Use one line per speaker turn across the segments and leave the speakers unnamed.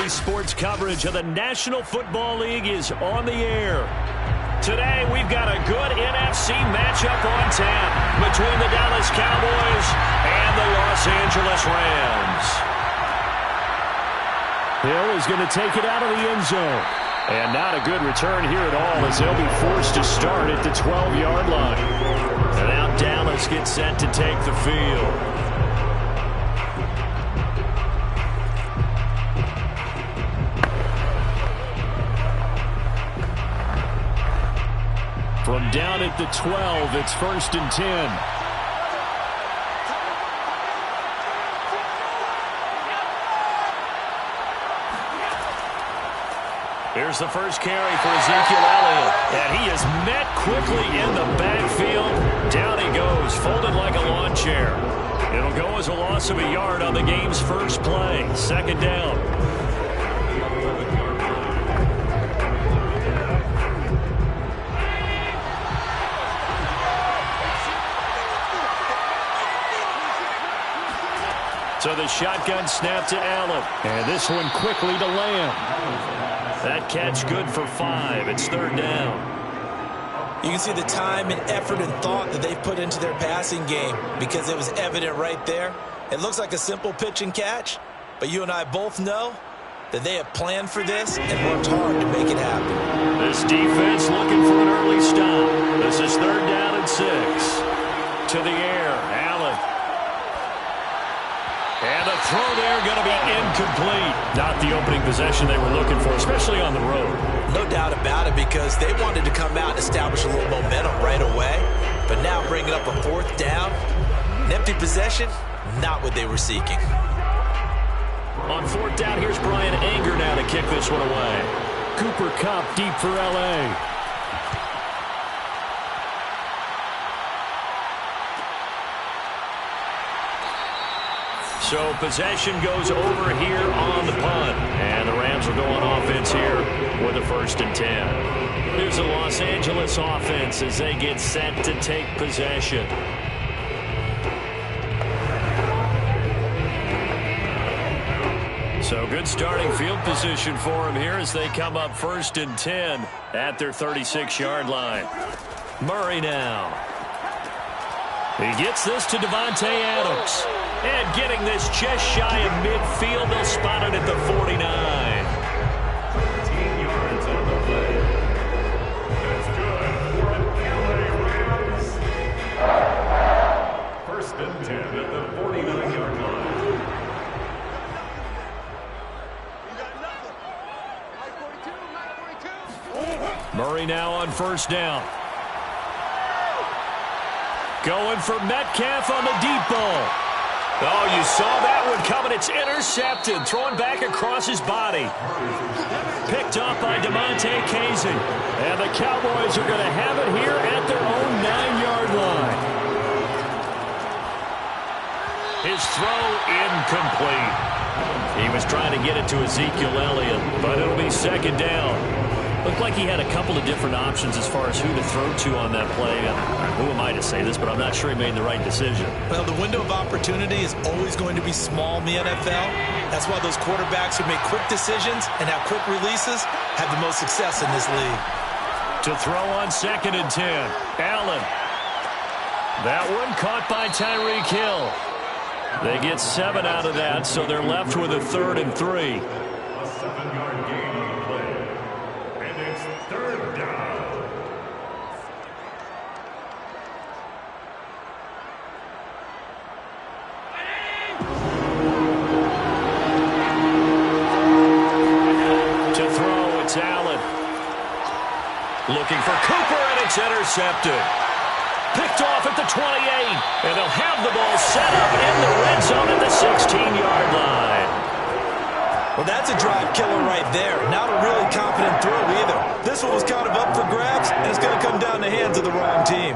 Daily sports coverage of the National Football League is on the air. Today, we've got a good NFC matchup on tap between the Dallas Cowboys and the Los Angeles Rams. Hill is going to take it out of the end zone. And not a good return here at all, as they'll be forced to start at the 12-yard line. And now Dallas gets set to take the field. From down at the 12, it's 1st and 10. Here's the first carry for Ezekiel Elliott. And he is met quickly in the backfield. Down he goes, folded like a lawn chair. It'll go as a loss of a yard on the game's first play. 2nd down. So the shotgun snap to Allen. And this one quickly to Lamb. That catch good for 5. It's 3rd down.
You can see the time and effort and thought that they've put into their passing game because it was evident right there. It looks like a simple pitch and catch, but you and I both know that they have planned for this and worked hard to make it happen.
This defense looking for an early stop. This is 3rd down and 6. To the air, Allen. And the throw there going to be incomplete. Not the opening possession they were looking for, especially on the road.
No doubt about it, because they wanted to come out and establish a little momentum right away. But now bringing up a 4th down, an empty possession, not what they were seeking.
On 4th down, here's Brian Anger now to kick this one away. Cooper Kupp deep for L.A. So possession goes over here on the punt. And the Rams will go on offense here with a 1st and 10. Here's the Los Angeles offense as they get set to take possession. So good starting field position for them here as they come up 1st and 10 at their 36-yard line. Murray now. He gets this to Davante Adams. And getting this just shy of midfield, they'll spot it at the 49.
13 yards on the play. That's good for the LA Rams. 1st and 10 at the 49-yard line.
Murray now on 1st down. Going for Metcalf on the deep ball. Oh, you saw that one coming. It's intercepted. Thrown back across his body. Picked up by DeMonte Casey. And the Cowboys are going to have it here at their own 9-yard line. His throw incomplete. He was trying to get it to Ezekiel Elliott, but it'll be 2nd down. Looked like he had a couple of different options as far as who to throw to on that play. Who am I to say this, but I'm not sure he made the right decision.
Well, the window of opportunity is always going to be small in the NFL. That's why those quarterbacks who make quick decisions and have quick releases have the most success in this league.
To throw on 2nd and 10. Allen. That one caught by Tyreek Hill. They get 7 out of that, so they're left with a 3rd and 3.
A 7-yard gain on the play. And it's 3rd down.
To throw, it's Allen. Looking for Cooper, and it's intercepted. Picked off at the 28, and they'll have the ball set up in the red zone at the 16-yard line.
Well, that's a drive killer right there. Not a really confident throw either. This one was kind of up for grabs, and it's going to come down the hands of the wrong team.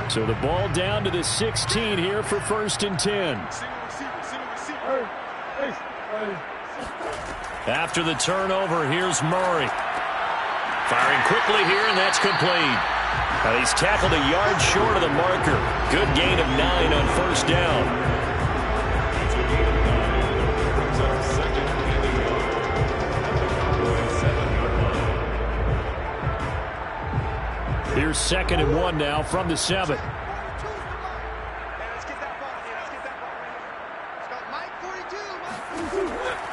So the ball down to the 16 here for 1st and 10. After the turnover, here's Murray. Firing quickly here, and that's complete. He's tackled a yard short of the marker. Good gain of 9 on 1st down. Here's 2nd and 1 now from the 7.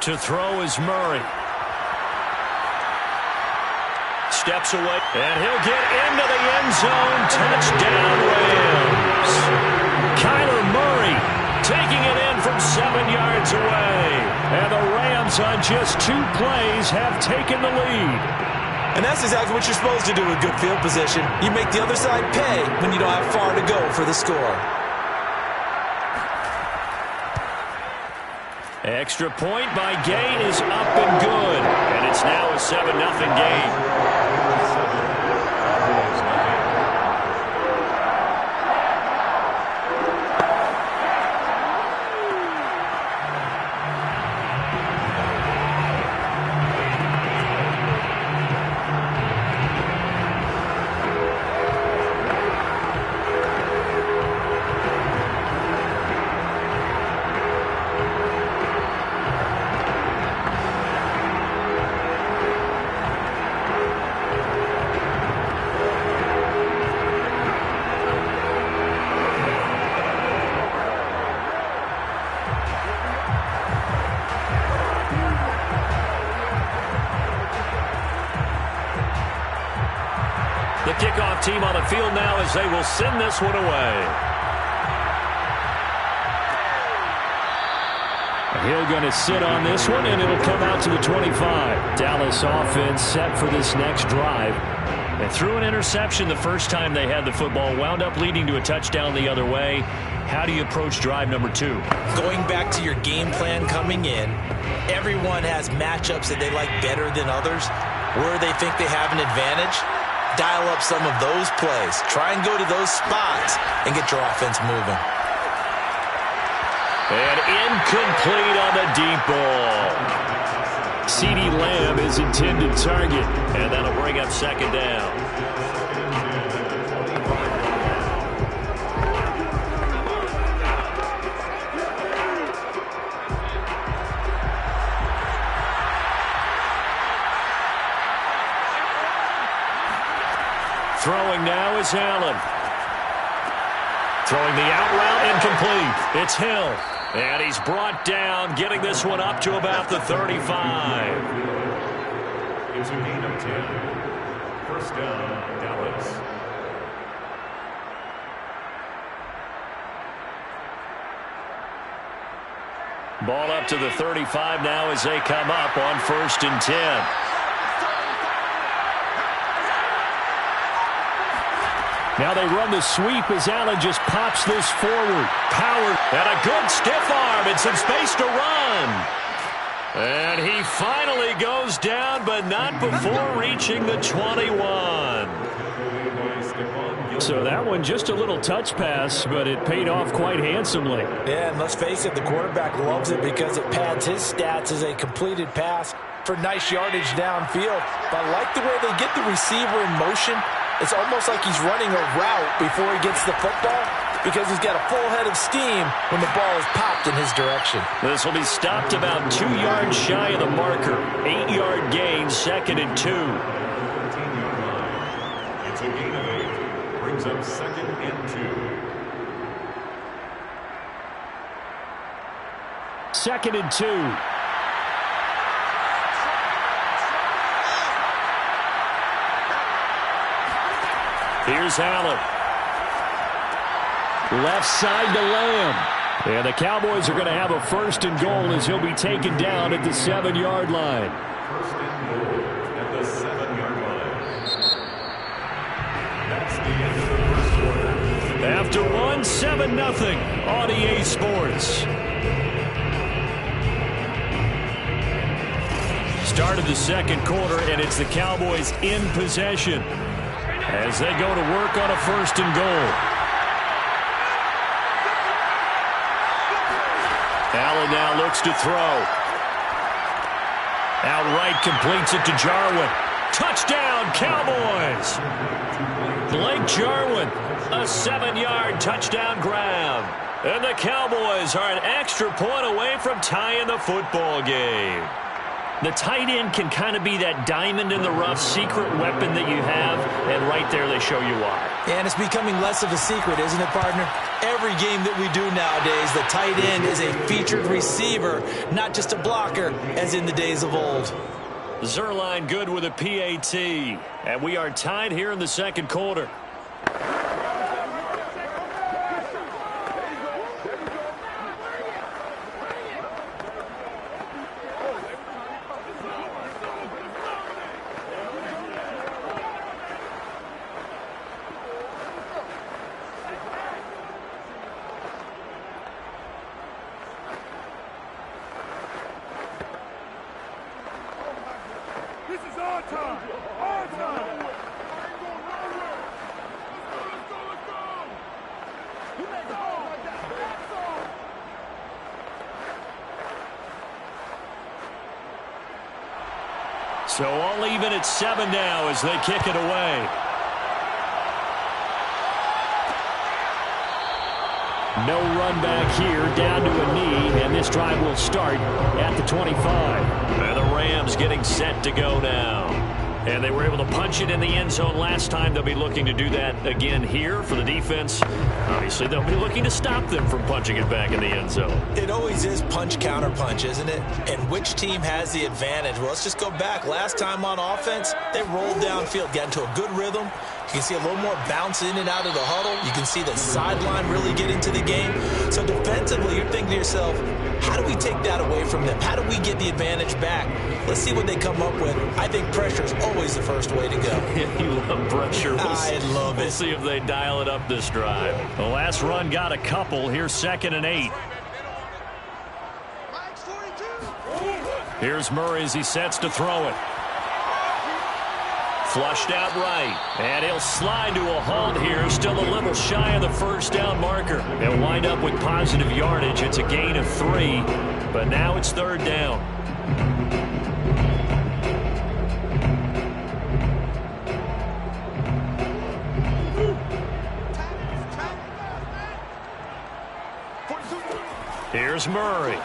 To throw is Murray. Steps away, and he'll get into the end zone. Touchdown, Rams. Kyler Murray taking it in from 7 yards away. And the Rams on just 2 plays have taken the lead.
And that's exactly what you're supposed to do with good field position. You make the other side pay when you don't have far to go for the score.
Extra point by Gay is up and good. And it's now a 7-0 game. The kickoff team on the field now as they will send this one away. Hill going to sit on this one, and it'll come out to the 25. Dallas offense set for this next drive. They threw an interception the first time they had the football, wound up leading to a touchdown the other way. How do you approach drive number 2?
Going back to your game plan coming in, everyone has matchups that they like better than others. Where they think they have an advantage, dial up some of those plays. Try and go to those spots and get your offense moving.
And incomplete on the deep ball. CeeDee Lamb is intended target, and that'll bring up 2nd down. Throwing now is Allen. Throwing the out route incomplete. It's Hill. And he's brought down, getting this one up to about the 35.
It's a gain of 10. First down, Dallas.
Ball up to the 35 now as they come up on 1st and 10. Now they run the sweep as Allen just pops this forward. Power and a good stiff arm and some space to run. And he finally goes down, but not before reaching the 21. So that one just a little touch pass, but it paid off quite handsomely.
Yeah, and let's face it, the quarterback loves it because it pads his stats as a completed pass for nice yardage downfield. But I like the way they get the receiver in motion. It's almost like he's running a route before he gets the football because he's got a full head of steam when the ball is popped in his direction.
This will be stopped about 2 yards shy of the marker. 8-yard gain, 2nd and 2.
13-yard line. It's a gain of 8. Brings up 2nd and 2.
2nd and 2. Here's Allen. Left side to Lamb. And the Cowboys are going to have a 1st and goal as he'll be taken down at the 7-yard line.
1st and goal at the 7-yard line. That's the end of the first quarter.
After 7-0 on EA Sports. Start of the 2nd quarter, and it's the Cowboys in possession as they go to work on a 1st and goal. Allen now looks to throw. Outright completes it to Jarwin. Touchdown, Cowboys! Blake Jarwin, a 7-yard touchdown grab. And the Cowboys are an extra point away from tying the football game. The tight end can kind of be that diamond in the rough secret weapon that you have, and right there they show you why.
And it's becoming less of a secret, isn't it, partner? Every game that we do nowadays, the tight end is a featured receiver, not just a blocker, as in the days of old.
Zuerlein good with a PAT, and we are tied here in the second quarter. So all even at 7 now as they kick it away. No run back here, down to a knee, and this drive will start at the 25. And the Rams getting set to go now. And they were able to punch it in the end zone last time. They'll be looking to do that again here for the defense. Obviously, they'll be looking to stop them from punching it back in the end zone.
It always is punch, counter punch, isn't it? And which team has the advantage? Well, let's just go back. Last time on offense, they rolled downfield, got into a good rhythm. You can see a little more bounce in and out of the huddle. You can see the sideline really get into the game. So defensively, you're thinking to yourself, how do we take that away from them? How do we get the advantage back? Let's see what they come up with. I think pressure is always the first way to go.
You love pressure.
I love it.
We'll see if they dial it up this drive. The last run got a couple. Here's 2nd and 8. Here's Murray as he sets to throw it. Flushed out right. And he'll slide to a halt here. Still a little shy of the first down marker. They'll wind up with positive yardage. It's a gain of 3. But now it's 3rd down. Here's Murray.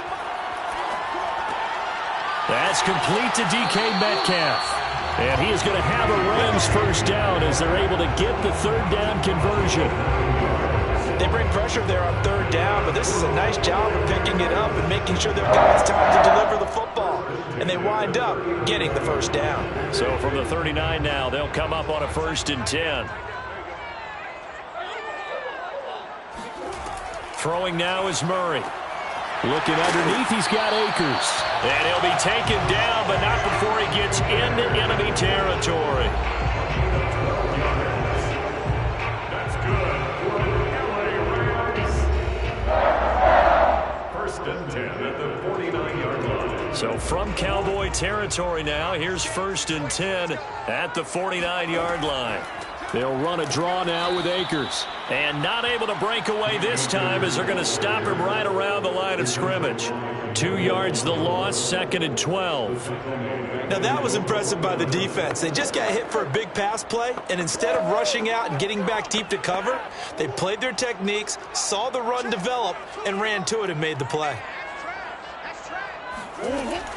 That's complete to DK Metcalf. And he is going to have a Rams first down as they're able to get the 3rd down conversion.
They bring pressure there on 3rd down, but this is a nice job of picking it up and making sure their guys time to deliver the football. And they wind up getting the first down.
So from the 39 now, they'll come up on a 1st and 10. Throwing now is Murray. Looking underneath, he's got Akers. And he'll be taken down, but not before he gets into enemy territory.
That's good for LA Rams. 1st and 10 at the 49-yard line.
So from Cowboy territory now, here's 1st and 10 at the 49-yard line. They'll run a draw now with Akers. And not able to break away this time as they're going to stop him right around the line of scrimmage. 2 yards the loss, 2nd and 12.
Now that was impressive by the defense. They just got hit for a big pass play, and instead of rushing out and getting back deep to cover, they played their techniques, saw the run develop, and ran to it and made the play.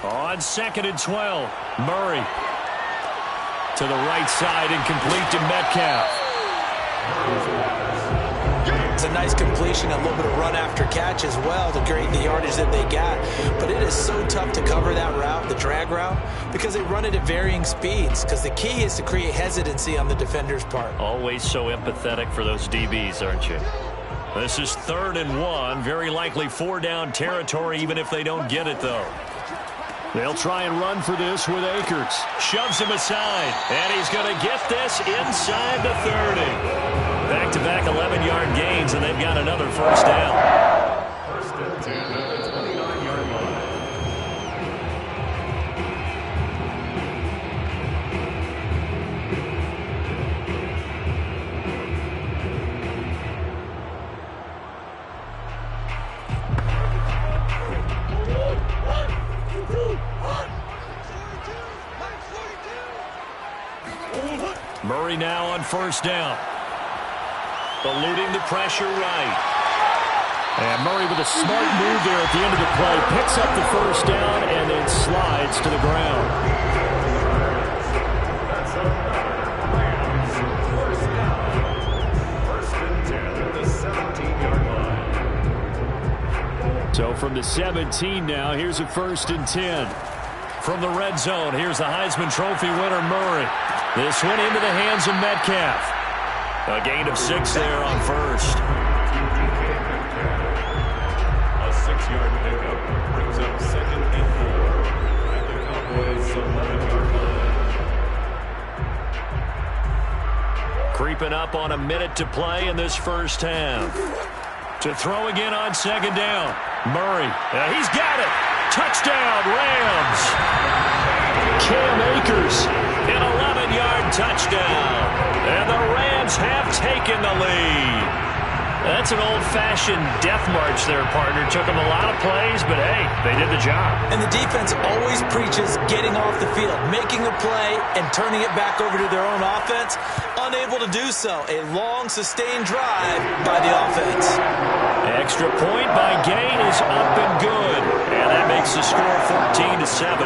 On 2nd and 12, Murray. To the right side and complete to Metcalf.
It's a nice completion, a little bit of run after catch as well to create the yardage that they got. But it is so tough to cover that route, the drag route, because they run it at varying speeds. Because the key is to create hesitancy on the defender's part.
Always so empathetic for those DBs, aren't you? This is 3rd and 1. Very likely 4 down territory, even if they don't get it, though. They'll try and run for this with Akers. Shoves him aside, and he's going to get this inside the 30. Back-to-back 11-yard gains, and they've got another first down.
1st and 10 at the 29-yard line.
Murray now on 1st down. Eluding the pressure right. And Murray with a smart move there at the end of the play. Picks up the first down and then slides to the ground.
That's a Rams first down. First and 10 at the 17-yard line.
So from the 17 now, here's a first and 10. From the red zone, here's the Heisman Trophy winner, Murray. This one into the hands of Metcalf. A gain of 6 there on first.
A 6-yard pickup brings up second and 4 at the Cowboys' 11-yard line.
Creeping up on a minute to play in this first half. To throw again on second down. Murray, he's got it. Touchdown, Rams. Cam Akers, an 11-yard touchdown. And the Rams have taken the lead. That's an old-fashioned death march there, partner. Took them a lot of plays, but hey, they did the job.
And the defense always preaches getting off the field, making a play, and turning it back over to their own offense. Unable to do so. A long, sustained drive by the offense.
Extra point by Gain is up and good. And that makes the score 14-7.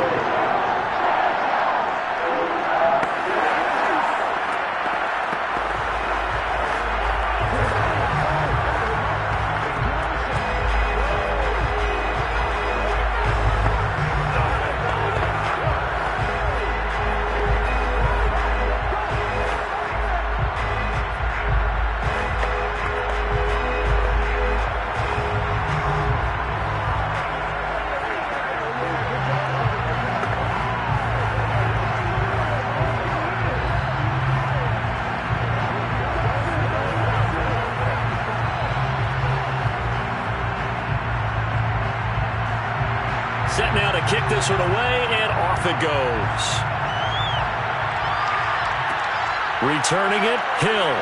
Set now to kick this one away, and off it goes. Returning it, Hill.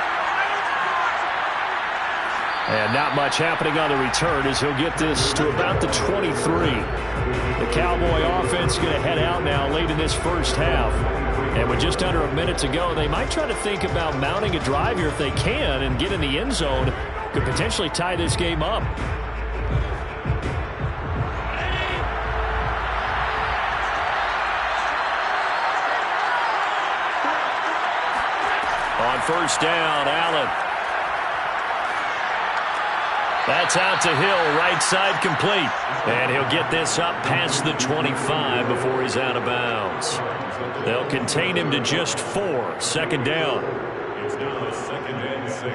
And not much happening on the return as he'll get this to about the 23. The Cowboy offense going to head out now late in this first half. And with just under a minute to go, they might try to think about mounting a drive here if they can and get in the end zone. Could potentially tie this game up. On first down, Allen. That's out to Hill, right side complete. And he'll get this up past the 25 before he's out of bounds. They'll contain him to just 4. Second down.
It's now a second and 6.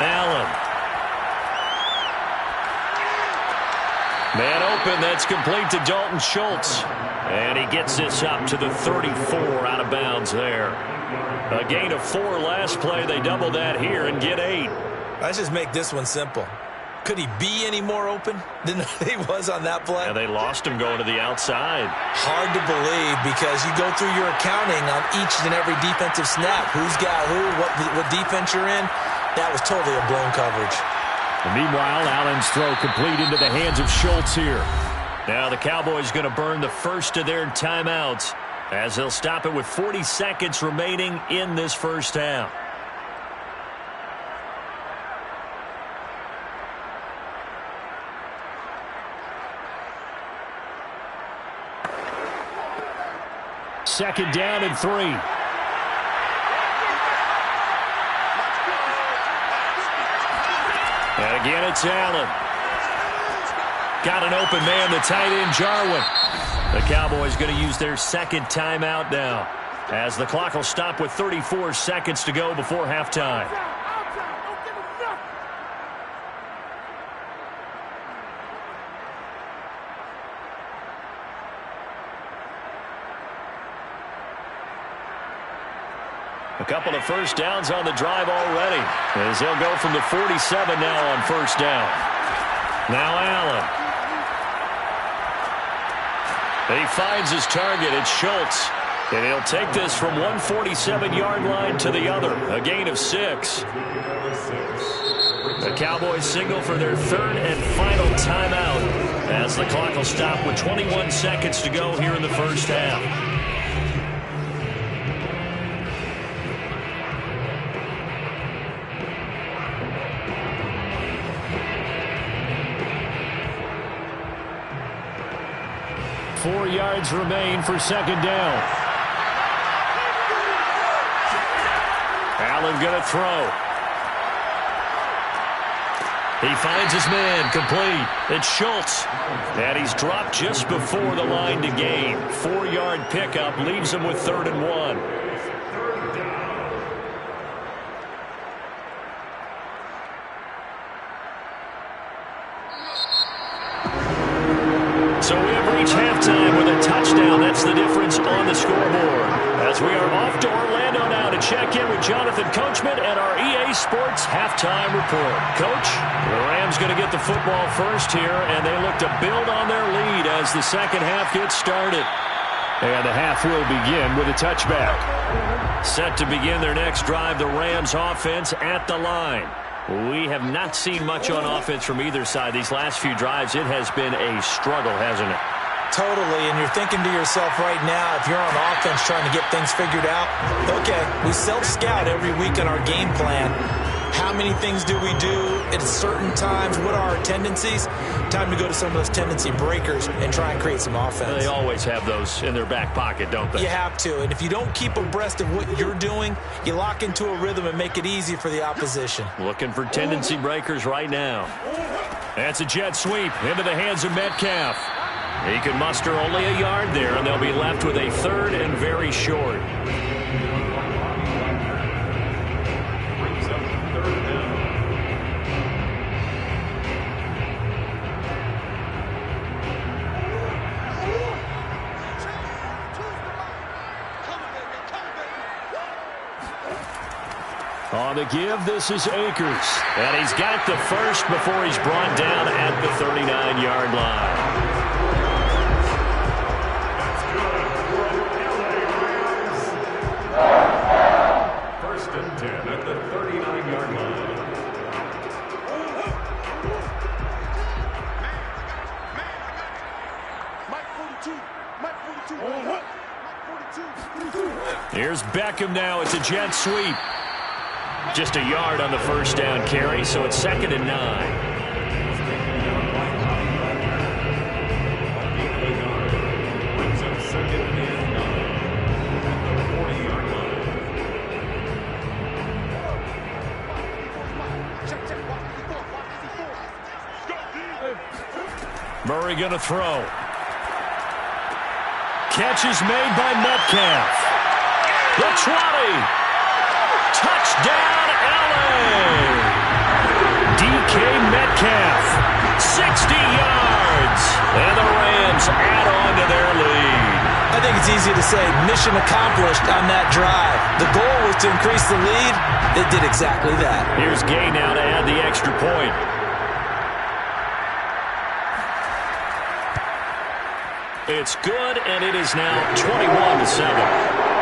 Allen. Man open, that's complete to Dalton Schultz. And he gets this up to the 34 out of bounds there. A gain of 4 last play. They double that here and get 8.
Let's just make this one simple. Could he be any more open than he was on that play?
Yeah, they lost him going to the outside.
Hard to believe because you go through your accounting on each and every defensive snap. Who's got who, what defense you're in. That was totally a blown coverage.
And meanwhile, Allen's throw complete into the hands of Schultz here. Now the Cowboys going to burn the first of their timeouts as they'll stop it with 40 seconds remaining in this first half. Second down and 3. And again, it's Allen. Got an open man, the tight end, Jarwin. The Cowboys going to use their second timeout now as the clock will stop with 34 seconds to go before halftime. A couple of first downs on the drive already as they'll go from the 47 now on first down. Now Allen. He finds his target. It's Schultz. And he'll take this from one 47-yard line to the other. A gain of 6. The Cowboys signal for their third and final timeout as the clock will stop with 21 seconds to go here in the first half. Four yards remain for second down. Allen going to throw. He finds his man, complete. It's Schultz. And he's dropped just before the line to gain. 4-yard pickup leaves him with 3rd and 1. So we have reached halftime with a touchdown. That's the difference on the scoreboard. As we are off to Orlando now to check in with Jonathan Coachman and our EA Sports halftime report. Coach, the Rams going to get the football first here, and they look to build on their lead as the second half gets started. And the half will begin with a touchback. Set to begin their next drive, the Rams offense at the line. We have not seen much on offense from either side. These last few drives, it has been a struggle, hasn't it?
Totally, and you're thinking to yourself right now, if you're on offense trying to get things figured out, okay, we self-scout every week on our game plan. How many things do we do at certain times? What are our tendencies? Time to go to some of those tendency breakers and try and create some offense.
They always have those in their back pocket, don't they?
You have to, and if you don't keep abreast of what you're doing, you lock into a rhythm and make it easy for the opposition.
Looking for tendency breakers right now. That's a jet sweep into the hands of Metcalf. He can muster only a yard there, and they'll be left with a 3rd and very short. On the give, this is Akers. And he's got the first before he's brought down at the 39-yard line.
First and 10 at the 39-yard line.
Here's Beckham now. It's a jet sweep. Just a yard on the first down carry, so it's 2nd and 9. Murray going to throw. Catch is made by Metcalf. The 20. Touchdown, LA. DK Metcalf. 60 yards. And the Rams add on to their lead.
I think it's easy to say mission accomplished on that drive. The goal was to increase the lead. They did exactly that.
Here's Gay now to add the extra point. It's good, and it is now 21-7.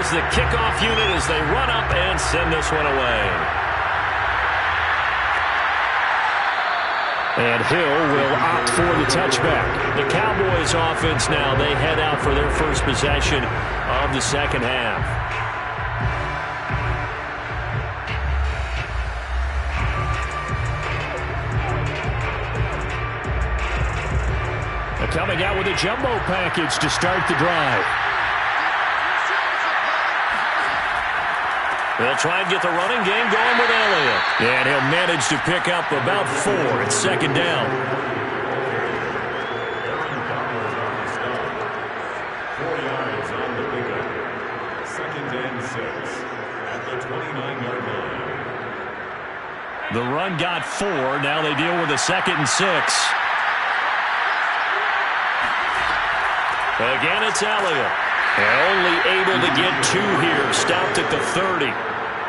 The kickoff unit as they run up and send this one away. And Hill will opt for the touchback. The Cowboys offense now, they head out for their first possession of the second half. They're coming out with a jumbo package to start the drive. They'll try and get the running game going with Elliott. And he'll manage to pick up about 4. It's second down.
4 yards on the pickup. Second and 6 at the 29-yard line.
The run got 4. Now they deal with a 2nd and 6. Again, it's Elliott. Only able to get 2 here. Stopped at the 30.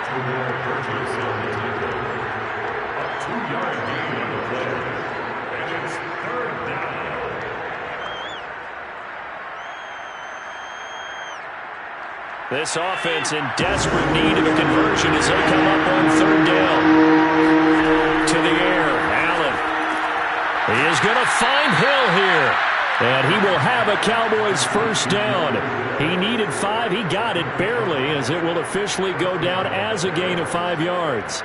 Purchase on the tackle. A 2-yard gain on the play. And it's third down.
This offense in desperate need of a conversion as they come up on 3rd down. To the air, Allen. He is going to find Hill here. And he will have a Cowboys first down. He needed 5. He got it barely, as it will officially go down as a gain of 5 yards.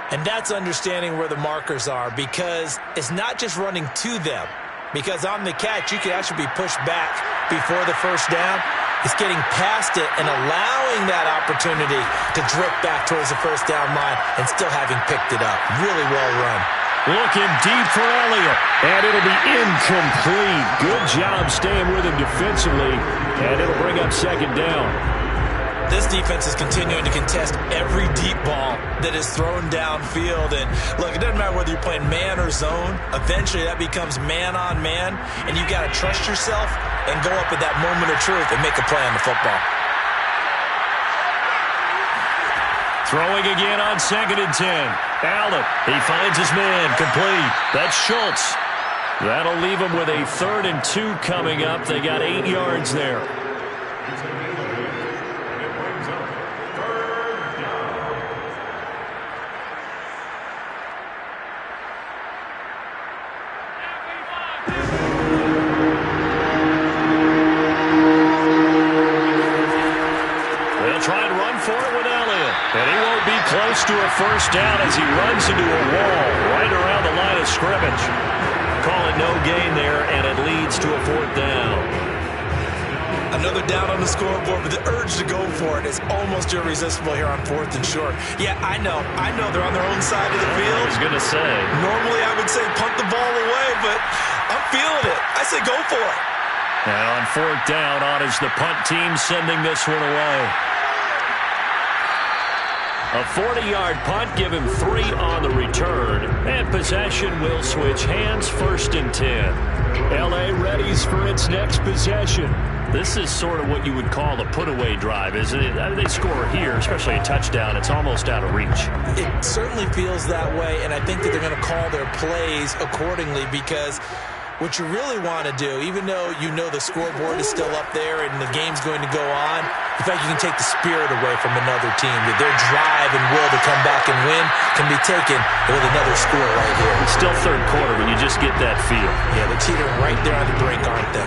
And that's understanding where the markers are, because it's not just running to them. Because on the catch, you could actually be pushed back before the first down. It's getting past it and allowing that opportunity to drift back towards the first down line and still having picked it up. Really well run.
Looking deep for Elliott, and it'll be incomplete. Good job staying with him defensively, and it'll bring up second down.
This defense is continuing to contest every deep ball that is thrown downfield. And look, it doesn't matter whether you're playing man or zone. Eventually, that becomes man on man, and you've got to trust yourself and go up at that moment of truth and make a play on the football.
Throwing again on 2nd and 10. Allen, he finds his man, complete. That's Schultz. That'll leave him with a 3rd and 2 coming up. They got 8 yards there. And he won't be close to a first down as he runs into a wall right around the line of scrimmage. Call it no gain there, and it leads to a 4th down.
Another down on the scoreboard, but the urge to go for it is almost irresistible here on 4th and short. Yeah, I know they're on their own side of the field.
I was going to say.
Normally I would say punt the ball away, but I'm feeling it. I say go for it.
And on 4th down, on is the punt team sending this one away. A 40-yard punt, give him 3 on the return. And possession will switch hands, 1st and 10. L.A. readies for its next possession. This is sort of what you would call a put-away drive, isn't it? I mean, they score here, especially a touchdown. It's almost out of reach.
It certainly feels that way, and I think that they're going to call their plays accordingly, because what you really want to do, even though you know the scoreboard is still up there and the game's going to go on, in fact, you can take the spirit away from another team. That their drive and will to come back and win can be taken with another score right here.
It's still 3rd quarter, but you just get that feel.
Yeah, they're teetering right there on the brink, aren't they?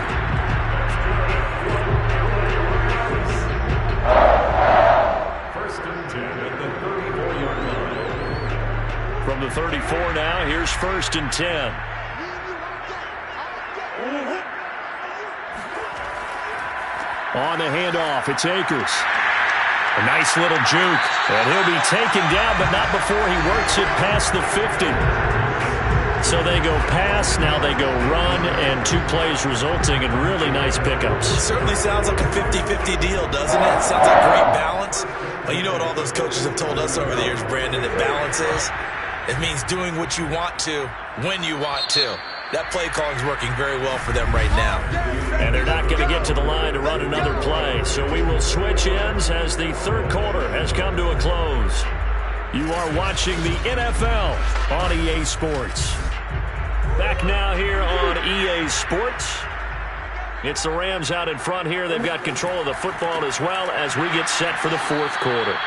First and 10 at the 34-yard line.
From the 34 now, here's 1st and 10. On the handoff, it's Akers. A nice little juke. And he'll be taken down, but not before he works it past the 50. So they go pass, now they go run, and 2 plays resulting in really nice pickups.
It certainly sounds like a 50-50 deal, doesn't it? It sounds like great balance. Well, you know what all those coaches have told us over the years, Brandon, that balance is? It means doing what you want to, when you want to. That play calling is working very well for them right now.
And they're not going to get to the line to run another play. So we will switch ends as the 3rd quarter has come to a close. You are watching the NFL on EA Sports. Back now here on EA Sports. It's the Rams out in front here. They've got control of the football as well as we get set for the 4th quarter.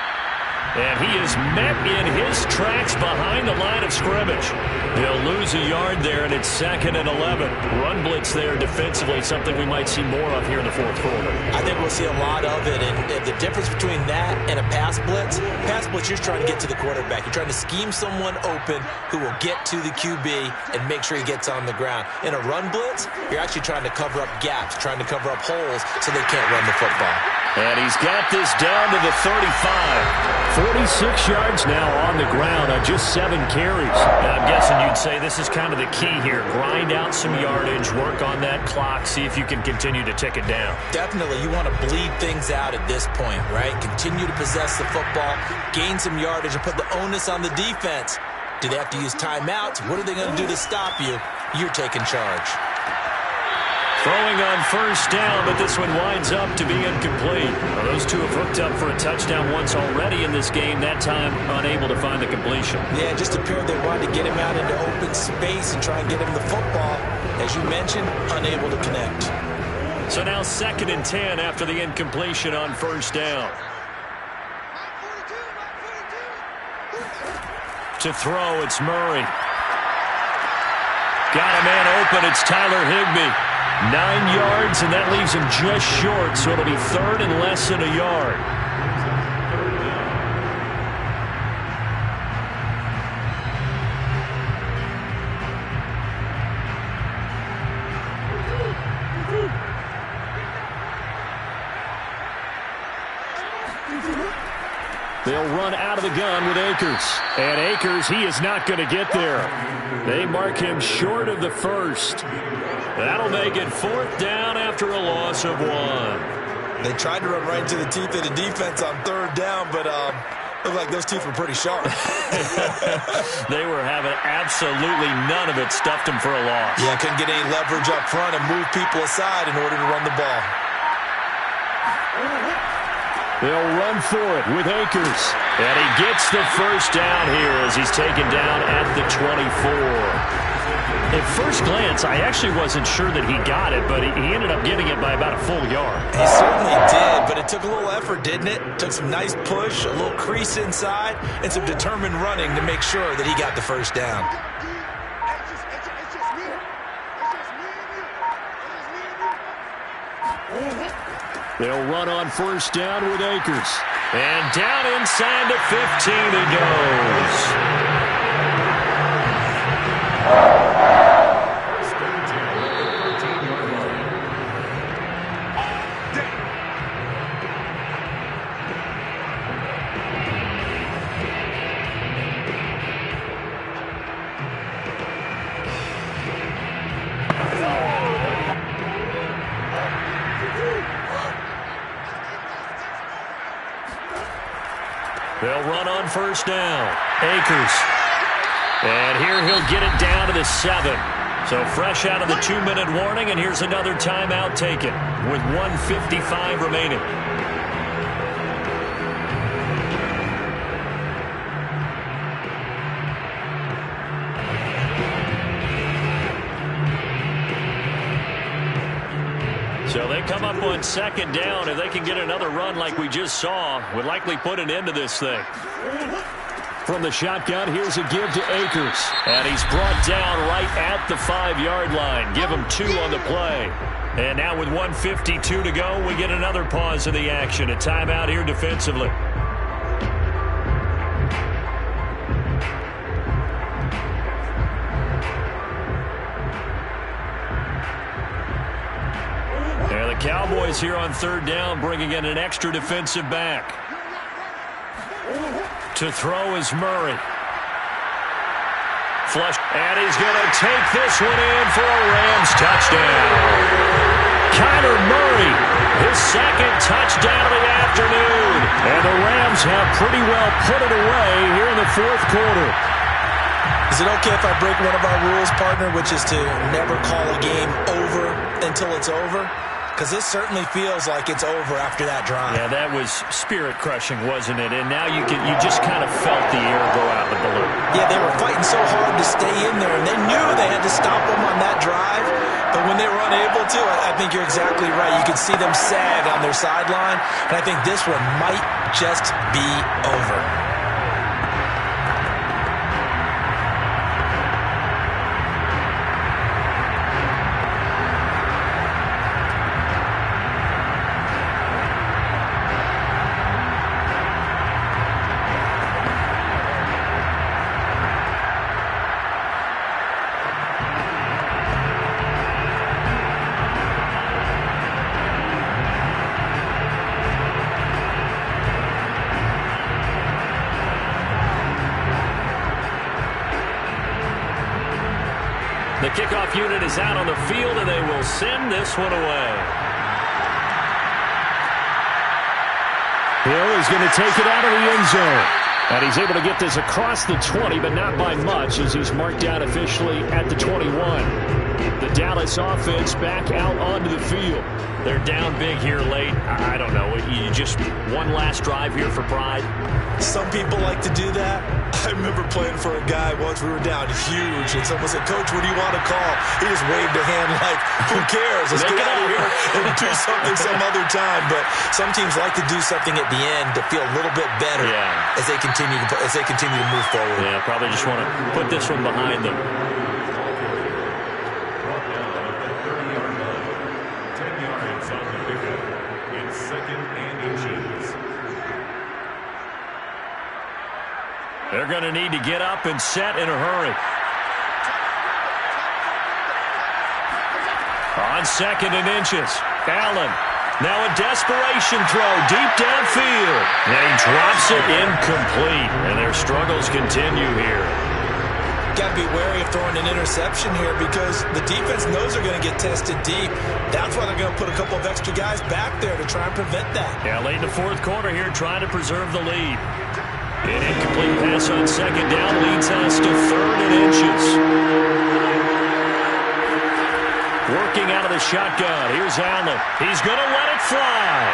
And he is met in his tracks behind the line of scrimmage. He'll lose a yard there, and it's 2nd and 11. Run blitz there defensively, something we might see more of here in the 4th quarter.
I think we'll see a lot of it, and the difference between that and a pass blitz, you're just trying to get to the quarterback. You're trying to scheme someone open who will get to the QB and make sure he gets on the ground. In a run blitz, you're actually trying to cover up gaps, trying to cover up holes so they can't run the football.
And he's got this down to the 35. 46 yards now on the ground on just 7 carries.
Now, I'm guessing you'd say this is kind of the key here. Grind out some yardage, work on that clock, see if you can continue to tick it down.
Definitely, you want to bleed things out at this point, right? Continue to possess the football, gain some yardage, and put the onus on the defense. Do they have to use timeouts? What are they going to do to stop you? You're taking charge.
Throwing on first down, but this one winds up to be incomplete. Well, those two have hooked up for a touchdown once already in this game, that time unable to find the completion.
Yeah, just appeared they wanted to get him out into open space and try and get him the football. As you mentioned, unable to connect.
So now 2nd and 10 after the incompletion on first down. To throw, it's Murray. Got a man open, it's Tyler Higbee. 9 yards, and that leaves him just short, so it'll be 3rd and less than a yard. They'll run out of the gun with Akers. And Akers, he is not going to get there. They mark him short of the first. That'll make it 4th down after a loss of 1.
They tried to run right into the teeth of the defense on 3rd down, but looked like those teeth were pretty sharp.
They were having absolutely none of it. Stuffed him for a loss.
Yeah, couldn't get any leverage up front and move people aside in order to run the ball.
They'll run for it with Akers. And he gets the first down here as he's taken down at the 24. At first glance, I actually wasn't sure that he got it, but he ended up getting it by about a full yard.
He certainly did, but it took a little effort, didn't it? Took some nice push, a little crease inside, and some determined running to make sure that he got the first down.
They'll run on first down with Akers. And down inside the 15 he goes. They'll run on first down. Akers. And here he'll get it down to the 7. So fresh out of the 2-minute warning, and here's another timeout taken with 1:55 remaining. So they come up on 2nd down. If they can get another run like we just saw, would likely put an end to this thing. From the shotgun, here's a give to Akers. And he's brought down right at the 5-yard line. Give him 2 on the play. And now with 1:52 to go, we get another pause in the action. A timeout here defensively. And the Cowboys here on 3rd down, bringing in an extra defensive back. To throw is Murray. Flush, and he's going to take this one in for a Rams touchdown. Kyler Murray, his 2nd touchdown of the afternoon. And the Rams have pretty well put it away here in the 4th quarter.
Is it okay if I break one of our rules, partner, which is to never call a game over until it's over? Because this certainly feels like it's over after that drive.
Yeah, that was spirit-crushing, wasn't it? And now you just kind of felt the air go out of the balloon.
Yeah, they were fighting so hard to stay in there, and they knew they had to stop them on that drive. But when they were unable to, I think you're exactly right. You could see them sag on their sideline, and I think this one might just be over.
The kickoff unit is out on the field, and they will send this one away.
Hill is going to take it out of the end zone. And he's able to get this across the 20, but not by much, as he's marked down officially at the 21. The Dallas offense back out onto the field.
They're down big here late. I don't know. You just one last drive here for pride.
Some people like to do that. I remember playing for a guy once. We were down huge, and someone said, "Coach, what do you want to call?" He just waved a hand like, "Who cares? Let's get out of here and do something some other time." But some teams like to do something at the end to feel a little bit better as they continue to move forward.
Yeah, probably just want to put this one behind them.
Brought down at the 30-yard line. 10 yards on the pickup. It's 2nd and inches.
They're going to need to get up and set in a hurry. On 2nd and inches, Allen. Now a desperation throw deep downfield. And he drops it incomplete. And their struggles continue here.
Got to be wary of throwing an interception here because the defense knows they're going to get tested deep. That's why they're going to put a couple of extra guys back there to try and prevent that.
Yeah, late in the fourth quarter here, trying to preserve the lead. An incomplete pass on 2nd down leads us to 3rd and inches. Working out of the shotgun. Here's Allen. He's going to let it fly.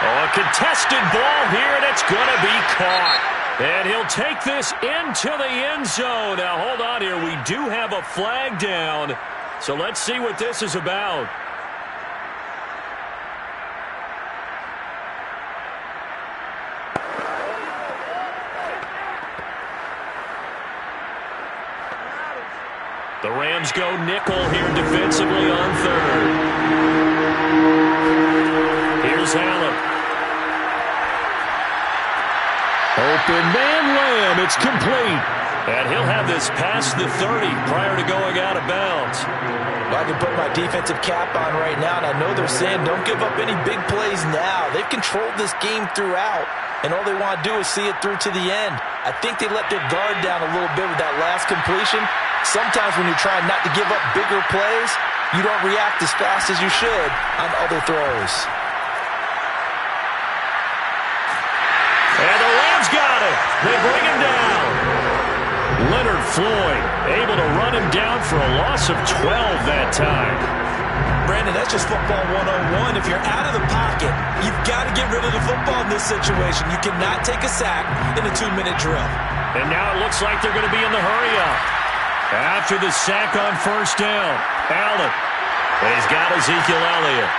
Oh, a contested ball here, and it's going to be caught. And he'll take this into the end zone. Now, hold on here. We do have a flag down. So let's see what this is about. The Rams go nickel here defensively on 3rd. Here's Allen. Open man Lamb. It's complete. And he'll have this past the 30 prior to going out of bounds.
Well, I can put my defensive cap on right now, and I know they're saying don't give up any big plays now. They've controlled this game throughout, and all they want to do is see it through to the end. I think they let their guard down a little bit with that last completion. Sometimes when you're trying not to give up bigger plays, you don't react as fast as you should on other throws.
And the Rams got it. They bring him down. Leonard Floyd able to run him down for a loss of 12 that time.
Brandon, that's just football 101. If you're out of the pocket, you've got to get rid of the football in this situation. You cannot take a sack in a 2-minute drill.
And now it looks like they're going to be in the hurry-up. After the sack on 1st down, Allen. And he's got Ezekiel Elliott.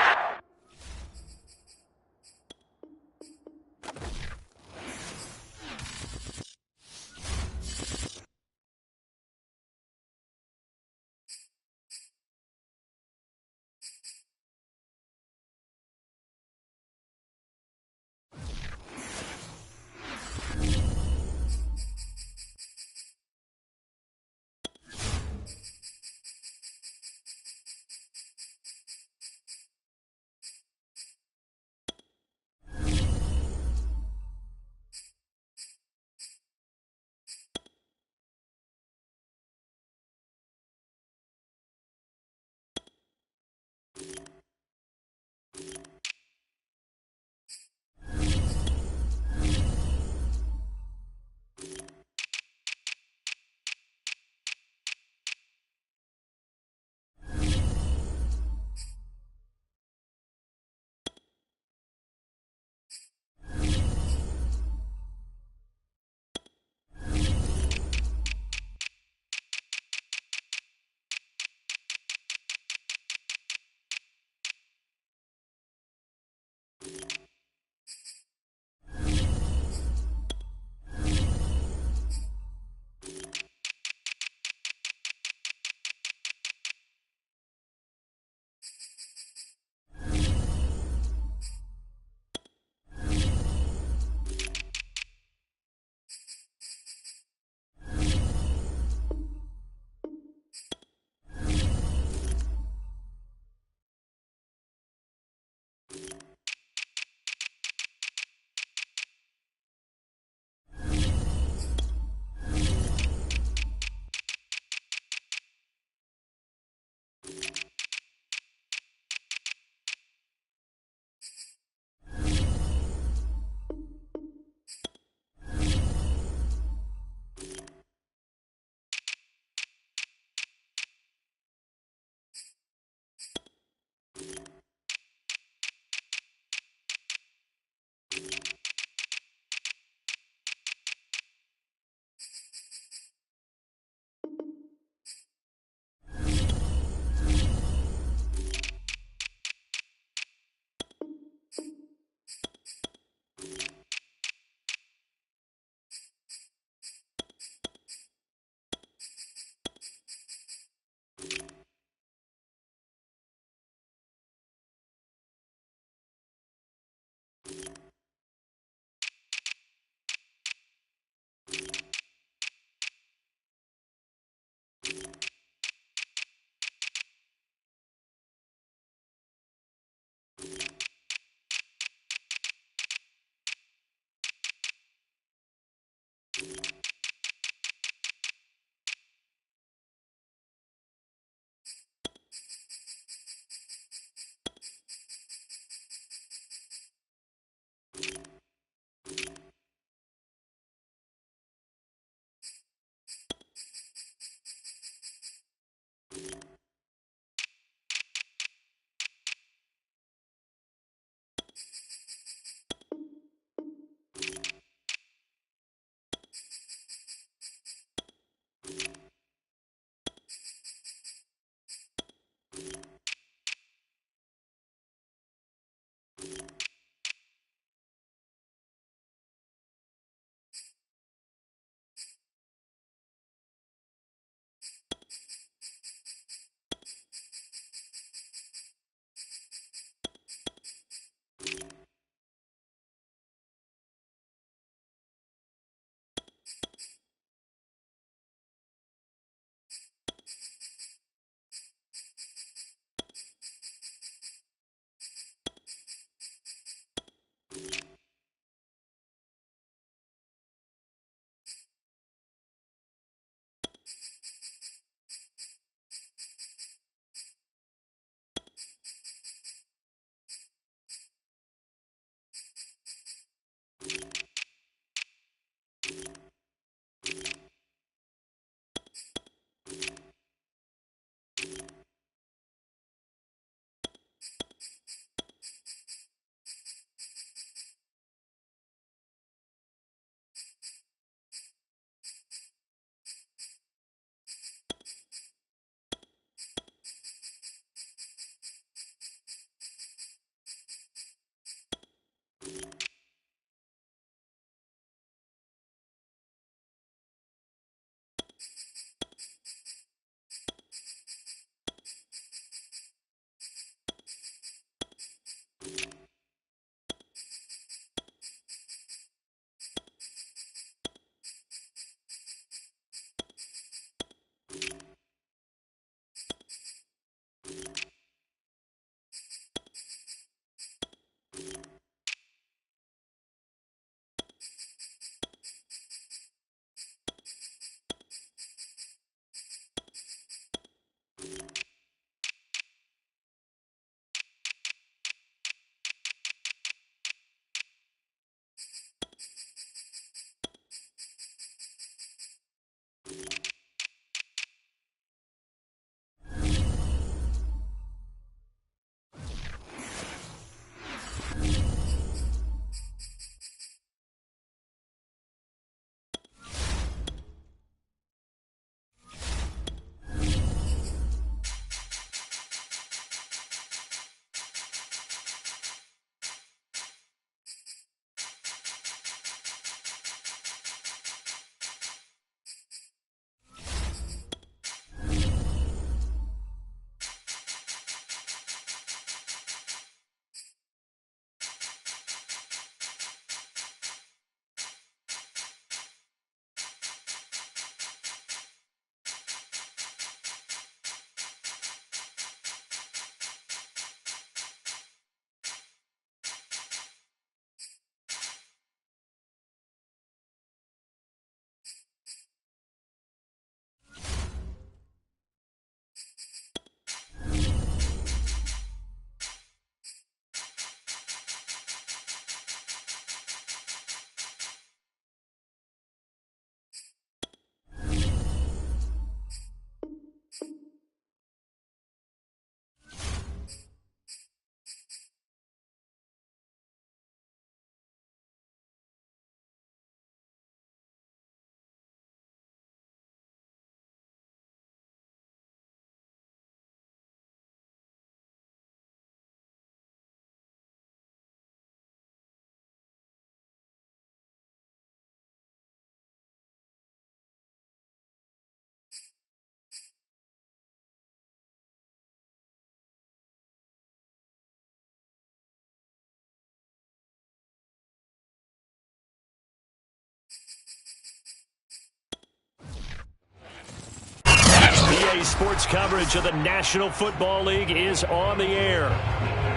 PA Sports coverage of the National Football League is on the air.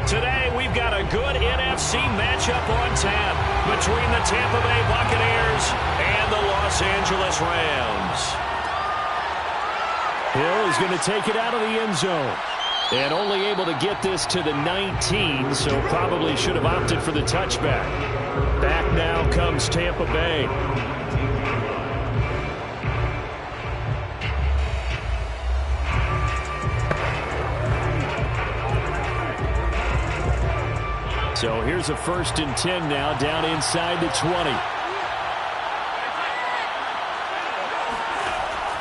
Today, we've got a good NFC matchup on tap between the Tampa Bay Buccaneers and the Los Angeles Rams.
Hill is going to take it out of the end zone. And only able to get this to the 19, so probably should have opted for the touchback. Back now comes Tampa Bay. So here's a 1st and 10 now, down inside the 20.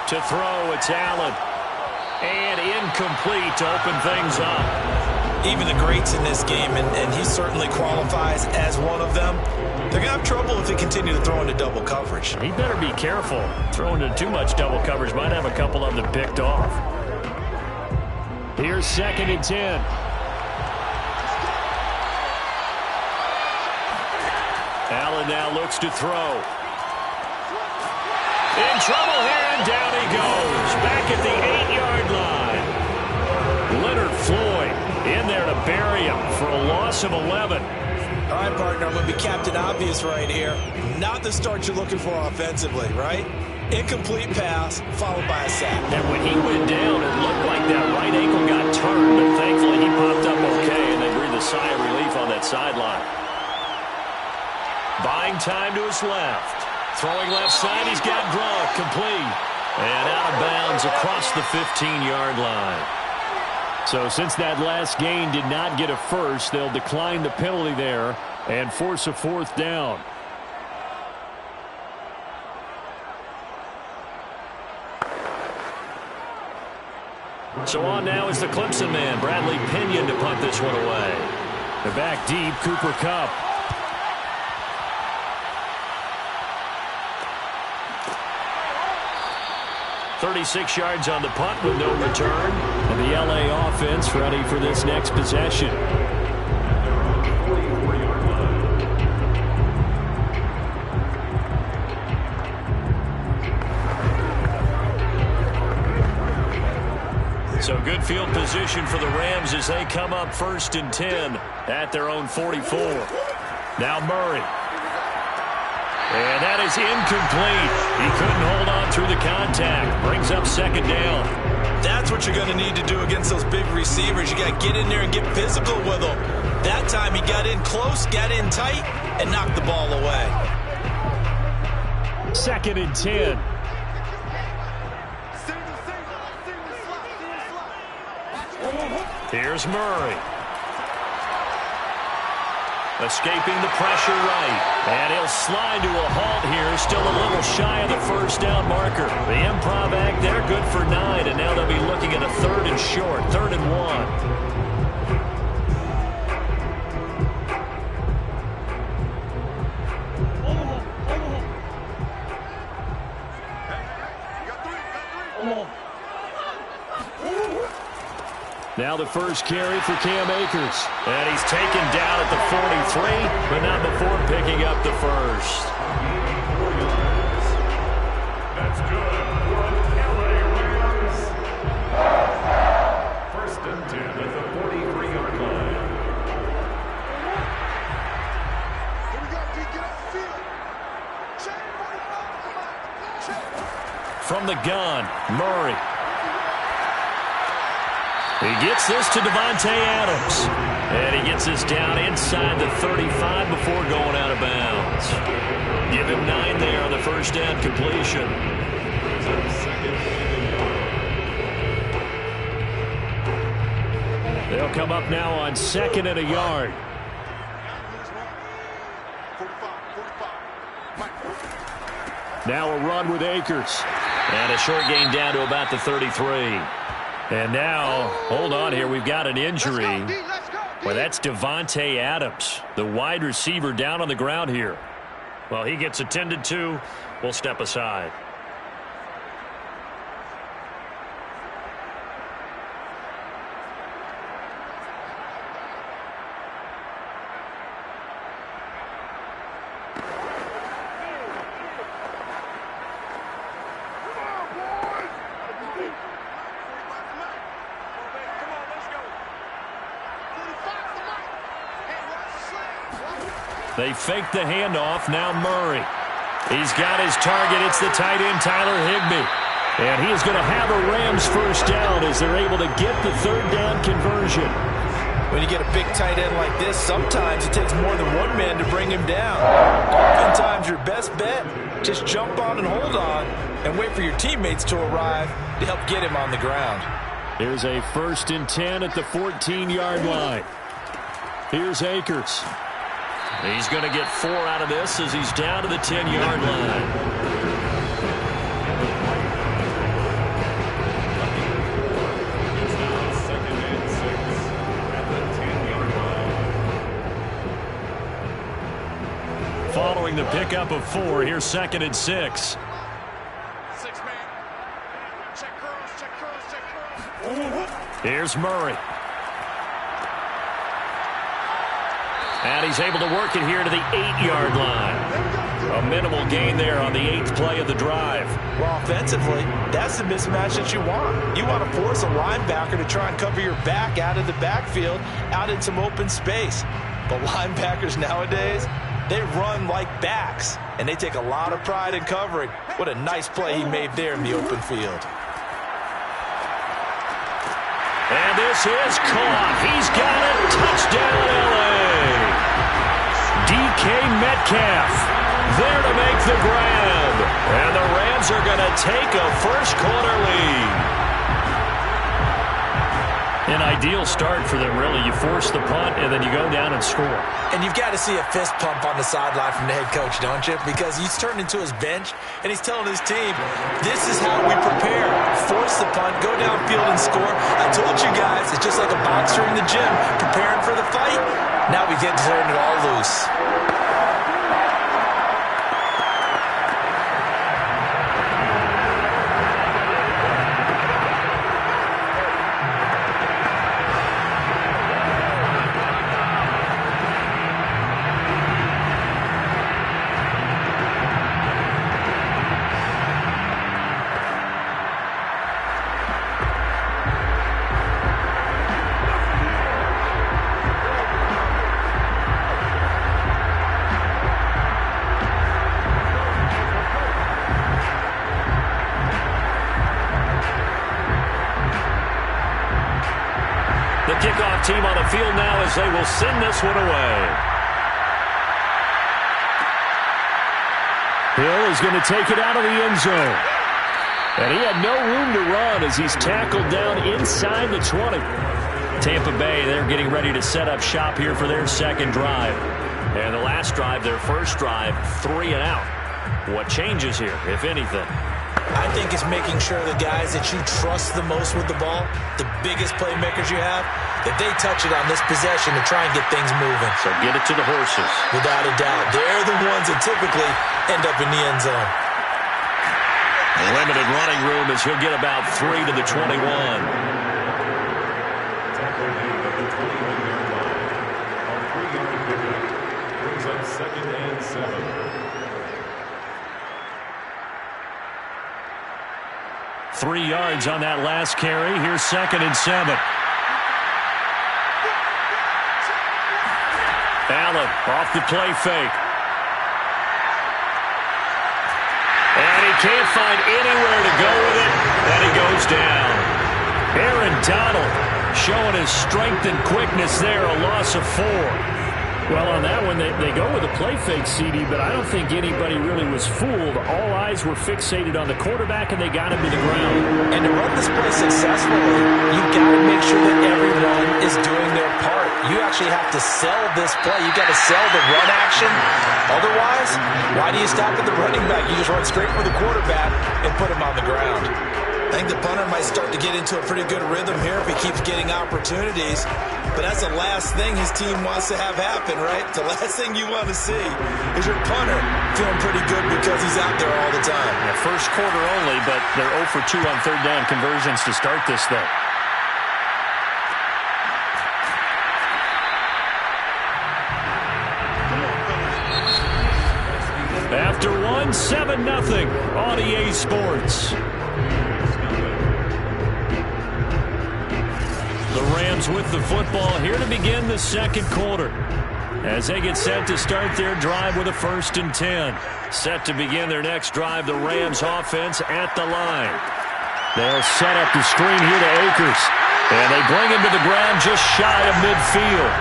To throw, it's Allen. And incomplete to open things up.
Even the greats in this game, and he certainly qualifies as one of them, they're going to have trouble if they continue to throw into double coverage.
He better be careful. Throwing into too much double coverage might have a couple of them picked off.
Here's 2nd and 10.
Allen now looks to throw. In trouble here, and down he goes. Back at the 8-yard line. Leonard Floyd in there to bury him for a loss of 11.
All right, partner, I'm going to be Captain Obvious right here. Not the start you're looking for offensively, right? Incomplete pass, followed by a sack.
And when he went down, it looked like that right ankle got turned, but thankfully he popped up okay, and they breathed a sigh of relief on that sideline. Buying time to his left. Throwing left side, he's got Gronk, complete. And out of bounds across the 15-yard line.
So since that last gain did not get a first, they'll decline the penalty there and force a 4th down.
So on now is the Clemson man, Bradley Pinion, to punt this one away.
They're back deep, Cooper Kupp.
.36 yards on the punt with no return.
And the LA offense ready for this next possession.
So good field position for the Rams as they come up 1st and 10 at their own 44. Now Murray. And that is incomplete. He couldn't hold on through the contact. Brings up 2nd down.
That's what you're going to need to do against those big receivers. You got to get in there and get physical with them. That time he got in close, got in tight, and knocked the ball away.
2nd and 10.
Here's Murray. Escaping the pressure right. And he'll slide to a halt here. Still a little shy of the 1st down marker. The improv act, they're good for 9. And now they'll be looking at a 3rd and short. 3rd and 1.
Now the first carry for Cam Akers.
And he's taken down at the 43, but not before picking up the 1st.
That's good for the LA Rams. 1st and 10 at the 43-yard line.
Here we go, D. Get off the field. Check.
From the gun, Murray. He gets this to Davante Adams. And he gets this down inside the 35 before going out of bounds. Give him 9 there on the 1st down completion.
They'll come up now on 2nd and a yard. Now a run with Akers.
And a short gain down to about the 33. And now, hold on here, we've got an injury. Well, that's Davante Adams, the wide receiver down on the ground here. Well, he gets attended to. We'll step aside. They fake the handoff. Now Murray. He's got his target. It's the tight end, Tyler Higbee. And he is going to have a Rams 1st down as they're able to get the 3rd down conversion.
When you get a big tight end like this, sometimes it takes more than one man to bring him down. Oftentimes, your best bet, just jump on and hold on and wait for your teammates to arrive to help get him on the ground.
Here's a 1st and 10 at the 14-yard line. Here's Akers.
He's going to get 4 out of this as he's down to the 10-yard line. Following the pickup of 4, here's 2nd and 6.
6 man. Check curls, check curls, check curls.
Here's Murray. And he's able to work it here to the 8-yard line. A minimal gain there on the 8th play of the drive.
Well, offensively, that's the mismatch that you want. You want to force a linebacker to try and cover your back out of the backfield, out in some open space. But linebackers nowadays, they run like backs, and they take a lot of pride in covering. What a nice play he made there in the open field.
And this is caught. He's got it. Touchdown, L.A. DK Metcalf there to make the grab. And the Rams are going to take a first-quarter lead. An ideal start for them, really. You force the punt, and then you go down and score.
And you've got to see a fist pump on the sideline from the head coach, don't you? Because he's turned into his bench, and he's telling his team, this is how we prepare. Force the punt, go downfield and score. I told you guys, it's just like a boxer in the gym preparing for the fight. Now we get to turn it all loose.
Kickoff team on the field now as they will send this one away.
Hill is going to take it out of the end zone. And he had no room to run as he's tackled down inside the 20.
Tampa Bay, they're getting ready to set up shop here for their second drive. And the last drive, their first drive, 3 and out. What changes here, if anything?
I think it's making sure the guys that you trust the most with the ball, the biggest playmakers you have, that they touch it on this possession to try and get things moving.
So get it to the horses.
Without a doubt. They're the ones that typically end up in the end zone.
Limited running room as he'll get about 3 to the 21.
Tackle made at the 21-yard line. A 3-yard pickup brings up 2nd and 7.
3 yards on that last carry. Here's 2nd and 7. Allen off the play fake. And he can't find anywhere to go with it. And he goes down. Aaron Donald showing his strength and quickness there. A loss of 4.
Well, on that one, they go with a play fake, CD, but I don't think anybody really was fooled. All eyes were fixated on the quarterback, and they got him to the ground.
And to run this play successfully, you've got to make sure that everyone is doing their part. You actually have to sell this play. You've got to sell the run action. Otherwise, why do you stop at the running back? You just run straight for the quarterback and put him on the ground. I think the punter might start to get into a pretty good rhythm here if he keeps getting opportunities. But that's the last thing his team wants to have happen, right? The last thing you want to see is your punter feeling pretty good because he's out there all the time.
Yeah, first quarter only, but they're 0 for 2 on third down conversions to start this thing. After 1, 7-0 on EA Sports. The Rams with the football here to begin the second quarter as they get set to start their drive with a 1st and 10. Set to begin their next drive, the Rams offense at the line. They'll set up the screen here to Akers. And they bring him to the ground just shy of midfield.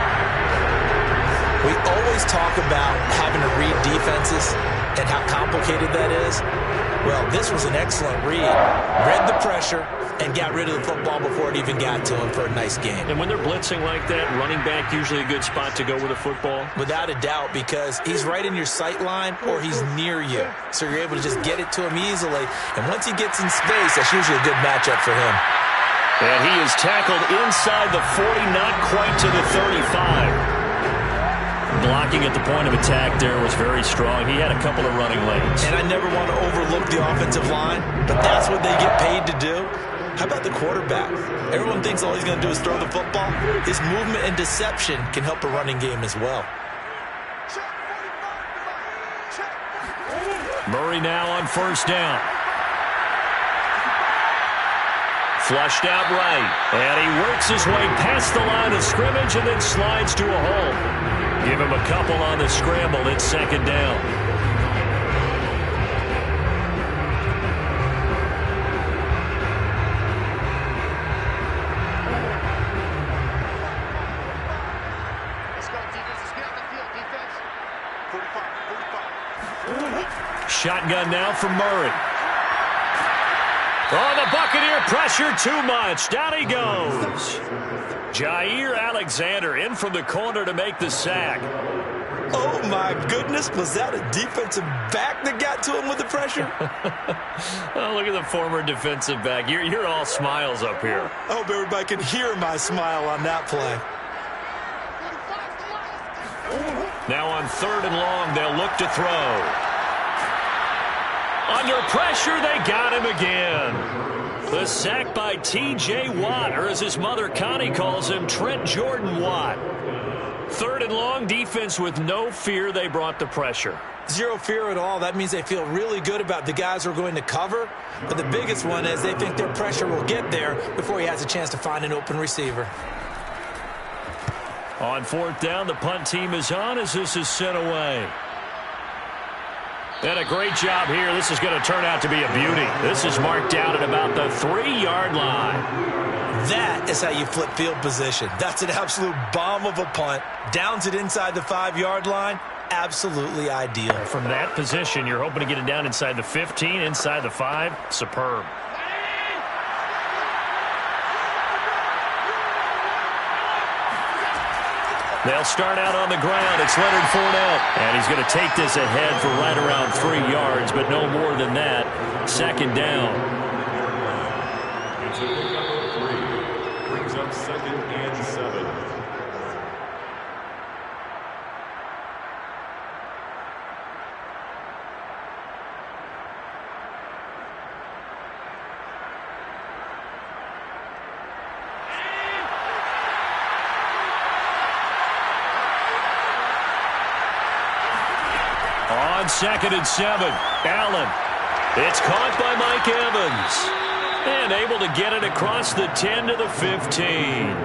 We always talk about having to read defenses and how complicated that is. Well, this was an excellent read. Read the pressure and got rid of the football before it even got to him for a nice game.
And when they're blitzing like that, running back usually a good spot to go with a football?
Without a doubt, because he's right in your sight line or he's near you. So you're able to just get it to him easily. And once he gets in space, that's usually a good matchup for him.
And he is tackled inside the 40, not quite to the 35. Blocking at the point of attack there was very strong. He had a couple of running lanes.
And I never want to overlook the offensive line, but that's what they get paid to do. How about the quarterback? Everyone thinks all he's going to do is throw the football. His movement and deception can help a running game as well.
Murray now on first down. Flushed out right. And he works his way past the line of scrimmage and then slides to a hole. Give him a couple on the scramble. It's second down.
Let's go, defense. Let's get on the field, defense. 45.
Shotgun now from Murray. Oh, the Buccaneer pressure too much. Down he goes. Jair Alexander in from the corner to make the sack.
Oh, my goodness. Was that a defensive back that got to him with the pressure?
Oh, look at the former defensive back. You're all smiles up here.
I hope everybody can hear my smile on that play.
Now on third and long, they'll look to throw. Under pressure, they got him again. The sack by T.J. Watt, or as his mother Connie calls him, Trent Jordan Watt. Third and long, defense with no fear. They brought the pressure.
Zero fear at all. That means they feel really good about the guys who are going to cover. But the biggest one is they think their pressure will get there before he has a chance to find an open receiver.
On fourth down, the punt team is on as this is sent away. And a great job here. This is going to turn out to be a beauty. This is marked out at about the 3-yard line.
That is how you flip field position. That's an absolute bomb of a punt. Downs it inside the 5-yard line. Absolutely ideal.
From that position, you're hoping to get it down inside the 15, inside the 5. Superb. They'll start out on the ground. It's Leonard Fournette. And he's going to take this ahead for right around 3 yards, but no more than that. Second down.
It's a pickup of 3. Brings up 2nd and 7.
On 2nd and 7, Allen. It's caught by Mike Evans. And able to get it across the 10 to the 15.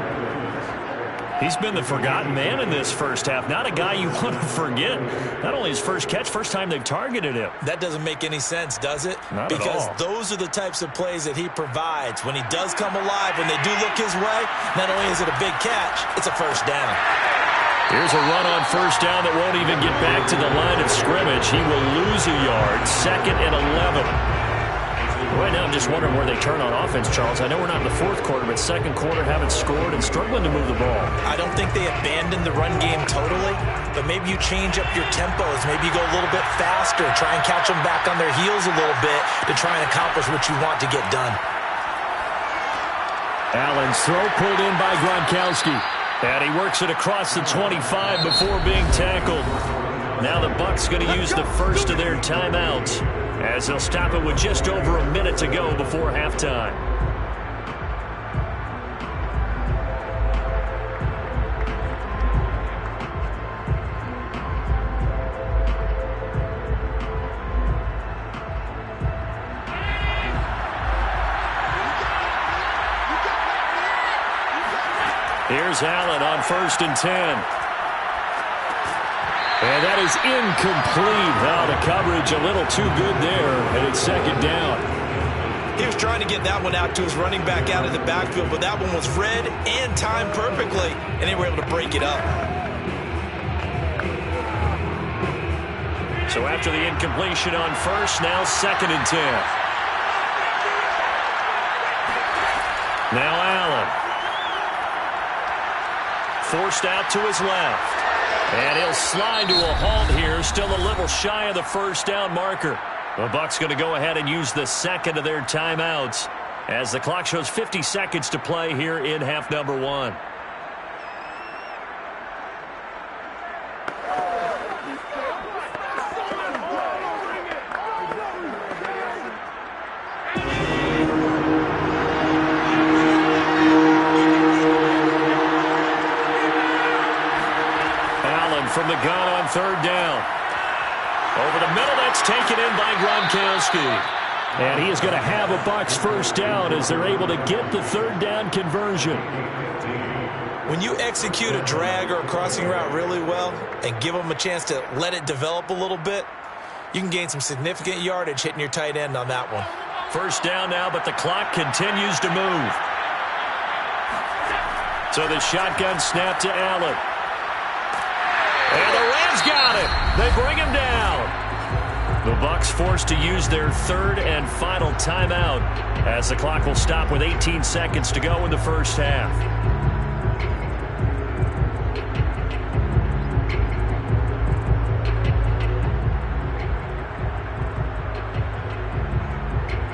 He's been the forgotten man in this first half. Not a guy you want to forget. Not only his first catch, first time they've targeted him.
That doesn't make any sense, does it?
Not at
because
all.
those are the types of plays that he provides. When he does come alive, when they do look his way, not only is it a big catch, it's a first down.
Here's a run on first down that won't even get back to the line of scrimmage. He will lose a yard. 2nd and 11. Right now, I'm just wondering where they turn on offense, Charles. I know we're not in the fourth quarter, but second quarter haven't scored and struggling to move the ball.
I don't think they abandoned the run game totally, but maybe you change up your tempos. Maybe you go a little bit faster. Try and catch them back on their heels a little bit to try and accomplish what you want to get done.
Allen's throw pulled in by Gronkowski. And he works it across the 25 before being tackled. Now the Bucs going to use the first of their timeouts as they'll stop it with just over a minute to go before halftime. Here's Allen on 1st and 10. And that is incomplete. Now the coverage a little too good there, and it's second down.
He was trying to get that one out to his running back out of the backfield, but that one was read and timed perfectly, and they were able to break it up.
So after the incompletion on first, now 2nd and 10. Now Allen. Forced out to his left. And he'll slide to a halt here. Still a little shy of the first down marker. The Bucs going to go ahead and use the second of their timeouts as the clock shows 50 seconds to play here in half number 1. From the gun on third down. Over the It's taken in by Gronkowski.
And he is going to have a Bucs first down as they're able to get the third down conversion.
When you execute a drag or a crossing route really well and give them a chance to let it develop a little bit, you can gain some significant yardage hitting your tight end on that one.
First down now, but the clock continues to move. So the shotgun snap to Allen. And the Rams got him. They bring him down. The Bucs forced to use their third and final timeout as the clock will stop with 18 seconds to go in the first half.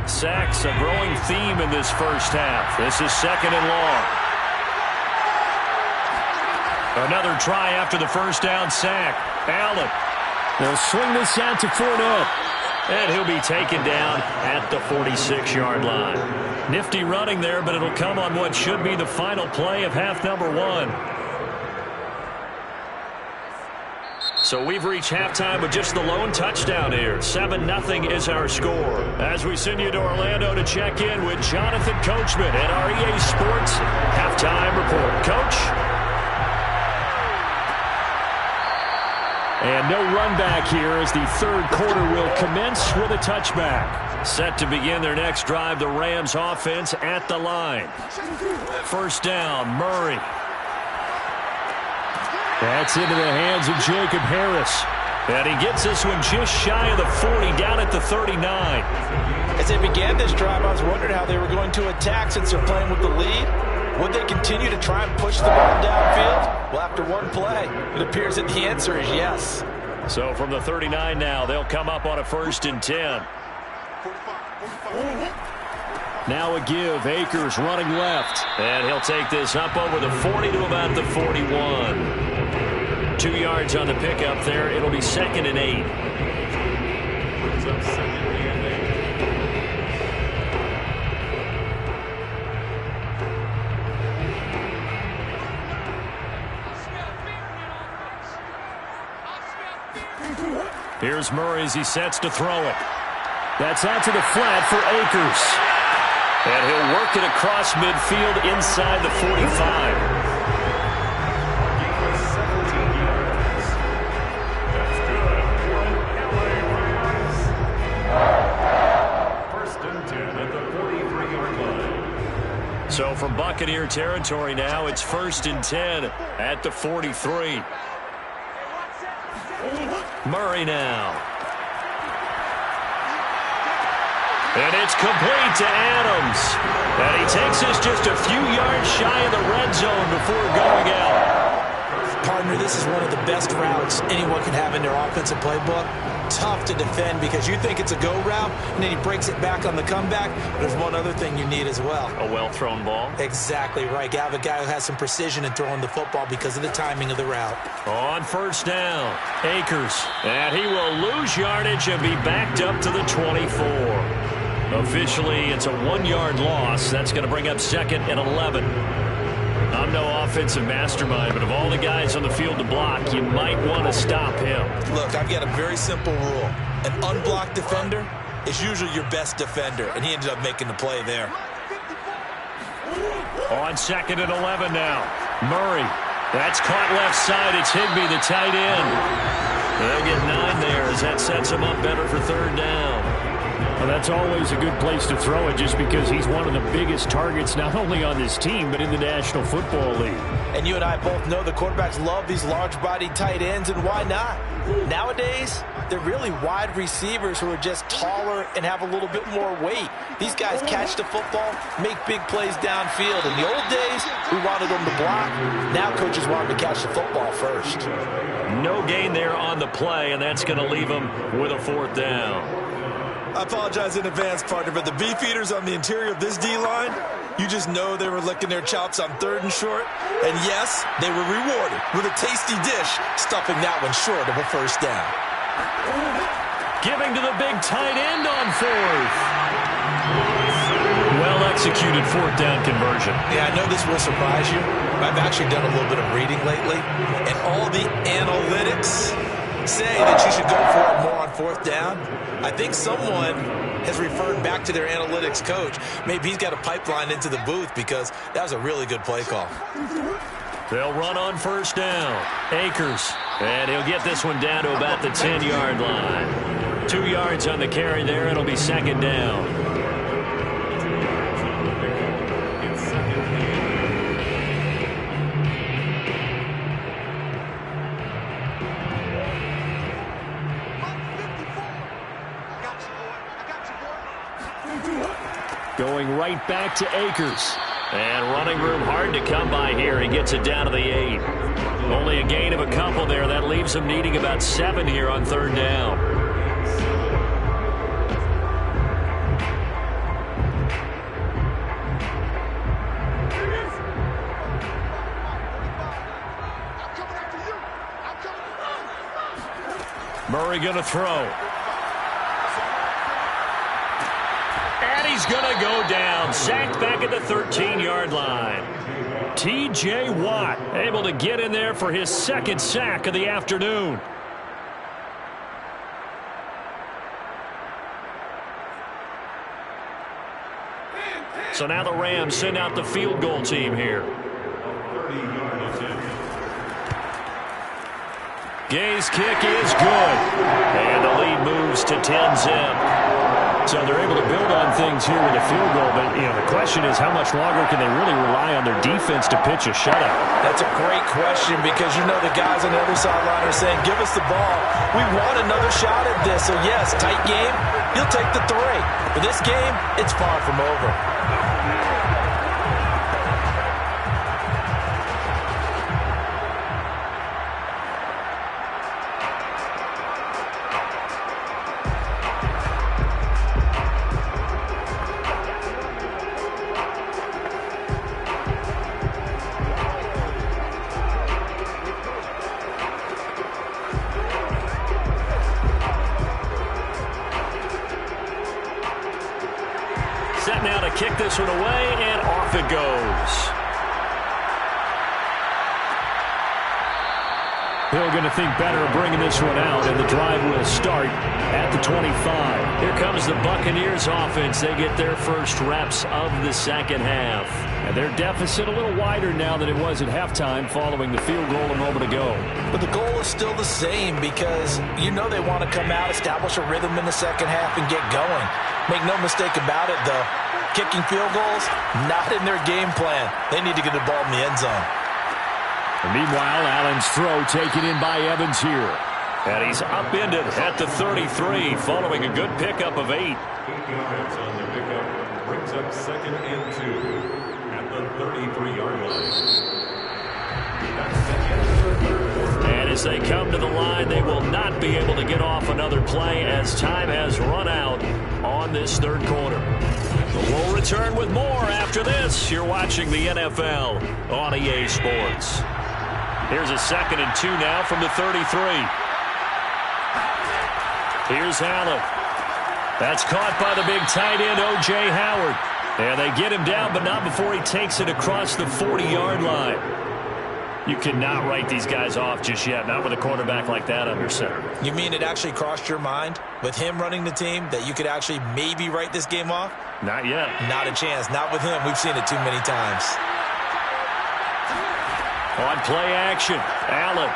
Sacks, a growing theme in this first half. This is second and long. Another try after the first down sack. Allen. They'll swing this out to Fournette. And he'll be taken down at the 46-yard line. Nifty running there, but it'll come on what should be the final play of half number one. So we've reached halftime with just the lone touchdown here. 7-0 is our score. As we send you to Orlando to check in with Jonathan Coachman at our EA Sports Halftime Report. Coach?
And no run back here as the third quarter will commence with a touchback.
Set to begin their next drive, the Rams offense at the line. First down, Murray.
That's into the hands of Jacob Harris.
And he gets this one just shy of the 40, down at the 39.
As they began this drive, I was wondering how they were going to attack since they're playing with the lead. Would they continue to try and push the ball downfield? Well, after one play, it appears that the answer is yes.
So from the 39 now, they'll come up on a 1st and 10.
Now a give. Akers running left.
And he'll take this up over the 40 to about the 41. 2 yards on the pickup there. It'll be 2nd and 8. Here's Murray as he sets to throw it.
That's out to the flat for Akers.
And he'll work it across midfield inside the 45.
That's good for LA Rams. 1st and 10 at the 43-yard line.
So from Buccaneer territory now, it's 1st and 10 at the 43. Murray now. And it's complete to Adams. And he takes this just a few yards shy of the red zone before going out.
Partner, this is one of the best routes anyone can have in their offensive playbook. Tough to defend because you think it's a go route, and then he breaks it back on the comeback. There's one other thing you need as well.
A well-thrown ball.
Exactly right. You have a guy who has some precision in throwing the football because of the timing of the route.
On 1st down, Akers. And he will lose yardage and be backed up to the 24. Officially, it's a 1-yard loss. That's going to bring up 2nd and 11. I'm no offensive mastermind, but of all the guys on the field to block, you might want to stop him.
Look, I've got a very simple rule. An unblocked defender is usually your best defender, and he ended up making the play there.
On 2nd and 11 now. Murray. That's caught left side. It's Higbee, the tight end. They'll get 9 there as that sets him up better for 3rd down.
Well, that's always a good place to throw it just because he's one of the biggest targets not only on this team but in the National Football League.
And you and I both know the quarterbacks love these large-bodied tight ends, and why not? Nowadays, they're really wide receivers who are just taller and have a little bit more weight. These guys catch the football, make big plays downfield. In the old days, we wanted them to block. Now coaches want them to catch the football first.
No gain there on the play, and that's going to leave them with a 4th down.
I apologize in advance, partner, but the beefeaters on the interior of this D-line, you just know they were licking their chops on 3rd and short. And yes, they were rewarded with a tasty dish, stuffing that one short of a 1st down.
Giving to the big tight end on 4th. Well-executed 4th down conversion.
Yeah, I know this will surprise you. I've actually done a little bit of reading lately, and all the analytics say that you should go for it more on fourth down? I think someone has referred back to their analytics coach. Maybe he's got a pipeline into the booth because that was a really good play call.
They'll run on first down. Akers. And he'll get this one down to about the 10-yard line. 2 yards on the carry there. It'll be second down. Going right back to Akers. And running room hard to come by here. He gets it down to the 8. Only a gain of a couple there. That leaves him needing about 7 here on third down. Murray going to throw. And he's going to go down. Sacked back at the 13-yard line. T.J. Watt able to get in there for his second sack of the afternoon. So now the Rams send out the field goal team here. Gay's kick is good. And the lead moves to 10-zip. So they're able to build on things here with a field goal, but the question is how much longer can they really rely on their defense to pitch a shutout?
That's a great question because the guys on the other sideline are saying, give us the ball. We want another shot at this. So yes, tight game, you'll take the 3. But this game, it's far from over.
Now to kick this one away, and off it goes. Hill going to think better of bringing this one out, and the drive will start at the 25. Here comes the Buccaneers offense. They get their first reps of the second half. And their deficit a little wider now than it was at halftime following the field goal a moment ago.
But the goal is still the same because they want to come out, establish a rhythm in the second half, and get going. Make no mistake about it, though. Kicking field goals, not in their game plan. They need to get the ball in the end zone.
And meanwhile, Allen's throw taken in by Evans here. And he's upended at the 33 following a good pickup of 8.
8 yards on the pickup brings up second and 2 at the 33-yard line.
And as they come to the line, they will not be able to get off another play as time has run out on this third quarter. We'll return with more after this. You're watching the NFL on EA Sports. Here's a 2nd and 2 now from the 33. Here's Allen. That's caught by the big tight end, O.J. Howard. And they get him down, but not before he takes it across the 40-yard line. You cannot write these guys off just yet, not with a quarterback like that under center.
You mean it actually crossed your mind with him running the team that you could actually maybe write this game off?
Not yet.
Not a chance. Not with him. We've seen it too many times.
On play action, Allen.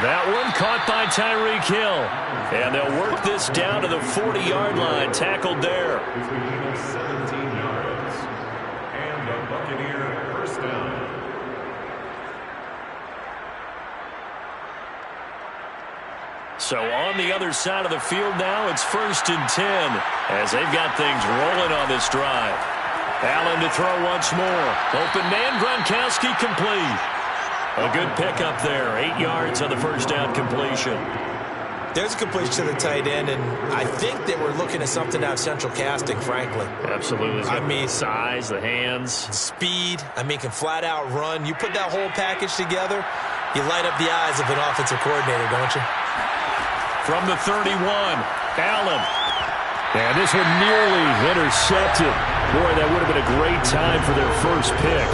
That one caught by Tyreek Hill. And they'll work this down to the 40-yard line. Tackled there.
17 yards. And a Buccaneer first down.
So on the other side of the field now, it's 1st and 10 as they've got things rolling on this drive. Allen to throw once more. Open man, Gronkowski complete. A good pickup there. 8 yards on the first down completion.
There's a completion to the tight end, and I think they were looking at something out of central casting, frankly.
Absolutely.
I mean,
size, the hands.
Speed. Can flat out run. You put that whole package together, you light up the eyes of an offensive coordinator, don't you?
From the 31, Allen. And this one nearly intercepted. Boy, that would have been a great time for their first pick.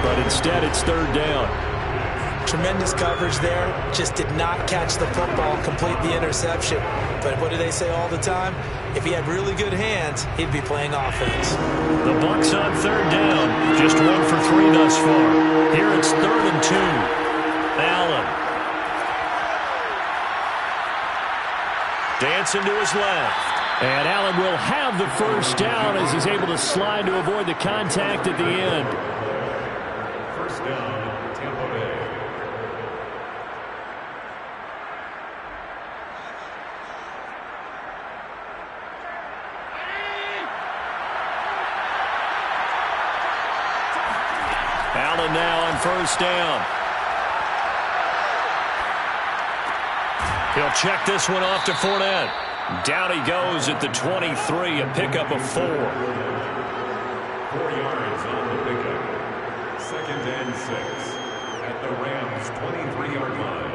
But instead, it's third down.
Tremendous coverage there. Just did not catch the football, complete the interception. But what do they say all the time? If he had really good hands, he'd be playing offense.
The Bucs on third down. Just 1 for 3 thus far. Here it's 3rd and 2. Allen. Dancing to his left. And Allen will have the first down as he's able to slide to avoid the contact at the end.
First down, Tampa Bay.
Allen now on first down. He'll check this one off to Fournette. Down he goes at the 23, a pickup of 4. 4
yards on the pickup. 2nd and 6 at the Rams' 23-yard line.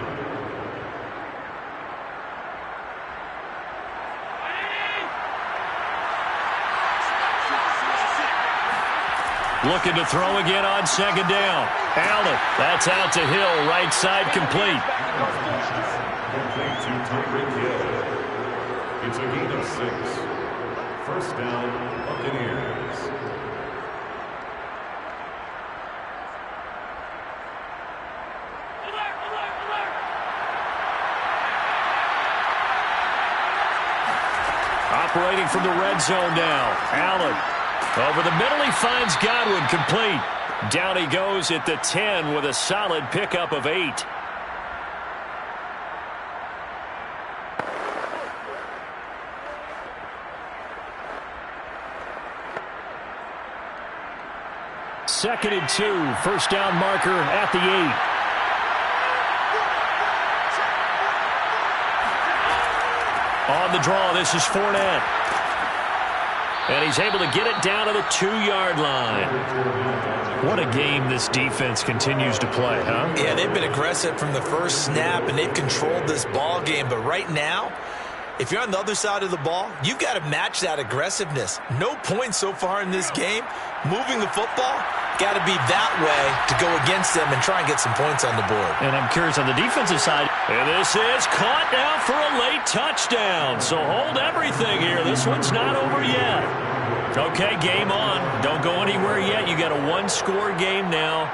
Looking to throw again on 2nd down. Allen, that's out to Hill, right side complete.
Complete to Tyreek Hill. It's a gain of 6. First down, Buccaneers.
Operating from the red zone now. Allen. Over the middle, he finds Godwin, complete. Down he goes at the 10 with a solid pickup of 8. Second and 2, first down marker at the 8. On the draw, this is Fournette. And he's able to get it down to the 2-yard line. What a game this defense continues to play, huh?
Yeah, they've been aggressive from the first snap, and they've controlled this ball game. But right now, if you're on the other side of the ball, you've got to match that aggressiveness. No points so far in this game. Moving the football, got to be that way to go against them and try and get some points on the board.
And I'm curious on the defensive side. And this is caught now for a late touchdown. So hold everything here. This one's not over yet. Okay, game on. Don't go anywhere yet. You got a 1-score game now.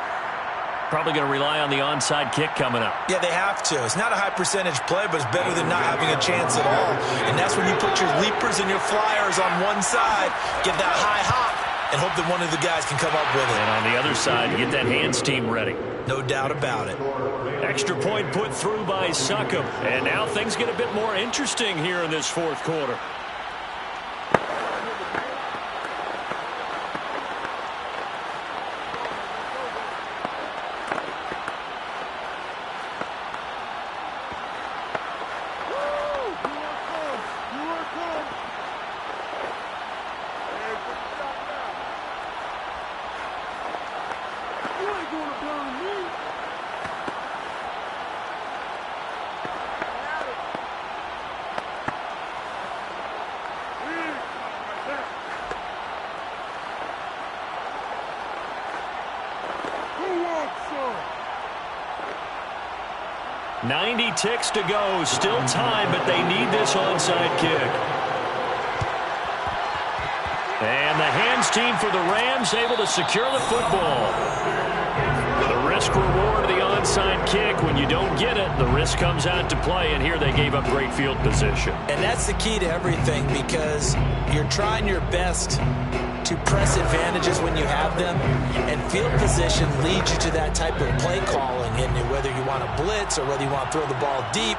Probably going to rely on the onside kick coming up.
Yeah, they have to. It's not a high percentage play, but it's better than not having a chance at all. And that's when you put your leapers and your flyers on one side, get that high hop, and hope that one of the guys can come up with it.
And on the other side, get that hands team ready.
No doubt about it.
Extra point put through by Succop. And now things get a bit more interesting here in this 4th quarter. .90 ticks to go. Still time, but they need this onside kick. And the hands team for the Rams able to secure the football. The risk reward of the onside kick. When you don't get it, the risk comes out to play, and here they gave up great field position.
And that's the key to everything, because you're trying your best to press advantages when you have them, and field position leads you to that type of play calling, and whether you want to blitz or whether you want to throw the ball deep,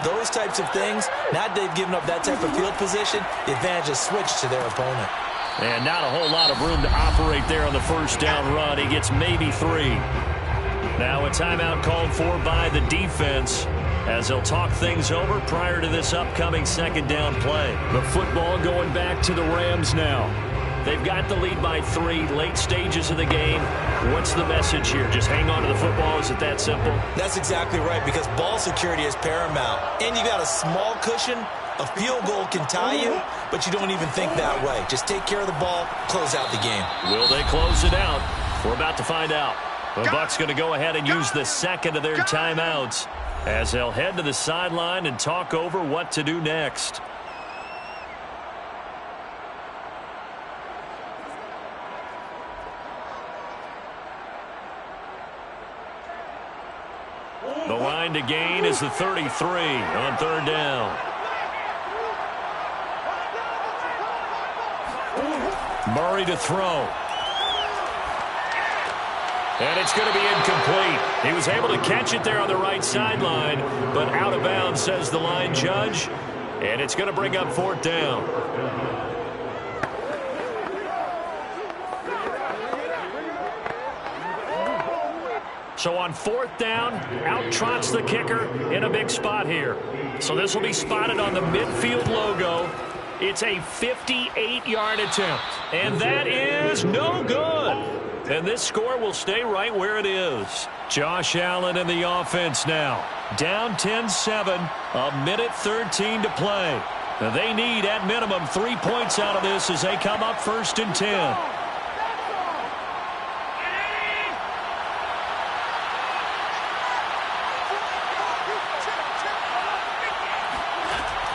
those types of things. Now they've given up that type of field position, the advantage is switched to their opponent.
And not a whole lot of room to operate there on the first down run. He gets maybe 3. Now a timeout called for by the defense as they'll talk things over prior to this upcoming 2nd down play. The football going back to the Rams now. They've got the lead by 3, late stages of the game. What's the message here? Just hang on to the football? Is it that simple?
That's exactly right, because ball security is paramount. And you got a small cushion. A field goal can tie you, but you don't even think that way. Just take care of the ball, close out the game.
Will they close it out? We're about to find out. The Bucks going to go ahead and use the second of their timeouts as they'll head to the sideline and talk over what to do next. The line to gain is the 33 on third down. Murray to throw. And it's going to be incomplete. He was able to catch it there on the right sideline, but out of bounds, says the line judge. And it's going to bring up fourth down. So on fourth down, out trots the kicker in a big spot here. So this will be spotted on the midfield logo. It's a 58-yard attempt. And that is no good. And this score will stay right where it is. Josh Allen in the offense now. Down 10-7, a minute 13 to play. Now they need, at minimum, 3 points out of this as they come up first and 10.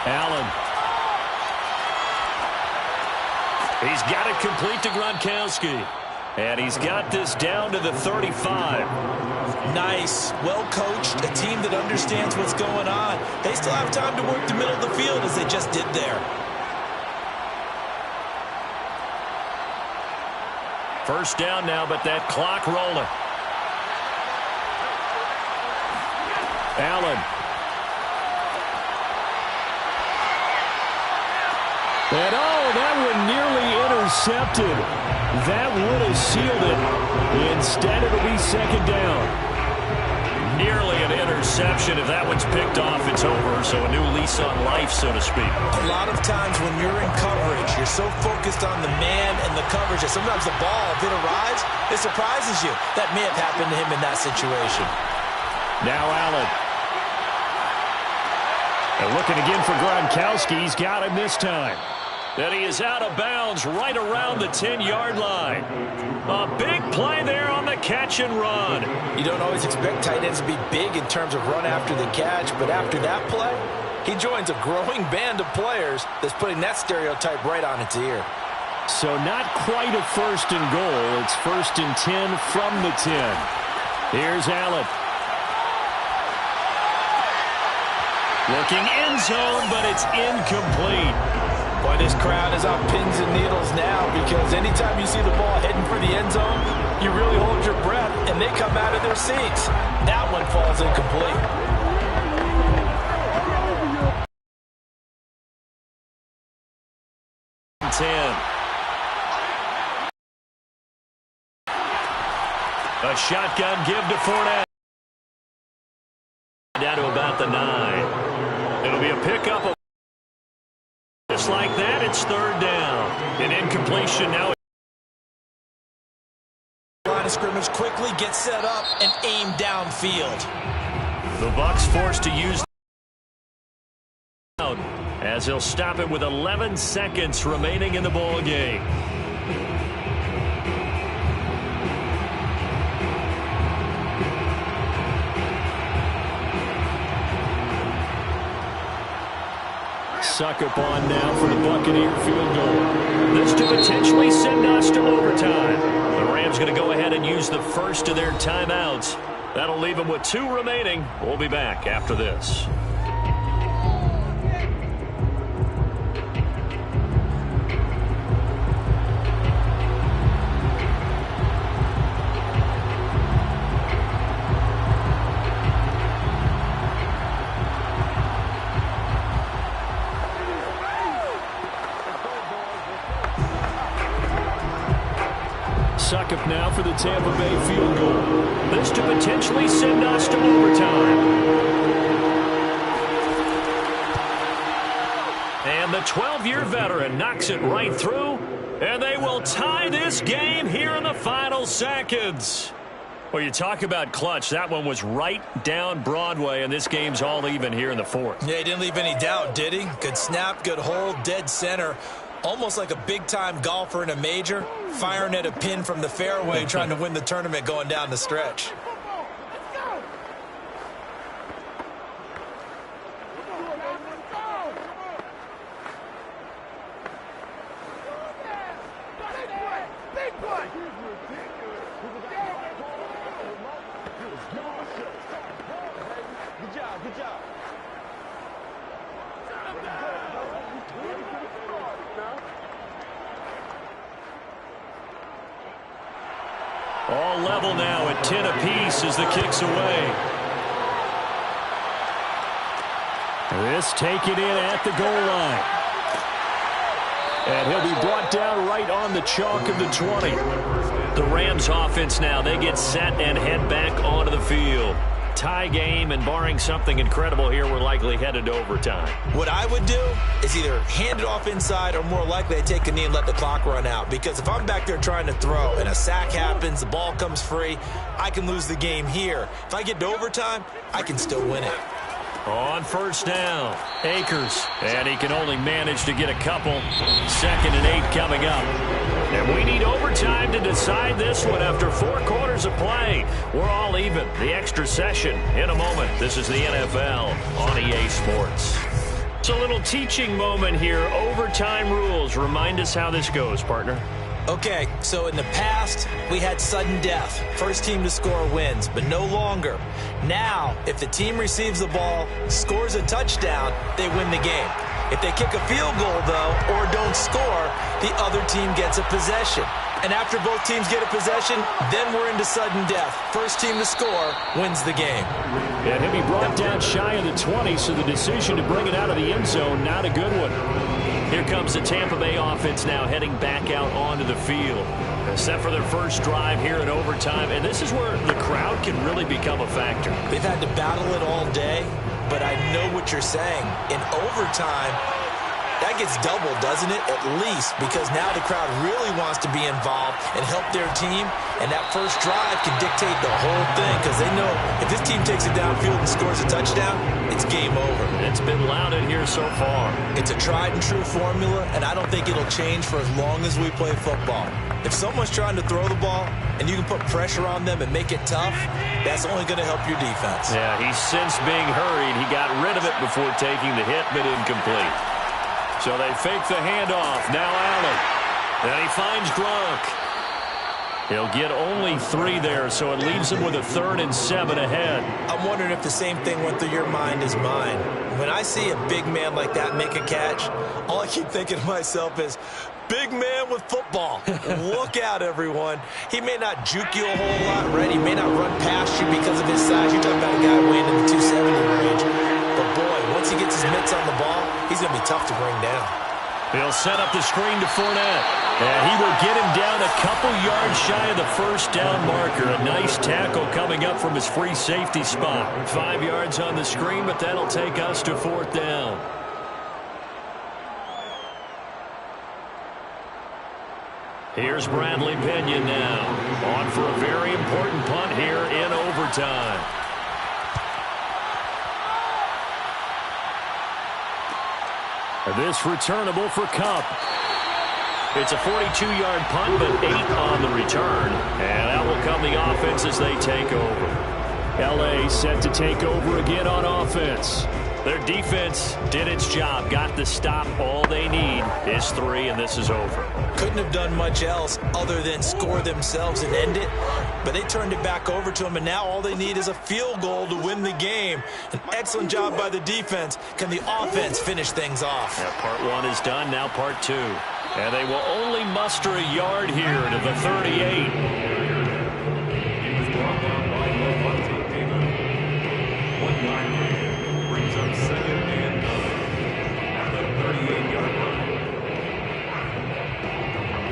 Allen. He's got it complete to Gronkowski. And he's got this down to the 35.
Nice. Well coached. A team that understands what's going on. They still have time to work the middle of the field as they just did there.
First down now, but that clock rolling. Allen. And that one nearly intercepted. That would have sealed it. Instead, it'll be second down. Nearly an interception. If that one's picked off, it's over. So a new lease on life, so to speak.
A lot of times when you're in coverage, you're so focused on the man and the coverage that sometimes the ball, if it arrives, it surprises you. That may have happened to him in that situation.
Now Allen. And looking again for Gronkowski. He's got him this time. And he is out of bounds right around the 10-yard line. A big play there on the catch and run.
You don't always expect tight ends to be big in terms of run after the catch, but after that play, he joins a growing band of players that's putting that stereotype right on its ear.
So not quite a first and goal. It's first and 10 from the 10. Here's Allen. Looking end zone, but it's incomplete.
Boy, this crowd is on pins and needles now because anytime you see the ball heading for the end zone, you really hold your breath, and they come out of their seats. That one falls incomplete.
A shotgun give to Fournette. Down to about the 9. It'll be a pickup of just like that. It's third down. An incompletion now.
Line of scrimmage quickly gets set up and aimed downfield.
The Bucks forced to use out as he'll stop it with 11 seconds remaining in the ball game.
Suck up on now for the Buccaneer field goal.
This to potentially send us to overtime. The Rams going to go ahead and use the first of their timeouts. That'll leave them with 2 remaining. We'll be back after this.
Succop now for the Tampa Bay field goal.
This to potentially send us to overtime. And the 12-year veteran knocks it right through, and they will tie this game here in the final seconds. Well, you talk about clutch. That one was right down Broadway, and this game's all even here in the fourth.
Yeah, he didn't leave any doubt, did he? Good snap, good hold, dead center. Almost like a big-time golfer in a major, firing at a pin from the fairway, trying to win the tournament going down the stretch.
All level now at 10 apiece as the kick's away. This taken in at the goal line. And he'll be brought down right on the chalk of the 20. The Rams offense now, they get set and head back onto the field. Tie game, and barring something incredible here, we're likely headed to overtime.
What I would do is either hand it off inside or more likely I take a knee and let the clock run out. Because if I'm back there trying to throw and a sack happens, the ball comes free, I can lose the game here. If I get to overtime, I can still win it.
On first down, Akers. And he can only manage to get a couple. 2nd and 8 coming up. And we need overtime to decide this one after 4 quarters of play. We're all even. The extra session in a moment. This is the NFL on EA Sports. It's a little teaching moment here. Overtime rules. Remind us how this goes, partner.
Okay, so in the past, we had sudden death. First team to score wins, but no longer. Now, if the team receives the ball, scores a touchdown, they win the game. If they kick a field goal, though, or don't score, the other team gets a possession. And after both teams get a possession, then we're into sudden death. First team to score wins the game.
And he'll be brought down shy of the 20, so the decision to bring it out of the end zone, not a good one.
Here comes the Tampa Bay offense now heading back out onto the field. Set for their first drive here in overtime, and this is where the crowd can really become a factor.
They've had to battle it all day, but I know what you're saying. In overtime, that gets doubled, doesn't it? At least, because now the crowd really wants to be involved and help their team, and that first drive can dictate the whole thing because they know if this team takes it downfield and scores a touchdown, it's game over.
It's been loud in here so far.
It's a tried-and-true formula, and I don't think it'll change for as long as we play football. If someone's trying to throw the ball and you can put pressure on them and make it tough, that's only going to help your defense.
Yeah, he's since being hurried. He got rid of it before taking the hit, but incomplete. So they fake the handoff. Now Allen. And he finds Gronk. He'll get only 3 there, so it leaves him with a 3rd and 7 ahead.
I'm wondering if the same thing went through your mind as mine. When I see a big man like that make a catch, all I keep thinking to myself is, big man with football. Look out, everyone. He may not juke you a whole lot, right? He may not run past you because of his size. You're talking about a guy weighing in the 270 range. But, boy, once he gets his mitts on the ball, he's going to be tough to bring down.
He'll set up the screen to Fournette. And he will get him down a couple yards shy of the first down marker. A nice tackle coming up from his free safety spot. 5 yards on the screen, but that'll take us to 4th down. Here's Bradley Pinion now. On for a very important punt here in overtime. This returnable for Kupp. It's a 42-yard punt, but 8 on the return. And that will come the offense as they take over. L.A. set to take over again on offense. Their defense did its job, got the stop. All they need is 3, and this is over.
Couldn't have done much else other than score themselves and end it. But they turned it back over to them, and now all they need is a field goal to win the game. An excellent job by the defense. Can the offense finish things off?
Yeah, part 1 is done, now part 2. And they will only muster a yard here to the 38.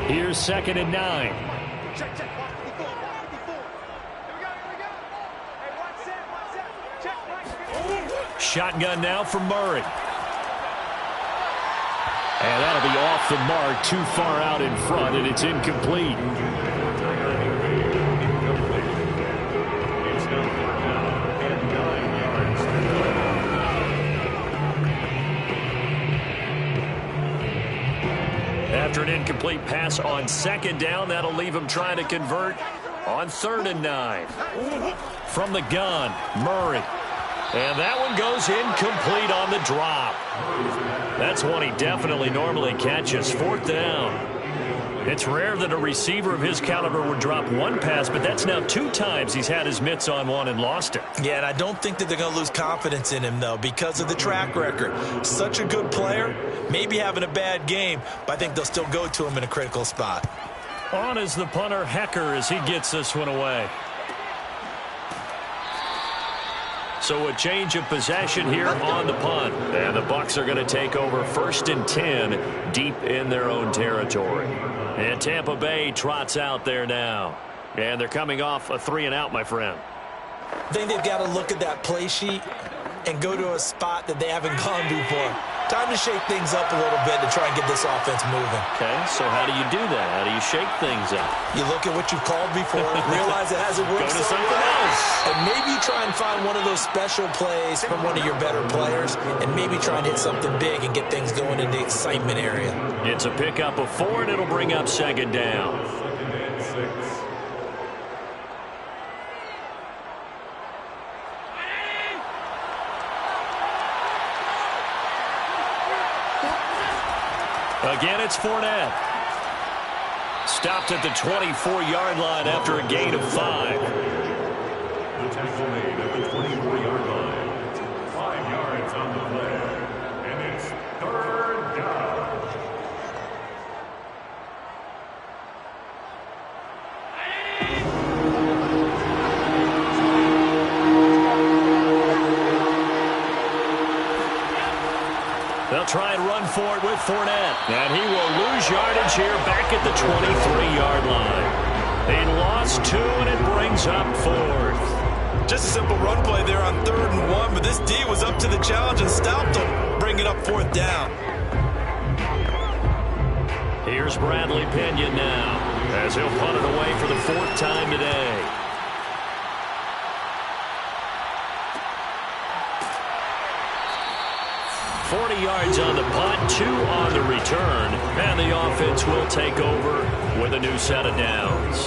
Here's 2nd and 9.
Check, check. Watch 54. Watch 54. Here we go. Hey, watch that. Check, right.
Shotgun now for Murray. And that'll be off the mark, too far out in front, and it's incomplete. after an incomplete pass on second down. That'll leave him trying to convert on 3rd and 9. From the gun, Murray. And that one goes incomplete on the drop. That's one he definitely normally catches. 4th down. It's rare that a receiver of his caliber would drop one pass, but that's now 2 times he's had his mitts on one and lost it.
Yeah, and I don't think that they're going to lose confidence in him, though, because of the track record. Such a good player, maybe having a bad game, but I think they'll still go to him in a critical spot.
On is the punter, Hecker, as he gets this one away. So a change of possession here on the punt. And the Bucs are going to take over 1st and 10 deep in their own territory. And Tampa Bay trots out there now. And they're coming off a 3-and-out, my friend.
I think they've got to look at that play sheet and go to a spot that they haven't gone before. Time to shake things up a little bit to try and get this offense moving.
Okay, so how do you do that? How do you shake things up?
You look at what you've called before, realize it hasn't worked.
Go to something
well,
else.
and maybe try and find one of those special plays from one of your better players, and maybe try and hit something big and get things going in the excitement area.
It's a pickup of 4, and it'll bring up 2nd down.
2nd and 6.
Again, it's Fournette. Stopped at the 24-yard line after a gain of 5.
The tackle made at the 24-yard line. 5 yards on the play. And it's 3rd down.
They'll try and run for it with Fournette. And he will lose yardage here back at the 23-yard line. They lost 2, and it brings up 4th.
Just a simple run play there on 3rd and 1, but this D was up to the challenge and stopped them, bringing up 4th down.
Here's Bradley Pinion now, as he'll punt it away for the 4th time today. $40 yards on the punt, 2 on the return, and the offense will take over with a new set of downs.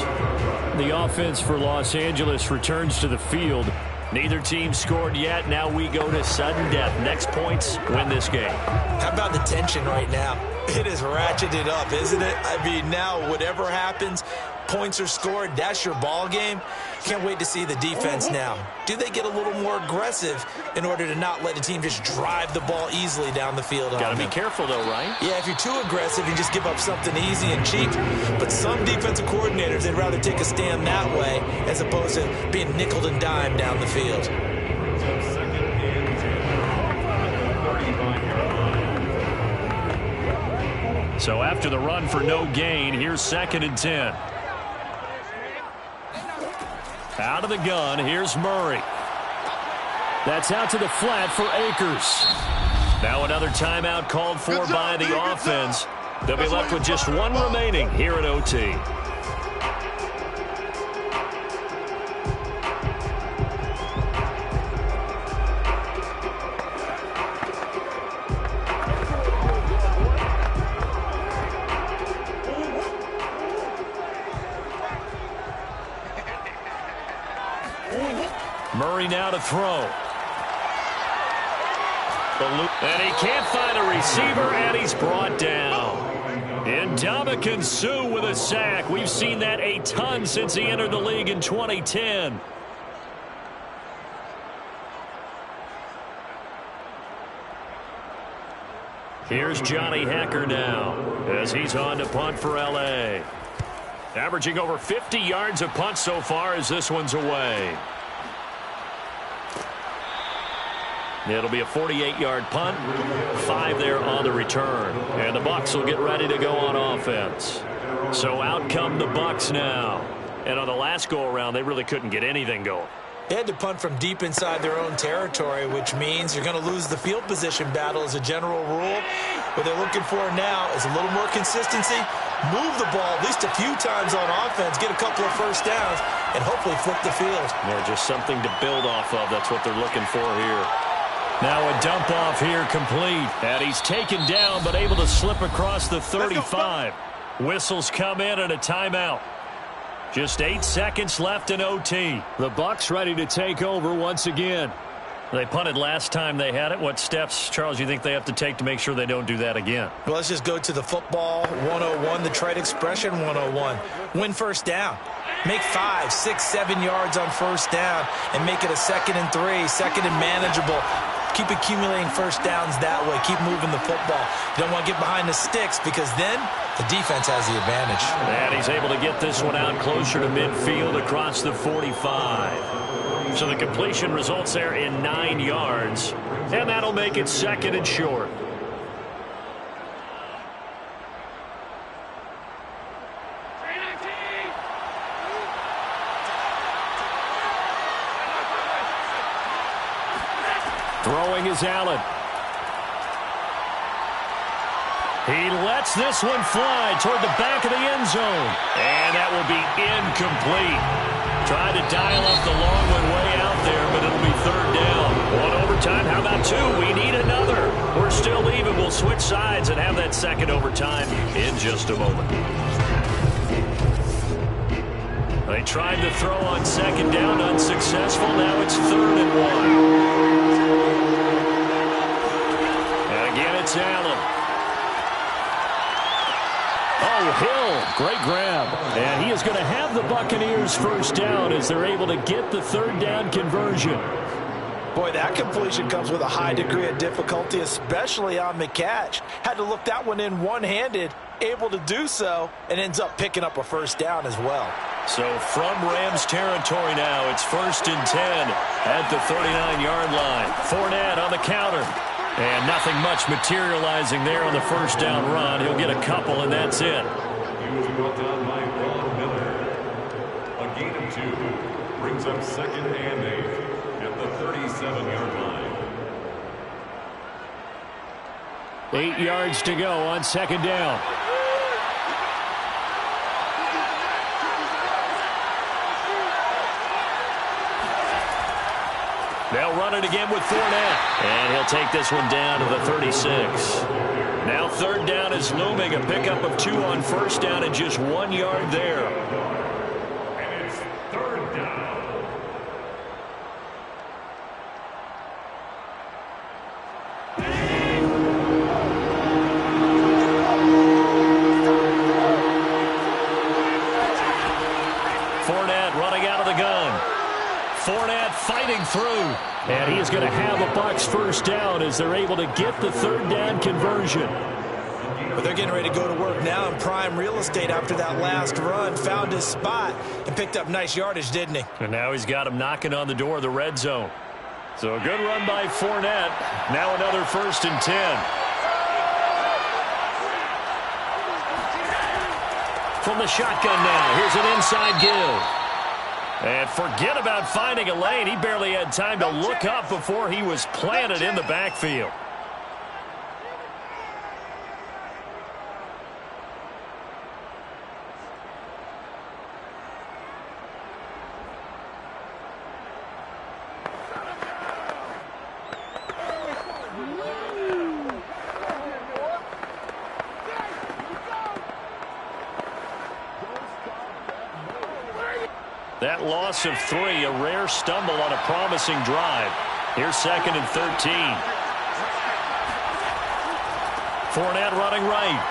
The offense for Los Angeles returns to the field. Neither team scored yet. Now we go to sudden death. Next points win this game.
How about the tension right now? It is ratcheted up, isn't it? I mean, now whatever happens, points are scored, that's your ball game. Can't wait to see the defense now. Do they get a little more aggressive in order to not let the team just drive the ball easily down the field?
Got to be careful, though, right?
Yeah, if you're too aggressive, you just give up something easy and cheap. But some defensive coordinators, they'd rather take a stand that way as opposed to being nickeled and dimed down the field.
2nd and 10. 35-yard line.
So after the run for no gain, here's 2nd and 10. Out of the gun, here's Murray. That's out to the flat for Akers. Now another timeout called for by the offense. They'll be left with just 1 remaining here at OT. Murray now to throw. And he can't find a receiver, and he's brought down. Ndamukong Suh with a sack. We've seen that a ton since he entered the league in 2010. Here's Johnny Hecker now as he's on to punt for L.A. Averaging over 50 yards a punt so far as this one's away. It'll be a 48-yard punt, 5 there on the return. And the Bucs will get ready to go on offense. So out come the Bucs now. And on the last go-around, they really couldn't get anything going.
They had to punt from deep inside their own territory, which means you're going to lose the field position battle as a general rule. What they're looking for now is a little more consistency, move the ball at least a few times on offense, get a couple of first downs, and hopefully flip the field.
Yeah, just something to build off of. That's what they're looking for here. Now a dump off here complete. And he's taken down but able to slip across the 35. Whistles come in and a timeout. Just 8 seconds left in OT.
The Bucs ready to take over once again.
They punted last time they had it. What steps, Charles, you think they have to take to make sure they don't do that again?
Well, let's just go to the football 101, the trade expression 101. Win first down. Make 5, 6, 7 yards on first down and make it a 2nd and 3, 2nd and manageable. Keep accumulating first downs that way. Keep moving the football. You don't want to get behind the sticks because then the defense has the advantage.
And he's able to get this one out closer to midfield across the 45. So the completion results there in 9 yards. And that'll make it 2nd and short.
Throwing is Allen.
He lets this one fly toward the back of the end zone. And that will be incomplete. Tried to dial up the long one way out there, but it'll be 3rd down. 1 overtime. How about 2? We need another. We're still even. We'll switch sides and have that 2nd overtime in just a moment. They tried to throw on 2nd down, unsuccessful. Now it's 3rd and 1. And again, it's Allen. Oh, Hill, great grab. And he is going to have the Buccaneers first down as they're able to get the 3rd down conversion.
Boy, that completion comes with a high degree of difficulty, especially on the catch. Had to look that one in one-handed, able to do so, and ends up picking up a first down as well.
So from Rams territory now, it's 1st and 10 at the 39-yard line. Fournette on the counter. And nothing much materializing there on the first down run. He'll get a couple, and that's it.
He was brought down by Ron Miller. A gain of 2 brings up 2nd and 8 at the 37-yard line.
8 yards to go on 2nd down.
They'll run it again with Fournette. And he'll take this one down to the 36. Now 3rd down is looming. A pickup of 2 on first down and just 1 yard there.
And it's 3rd down.
Fournette running out of the gun. Fournette fighting through.
And he is going to have a Bucs first down as they're able to get the 3rd down conversion.
But they're getting ready to go to work now in prime real estate after that last run. Found his spot and picked up nice yardage, didn't he?
And now he's got him knocking on the door of the red zone. So a good run by Fournette. Now another 1st and 10. From the shotgun now. Here's an inside give. And forget about finding a lane. He barely had time to look up before he was planted in the backfield. That loss of 3, a rare stumble on a promising drive. Here's 2nd and 13. Fournette running right.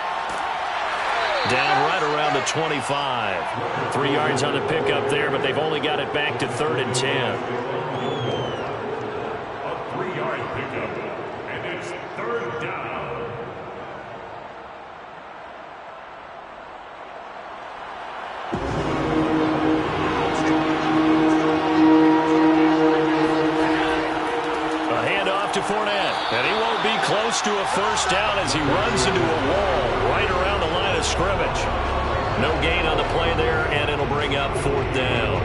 Down right around the 25. 3 yards on the pickup there, but they've only got it back to 3rd and 10.
A 3-yard pickup. And it's 3rd down.
To Fournette, and he won't be close to a first down as he runs into a wall right around the line of scrimmage. No gain on the play there, and it'll bring up 4th down.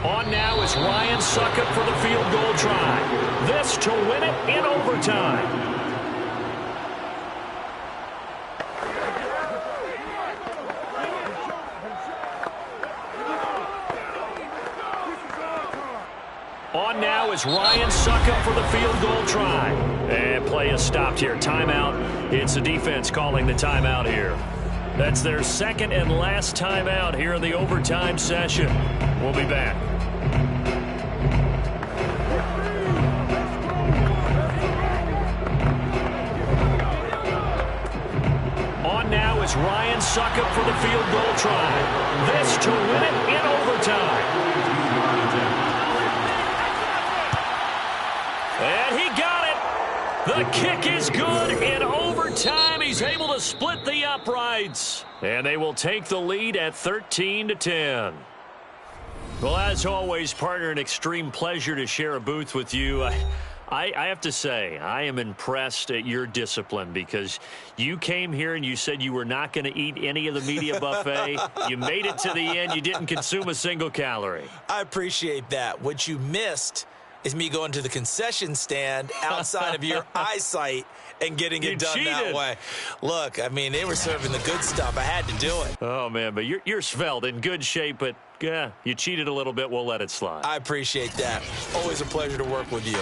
On now is Ryan Succop for the field goal try. This to win it in overtime. On now is Ryan Succop for the field goal try. And play is stopped here. Timeout. It's the defense calling the timeout here. That's their second and last timeout here in the overtime session. We'll be back. On now is Ryan Succop for the field goal try. This to win it in overtime. And he got it. The kick is good in overtime. He's able to split the uprights. And they will take the lead at 13-10. Well, as always, partner, an extreme pleasure to share a booth with you. I have to say, I am impressed at your discipline because you came here and you said you were not going to eat any of the media buffet. You made it to the end. You didn't consume a single calorie.
I appreciate that. What you missed is me going to the concession stand outside of your eyesight and getting it done that way. Look, I mean, they were serving the good stuff. I had to do it.
Oh, man, but you're svelte, in good shape, but yeah, you cheated a little bit. We'll let it slide.
I appreciate that. Always a pleasure to work with you.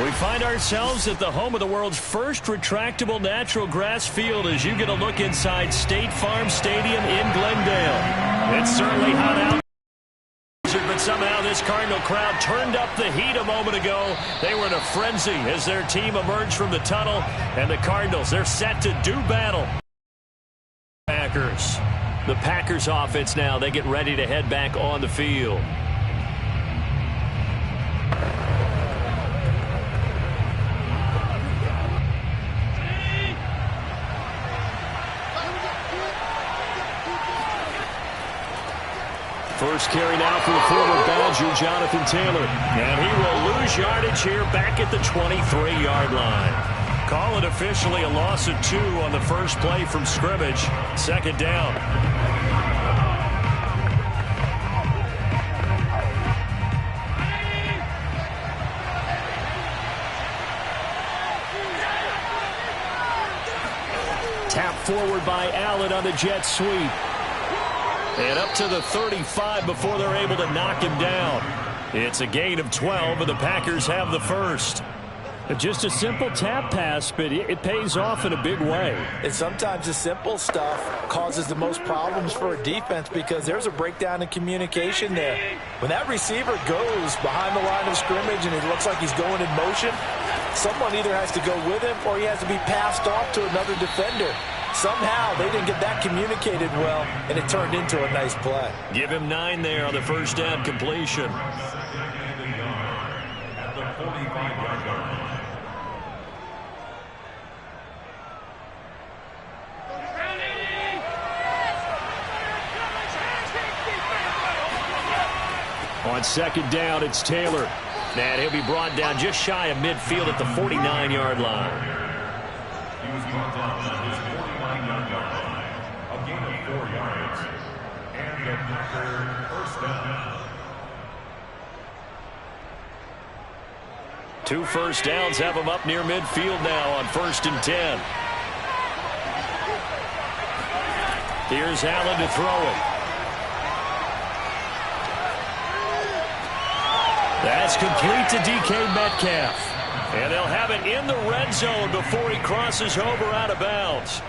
We find ourselves at the home of the world's first retractable natural grass field as you get a look inside State Farm Stadium in Glendale. It's certainly hot out, but somehow this Cardinal crowd turned up the heat a moment ago. They were in a frenzy as their team emerged from the tunnel, and the Cardinals, they're set to do battle. Packers. The Packers offense now, they get ready to head back on the field. First carry now for the former Badger, Jonathan Taylor. And he will lose yardage here back at the 23-yard line. Call it officially a loss of 2 on the first play from scrimmage. Second down. Tap forward by Allen on the jet sweep. And up to the 35 before they're able to knock him down. It's a gain of 12, and the Packers have the first. Just a simple tap pass, but it pays off in a big way.
And sometimes the simple stuff causes the most problems for a defense because there's a breakdown in communication there. When that receiver goes behind the line of scrimmage and it looks like he's going in motion, someone either has to go with him or he has to be passed off to another defender. Somehow they didn't get that communicated well, and it turned into a nice play.
Give him 9 there on the first down completion.
At the 45-yard line.
On second down, it's Taylor. And he'll be brought down just shy of midfield at the 49-yard line.
He was brought down at his 49-yard line. A gain of 4 yards. And the Packer first down.
2 first downs have him up near midfield now on 1st and 10. Here's Allen to throw it. That's complete to DK Metcalf. And they'll have it in the red zone before he crosses over out of bounds.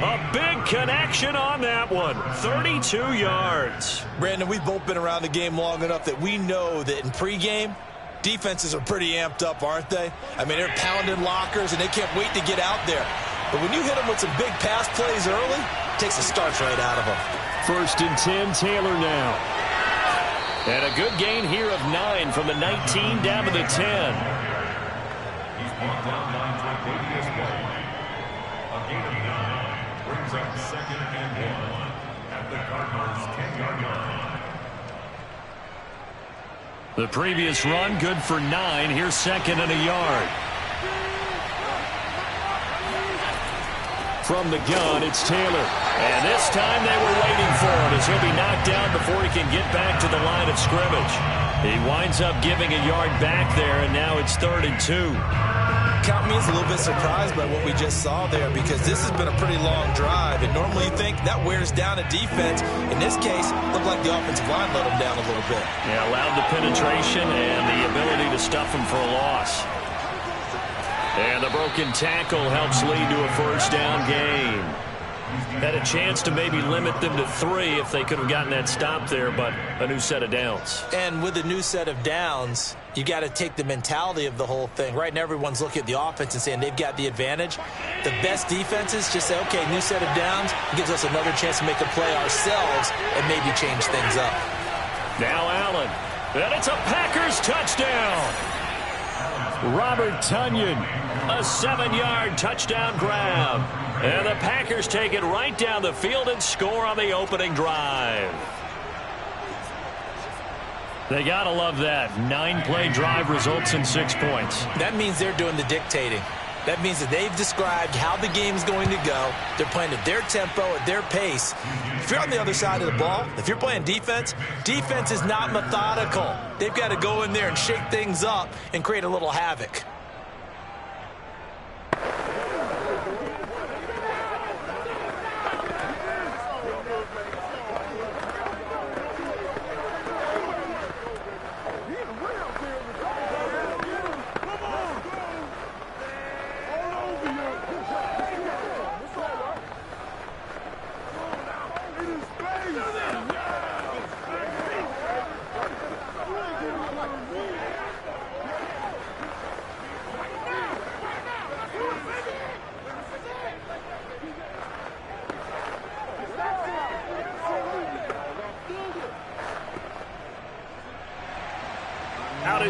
A big connection on that one. 32 yards.
Brandon, we've both been around the game long enough that we know that in pregame, defenses are pretty amped up, aren't they? I mean, they're pounding lockers, and they can't wait to get out there. But when you hit them with some big pass plays early, it takes the starch right out of them.
1st and 10, Taylor now. And a good gain here of 9 from the 19 down to the 10.
He's brought down 9 to a previous play. A gain of 9 brings up 2nd and 1 at the Cardinals' 10-yard line.
The previous run good for 9. Here's 2nd and a yard. From the gun, it's Taylor. And this time they were waiting for him as he'll be knocked down before he can get back to the line of scrimmage. He winds up giving a yard back there, and now it's 3rd and 2.
Count me as a little bit surprised by what we just saw there because this has been a pretty long drive, and normally you think that wears down a defense. In this case, it looked like the offensive line let him down a little bit.
Yeah, allowed the penetration and the ability to stuff him for a loss. And the broken tackle helps lead to a first down gain. Had a chance to maybe limit them to 3 if they could have gotten that stop there, but a new set of downs.
And with a new set of downs, you got to take the mentality of the whole thing. Right now, everyone's looking at the offense and saying they've got the advantage. The best defenses just say, okay, new set of downs. It gives us another chance to make a play ourselves and maybe change things up.
Now Allen. And it's a Packers touchdown. Robert Tonyan, a 7-yard touchdown grab. And the Packers take it right down the field and score on the opening drive. They got to love that. 9-play drive results in 6 points.
That means they're doing the dictating. That means that they've described how the game's going to go. They're playing at their tempo, at their pace. If you're on the other side of the ball, if you're playing defense, defense is not methodical. They've got to go in there and shake things up and create a little havoc.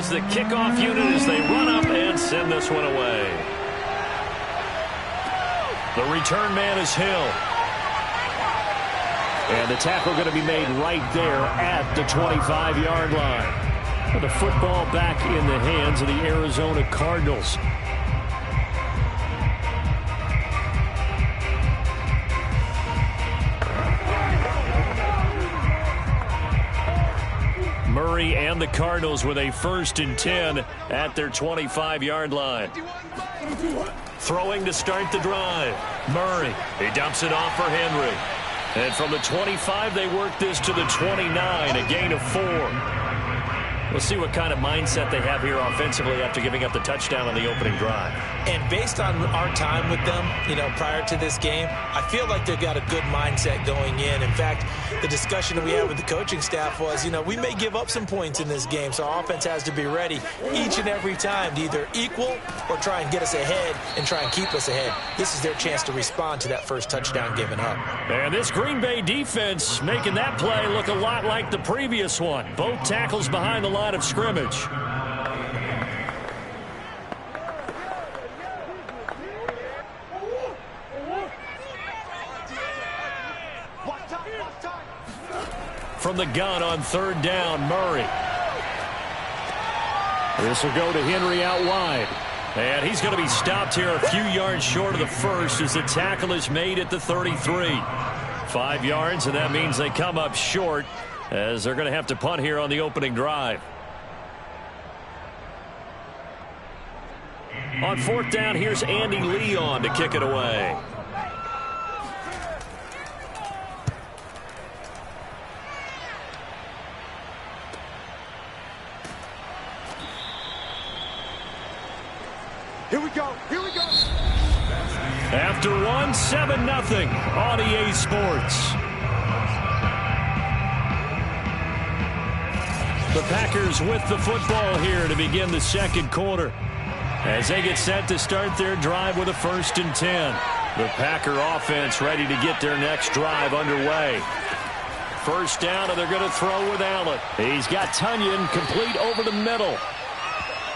is the kickoff unit as they run up and send this one away. The return man is Hill. And the tackle going to be made right there at the 25-yard line. With the football back in the hands of the Arizona Cardinals. Murray and the Cardinals with a 1st and 10 at their 25-yard line. Throwing to start the drive. Murray, he dumps it off for Henry. And from the 25, they work this to the 29, a gain of 4. We'll see what kind of mindset they have here offensively after giving up the touchdown on the opening drive.
And based on our time with them, prior to this game, I feel like they've got a good mindset going in. In fact, the discussion that we had with the coaching staff was, we may give up some points in this game, so our offense has to be ready each and every time to either equal or try and get us ahead and try and keep us ahead. This is their chance to respond to that first touchdown given up.
And this Green Bay defense making that play look a lot like the previous one. Both tackles behind the line of scrimmage. From the gun on 3rd down, Murray. This will go to Henry out wide. And he's going to be stopped here a few yards short of the first as the tackle is made at the 33. 5 yards, and that means they come up short as they're going to have to punt here on the opening drive. On 4th down, here's Andy Leon to kick it away.
Here we go. Here we go.
After 1, 7-0 on EA Sports. The Packers with the football here to begin the second quarter, as they get set to start their drive with a 1st and 10. The Packer offense ready to get their next drive underway. 1st down, and they're going to throw with Allen. He's got Tunyon complete over the middle.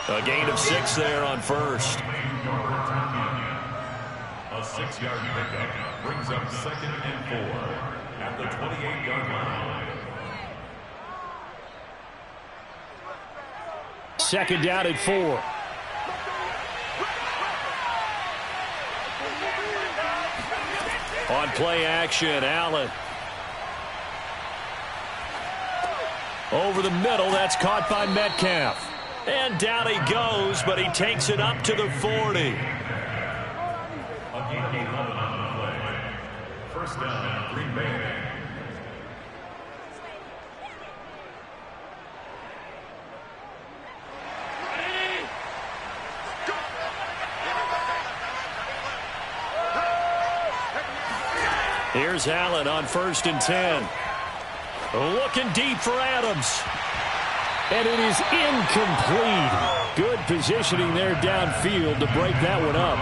A gain of 6 there on 1st.
A 6-yard pickup brings up 2nd and 4 at the 28-yard line.
2nd down at 4. On play action, Allen. Over the middle, that's caught by Metcalf. And down he goes, but he takes it up to the 40.
A gain of 11 on the play. 1st down, Green Bay.
Here's Allen on 1st and 10. Looking deep for Adams. And it is incomplete. Good positioning there downfield to break that one up.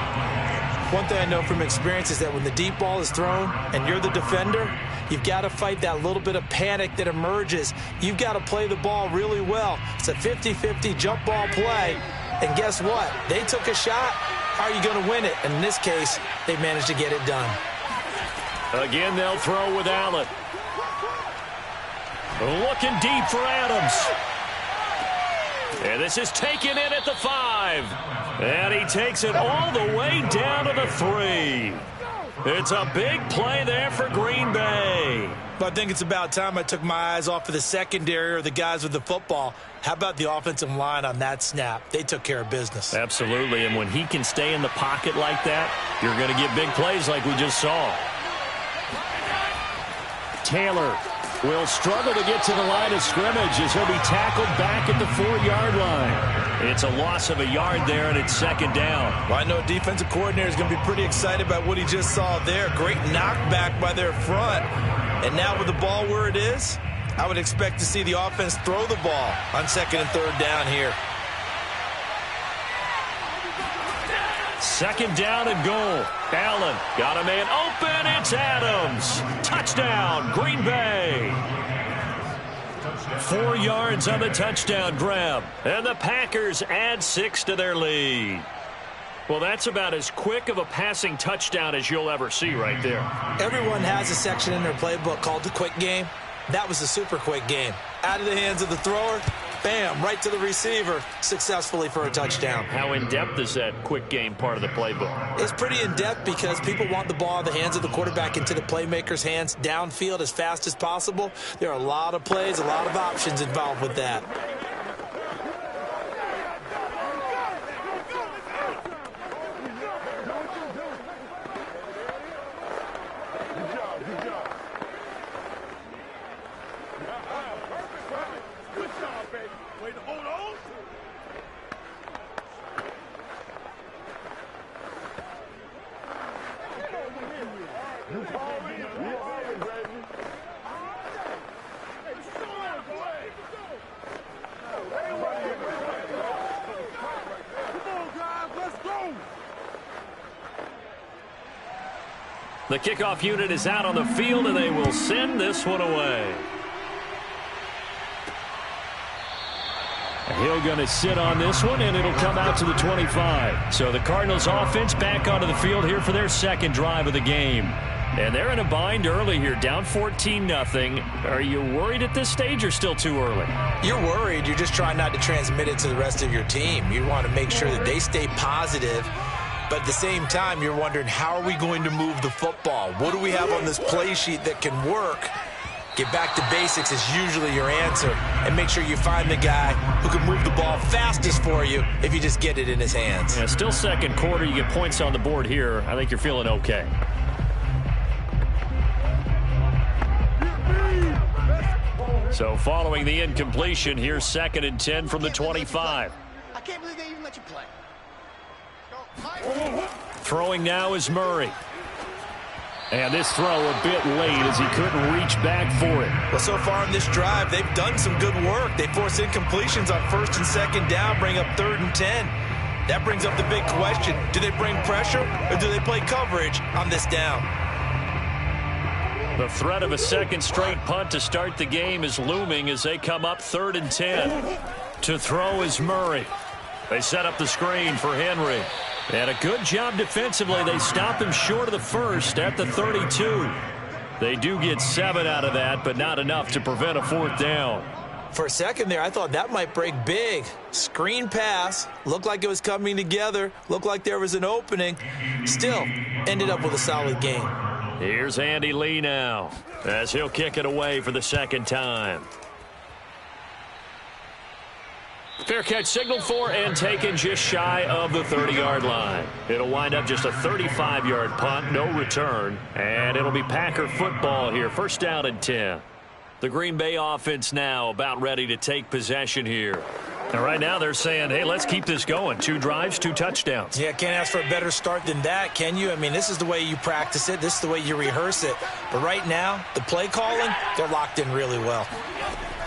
One thing I know from experience is that when the deep ball is thrown and you're the defender, you've got to fight that little bit of panic that emerges. You've got to play the ball really well. It's a 50-50 jump ball play. And guess what? They took a shot. How are you going to win it? And in this case, they managed to get it done.
Again, they'll throw with Allen. Looking deep for Adams. And this is taken in at the 5. And he takes it all the way down to the 3. It's a big play there for Green Bay.
But I think it's about time I took my eyes off of the secondary or the guys with the football. How about the offensive line on that snap? They took care of business.
Absolutely, and when he can stay in the pocket like that, you're going to get big plays like we just saw. Taylor will struggle to get to the line of scrimmage as he'll be tackled back at the 4-yard line. It's a loss of a yard there, and it's 2nd down.
Well, I know defensive coordinator is going to be pretty excited about what he just saw there. Great knockback by their front. And now with the ball where it is, I would expect to see the offense throw the ball on 2nd and 3rd down here.
2nd down and goal. Allen got a man open. It's Adams. Touchdown, Green Bay. 4 yards on the touchdown grab. And the Packers add 6 to their lead. Well, that's about as quick of a passing touchdown as you'll ever see right there.
Everyone has a section in their playbook called the quick game. That was a super quick game. Out of the hands of the thrower, bam, right to the receiver, successfully for a touchdown.
How in-depth is that quick game part of the playbook?
It's pretty in-depth because people want the ball in the hands of the quarterback into the playmaker's hands downfield as fast as possible. There are a lot of plays, a lot of options involved with that.
The kickoff unit is out on the field, and they will send this one away.
Hill going to sit on this one, and it'll come out to the 25.
So the Cardinals offense back onto the field here for their second drive of the game. And they're in a bind early here, down 14-0. Are you worried at this stage or still too early?
You're worried. You're just trying not to transmit it to the rest of your team. You want to make sure that they stay positive. But at the same time, you're wondering, how are we going to move the football? What do we have on this play sheet that can work? Get back to basics is usually your answer. And make sure you find the guy who can move the ball fastest for you if you just get it in his hands.
Yeah, still second quarter. You get points on the board here. I think you're feeling okay. So following the incompletion, here's 2nd and 10 from the 25.
I can't believe they even let you play.
Throwing now is Murray.
And this throw a bit late as he couldn't reach back for it.
Well, so far in this drive, they've done some good work. They force incompletions on 1st and 2nd down, bring up 3rd and 10. That brings up the big question. Do they bring pressure or do they play coverage on this down?
The threat of a second straight punt to start the game is looming as they come up 3rd and 10. To throw is Murray. They set up the screen for Henry. And a good job defensively. They stop him short of the first at the 32. They do get 7 out of that, but not enough to prevent a 4th down.
For a second there, I thought that might break big. Screen pass. Looked like it was coming together. Looked like there was an opening. Still, ended up with a solid game.
Here's Andy Lee now as he'll kick it away for the 2nd time. Fair catch signaled for and taken just shy of the 30-yard line. It'll wind up just a 35-yard punt, no return, and it'll be Packer football here. 1st down and 10. The Green Bay offense now about ready to take possession here. And right now they're saying, hey, let's keep this going. 2 drives, 2 touchdowns.
Yeah, can't ask for a better start than that, can you? I mean, this is the way you practice it. This is the way you rehearse it. But right now, the play calling, they're locked in really well.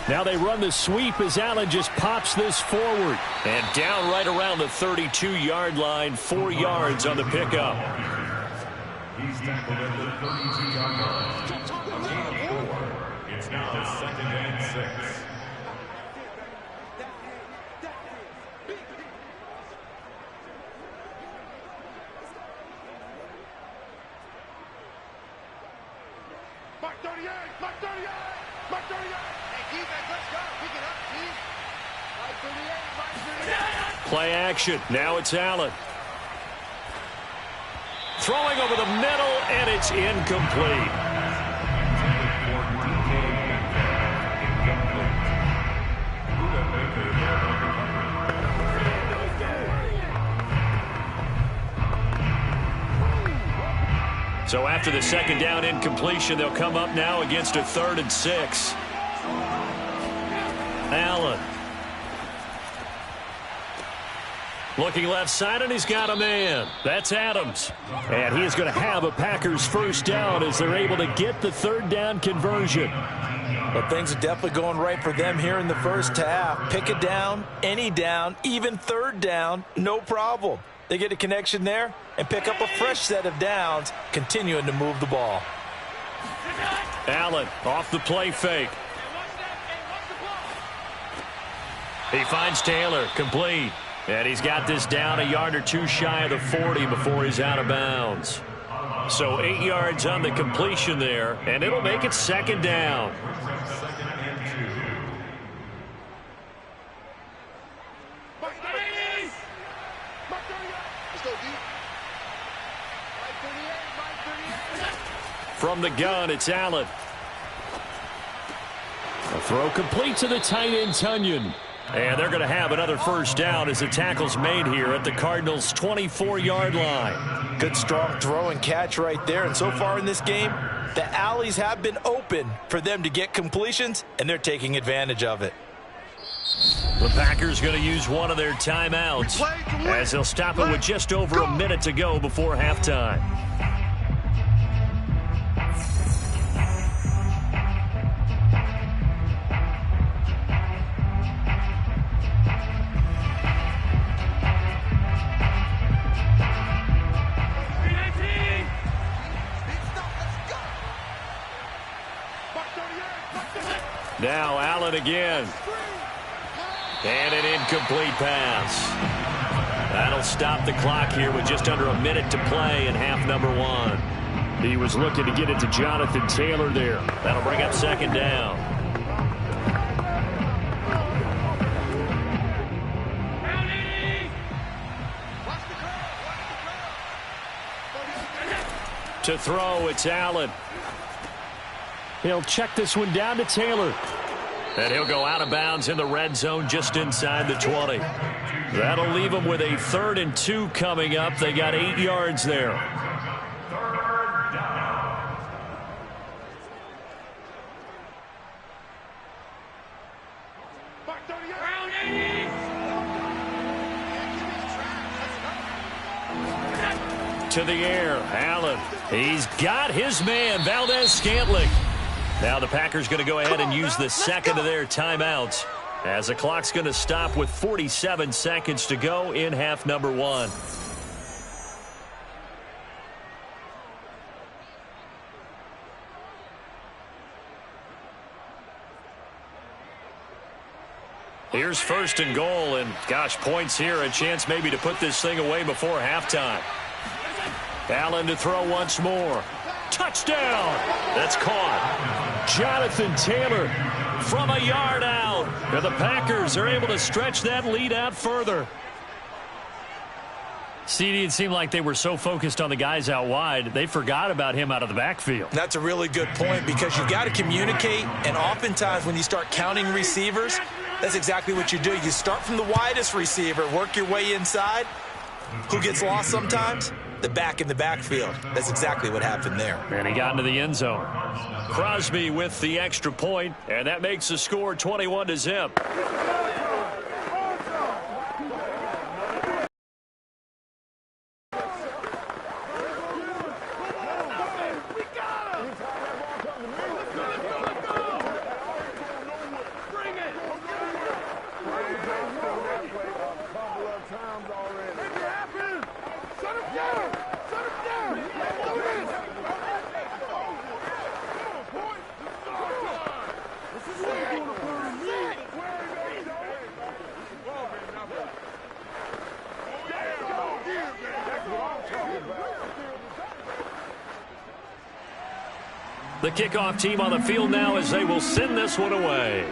Now they run the sweep as Allen just pops this forward.
And down right around the 32-yard line, 4 yards on the pickup.
He's tackled at the 32-yard line. Gain of 4. It's now 2nd and 6.
Mark 38! Mark 38! Mark 38! Hey, defense, let's go. Pick it up, team. Mark 38, Mark 38.
Play action. Now it's Allen. Throwing over the middle, and it's incomplete. So after the 2nd down incompletion, they'll come up now against a 3rd and 6. Allen. Looking left side, and he's got a man. That's Adams.
And he is going to have a Packers 1st down as they're able to get the 3rd down conversion.
But things are definitely going right for them here in the first half. Pick a down, any down, even 3rd down, no problem. They get a connection there and pick up a fresh set of downs, continuing to move the ball.
Allen off the play fake. He finds Taylor, complete. And he's got this down a yard or two shy of the 40 before he's out of bounds. So 8 yards on the completion there, and it'll make it second down. From the gun, it's Allen. A throw complete to the tight end, Tunyon. And they're going to have another first down as the tackle's made here at the Cardinals' 24-yard line.
Good strong throw and catch right there. And so far in this game, the alleys have been open for them to get completions, and they're taking advantage of it.
The Packers going to use one of their timeouts as they'll stop it with just over a minute to go before halftime. Now Allen again. And an incomplete pass. That'll stop the clock here with just under a minute to play in half number one. He was looking to get it to Jonathan Taylor there. That'll bring up second down. To throw, it's Allen. He'll check this one down to Taylor. And he'll go out of bounds in the red zone just inside the 20. That'll leave them with a 3rd and 2 coming up. They got 8 yards there.
Third down.
To the air, Allen. He's got his man, Valdez-Scantling. Now the Packers going to go ahead and use the second of their timeouts as the clock's going to stop with 47 seconds to go in half number one. Here's 1st and goal, and gosh, points here, a chance maybe to put this thing away before halftime. Allen to throw once more. Touchdown! That's caught. Jonathan Taylor from a yard out. And the Packers are able to stretch that lead out further. CD, it seemed like they were so focused on the guys out wide, they forgot about him out of the backfield.
That's a really good point because you've got to communicate, and oftentimes when you start counting receivers, that's exactly what you do. You start from the widest receiver, work your way inside. Who gets lost sometimes? The back in the backfield. That's exactly what happened there.
And he got into the end zone. Crosby with the extra point, and that makes the score 21-0. The kickoff team on the field now as they will send this one away.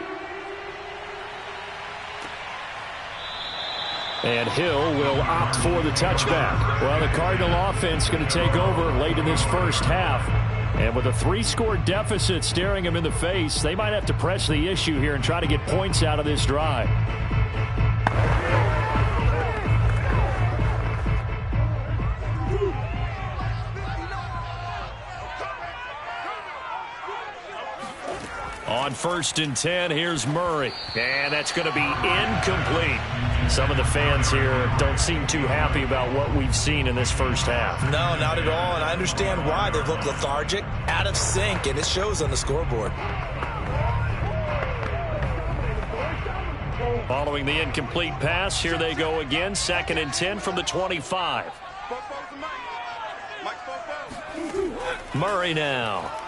And Hill will opt for the touchback. Well, the Cardinal offense going to take over late in this first half. And with a 3-score deficit staring them in the face, they might have to press the issue here and try to get points out of this drive. On 1st and 10, here's Murray. And that's going to be incomplete. Some of the fans here don't seem too happy about what we've seen in this first half.
No, not at all, and I understand why. They've looked lethargic, out of sync, and it shows on the scoreboard.
Following the incomplete pass, here they go again. 2nd and 10 from the 25. Murray now.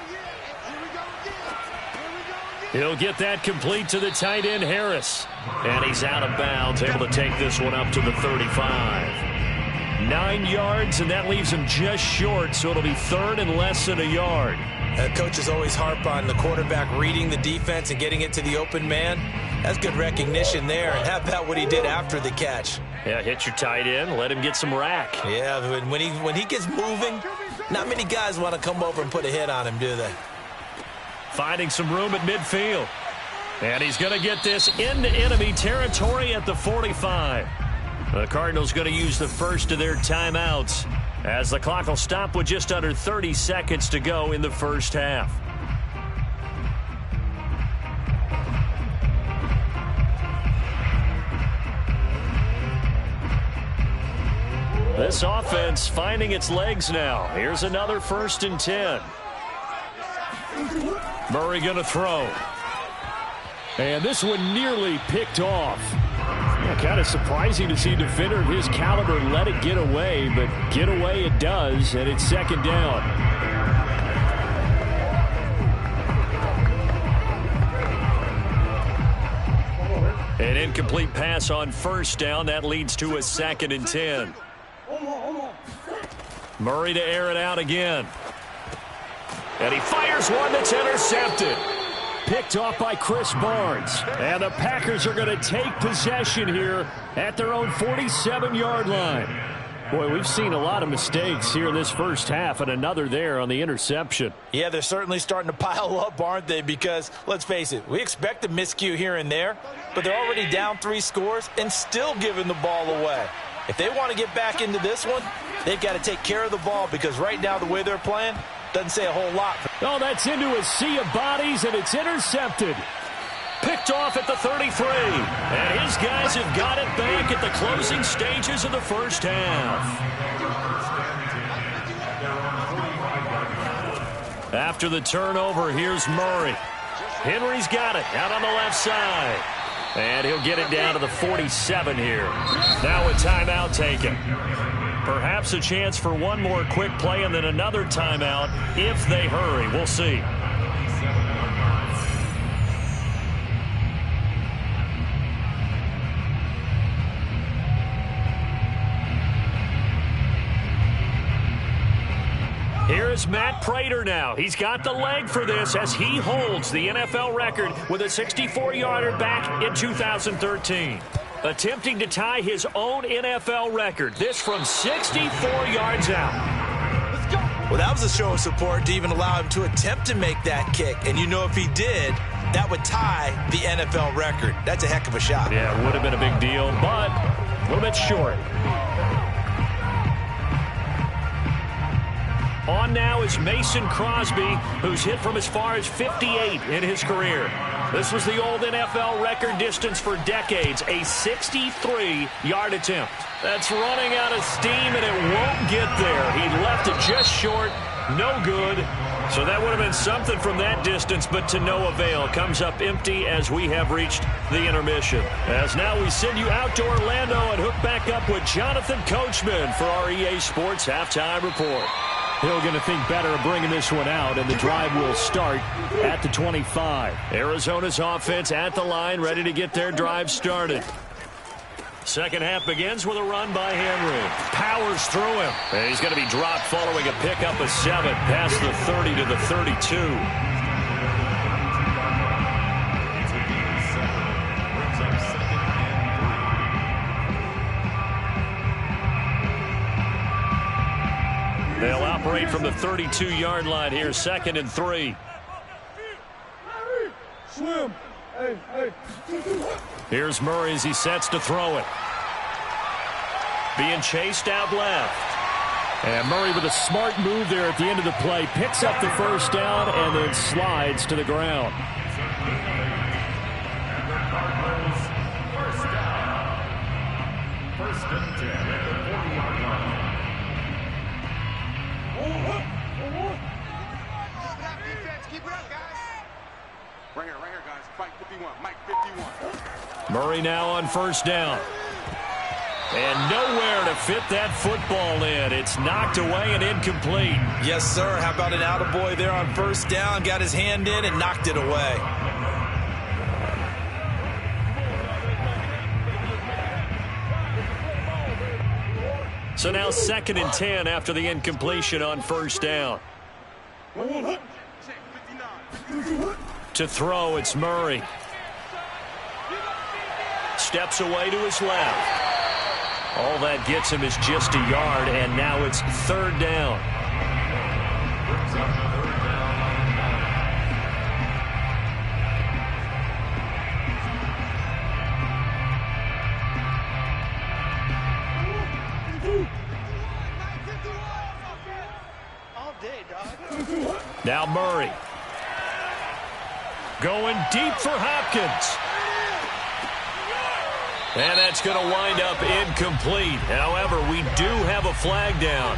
He'll get that complete to the tight end, Harris. And he's out of bounds, able to take this one up to the 35. 9 yards, and that leaves him just short, so it'll be third and less than a yard.
Coaches always harp on the quarterback reading the defense and getting it to the open man. That's good recognition there. And how about what he did after the catch?
Yeah, hit your tight end, let him get some rack.
Yeah, when he gets moving, not many guys want to come over and put a hit on him, do they?
Finding some room at midfield. And he's going to get this into enemy territory at the 45. The Cardinals going to use the first of their timeouts as the clock will stop with just under 30 seconds to go in the first half. This offense finding its legs now. Here's another 1st and 10. Murray going to throw. And this one nearly picked off. Kind of surprising to see a defender of his caliber let it get away, but get away it does, and it's 2nd down. An incomplete pass on 1st down. That leads to a 2nd and 10. Murray to air it out again. And he fires one that's intercepted. Picked off by Chris Barnes. And the Packers are going to take possession here at their own 47-yard line. Boy, we've seen a lot of mistakes here in this first half, and another there on the interception.
Yeah, they're certainly starting to pile up, aren't they? Because, let's face it, we expect a miscue here and there, but they're already down 3 scores and still giving the ball away. If they want to get back into this one, they've got to take care of the ball, because right now the way they're playing doesn't say a whole lot.
Oh, that's into a sea of bodies, and it's intercepted. Picked off at the 33. And his guys have got it back at the closing stages of the first half. After the turnover, here's Murray. Henry's got it out on the left side. And he'll get it down to the 47 here. Now a timeout taken. Perhaps a chance for one more quick play and then another timeout if they hurry. We'll see. Here's Matt Prater now. He's got the leg for this as he holds the NFL record with a 64-yarder back in 2013. Attempting to tie his own NFL record. This from 64 yards out.
Let's go. Well, that was a show of support to even allow him to attempt to make that kick. And you know if he did, that would tie the NFL record. That's a heck of a shot.
Yeah, it would have been a big deal, but a little bit short. On now is Mason Crosby, who's hit from as far as 58 in his career. This was the old NFL record distance for decades, a 63-yard attempt. That's running out of steam, and it won't get there. He left it just short, no good. So that would have been something from that distance, but to no avail. Comes up empty as we have reached the intermission. As now we send you out to Orlando and hook back up with Jonathan Coachman for our EA Sports Halftime Report. Hill going to think better of bringing this one out, and the drive will start at the 25. Arizona's offense at the line, ready to get their drive started. Second half begins with a run by Henry. Powers through him. And he's going to be dropped following a pickup of 7 past the 30 to the 32. They'll operate from the 32-yard line here, 2nd and 3.
Swim. Hey, hey.
Here's Murray as he sets to throw it. Being chased out left. And Murray with a smart move there at the end of the play. Picks up the first down and then slides to the ground.
First and 10 at the 40-yard line.
Keep it up, guys. Right here, guys. Mike 51. Mike 51.
Murray now on first down. And nowhere to fit that football in. It's knocked away and incomplete.
Yes, sir. How about an attaboy there on first down? Got his hand in and knocked it away.
So now 2nd and 10 after the incompletion on first down. To throw, it's Murray. Steps away to his left. All that gets him is just a yard, and now it's 3rd down. Now Murray. Going deep for Hopkins. And that's going to wind up incomplete. However, we do have a flag down.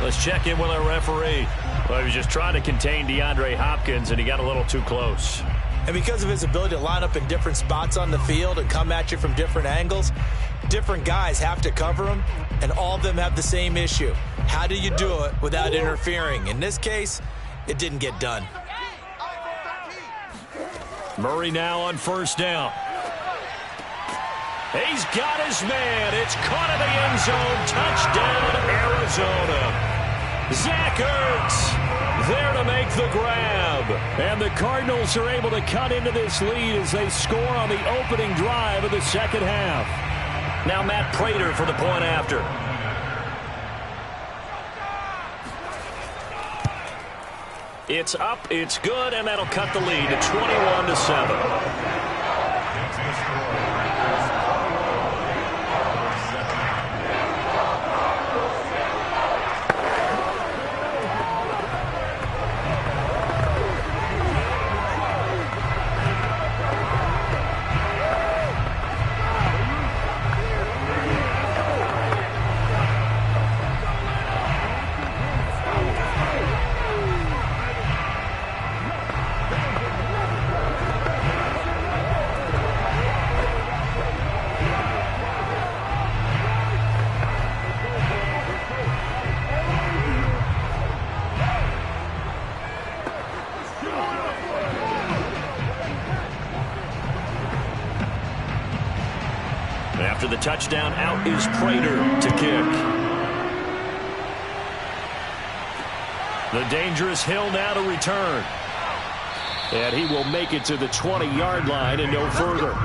Let's check in with our referee. Well, he was just trying to contain DeAndre Hopkins, and he got a little too close.
And because of his ability to line up in different spots on the field and come at you from different angles, different guys have to cover him, and all of them have the same issue. How do you do it without interfering? In this case, it didn't get done.
Murray now on first down. He's got his man. It's caught in the end zone. Touchdown, Arizona. Zach Ertz there to make the grab. And the Cardinals are able to cut into this lead as they score on the opening drive of the second half. Now Matt Prater for the point after. It's up, it's good, and that'll cut the lead to 21-7. After the touchdown, out is Prater to kick. The dangerous Hill now to return. And he will make it to the 20-yard line and no further.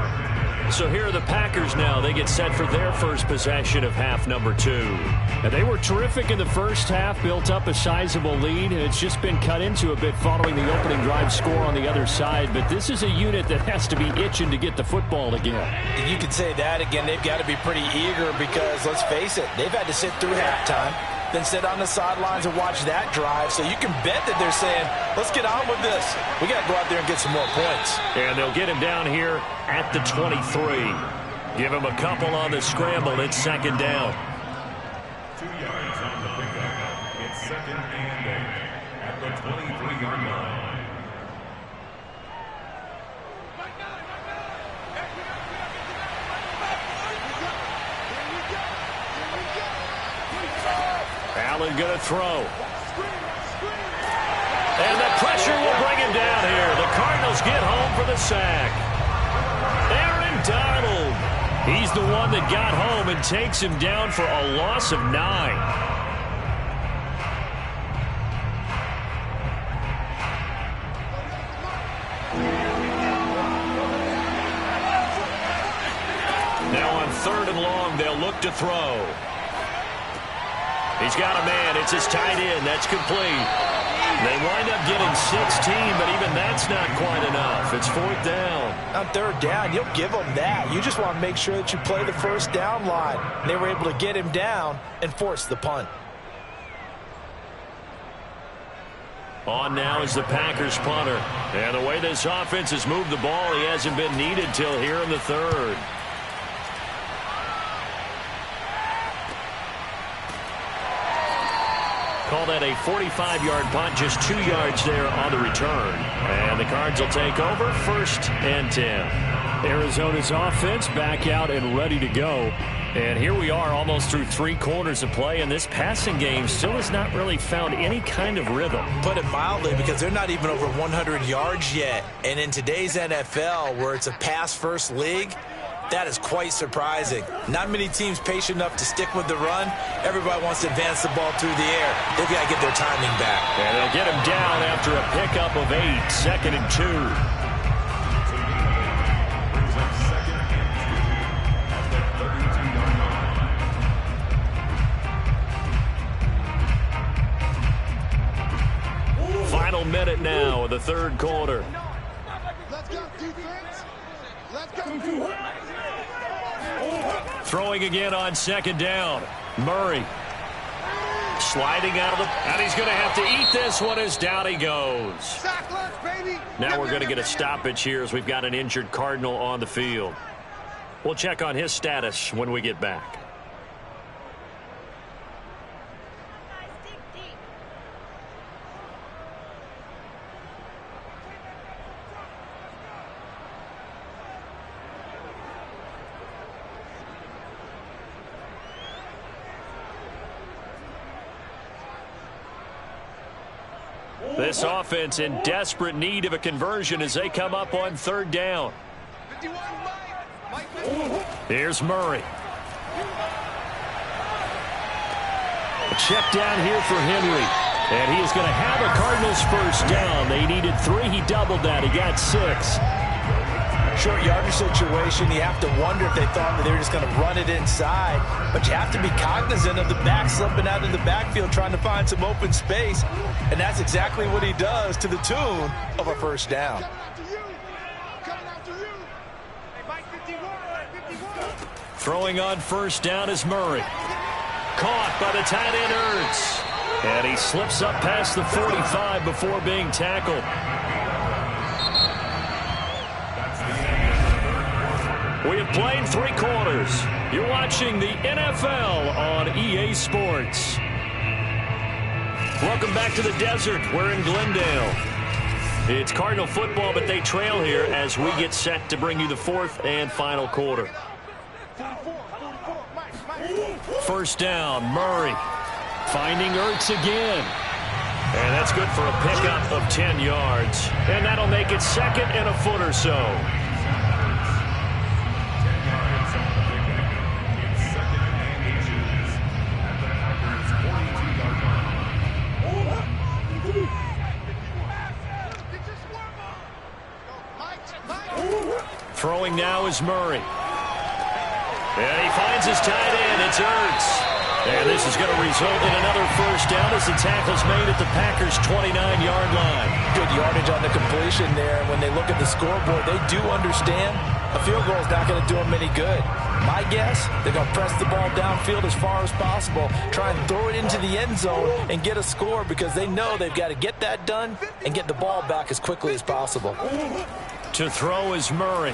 So here are the Packers now. They get set for their first possession of half number 2.
And they were terrific in the first half, built up a sizable lead. It's just been cut into a bit following the opening drive score on the other side. But this is a unit that has to be itching to get the football again.
You could say that again. They've got to be pretty eager because, let's face it, they've had to sit through halftime, then sit on the sidelines and watch that drive. So you can bet that they're saying, let's get on with this. We got to go out there and get some more points.
And they'll get him down here at the 23. Give him a couple on the scramble. It's 2nd down.
2 yards on the pickup. It's 2nd and 8 at the 23-yard line.
Allen going to throw. And the pressure will bring him down here. The Cardinals get home for the sack. Aaron Donald. He's the one that got home and takes him down for a loss of 9. Now on 3rd and long, they'll look to throw. He's got a man. It's his tight end. That's complete. They wind up getting 16, but even that's not quite enough. It's 4th down.
On 3rd down, you'll give them that. You just want to make sure that you play the first down line. They were able to get him down and force the punt.
On now is the Packers punter. And the way this offense has moved the ball, he hasn't been needed till here in the 3rd. Call that a 45-yard punt, just 2 yards there on the return. And the Cards will take over 1st and 10.
Arizona's offense back out and ready to go.
And here we are almost through 3 quarters of play, and this passing game still has not really found any kind of rhythm.
Put it mildly, because they're not even over 100 yards yet. And in today's NFL, where it's a pass-first league, That is quite surprising. Not many teams patient enough to stick with the run. Everybody wants to advance the ball through the air. They've got to get their timing back.
And they'll get him down after a pickup of 8, 2nd and 2. Final minute now of the third quarter.
Let's go, defense. Let's go.
Throwing again on 2nd down. Murray sliding out of the... And he's going to have to eat this one as down he goes.
Sacklers, baby.
Now we're going to get a stoppage here as we've got an injured Cardinal on the field. We'll check on his status when we get back. This offense in desperate need of a conversion as they come up on 3rd down.
51, Mike.
Here's Murray. A check down here for Henry. And he is going to have a Cardinals first down. They needed 3. He doubled that. He got 6.
Short yardage situation, you have to wonder if they thought that they were just going to run it inside. But you have to be cognizant of the back slipping out of the backfield trying to find some open space. And that's exactly what he does to the tune of a first down.
Coming after you. Hey, Mike, 51.
Throwing on first down is Murray. Caught by the tight end Ertz. And he slips up past the 45 before being tackled. We have played 3 quarters. You're watching the NFL on EA Sports. Welcome back to the desert. We're in Glendale. It's Cardinal football, but they trail here as we get set to bring you the 4th and final quarter. First down, Murray. Finding Ertz again. And that's good for a pickup of 10 yards. And that'll make it 2nd and a foot or so. Throwing now is Murray. And he finds his tight end. It's Ertz. And this is going to result in another first down as the tackle's made at the Packers' 29-yard line.
Good yardage on the completion there. When they look at the scoreboard, they do understand a field goal is not going to do them any good. My guess, they're going to press the ball downfield as far as possible, try and throw it into the end zone and get a score because they know they've got to get that done and get the ball back as quickly as possible.
To throw is Murray.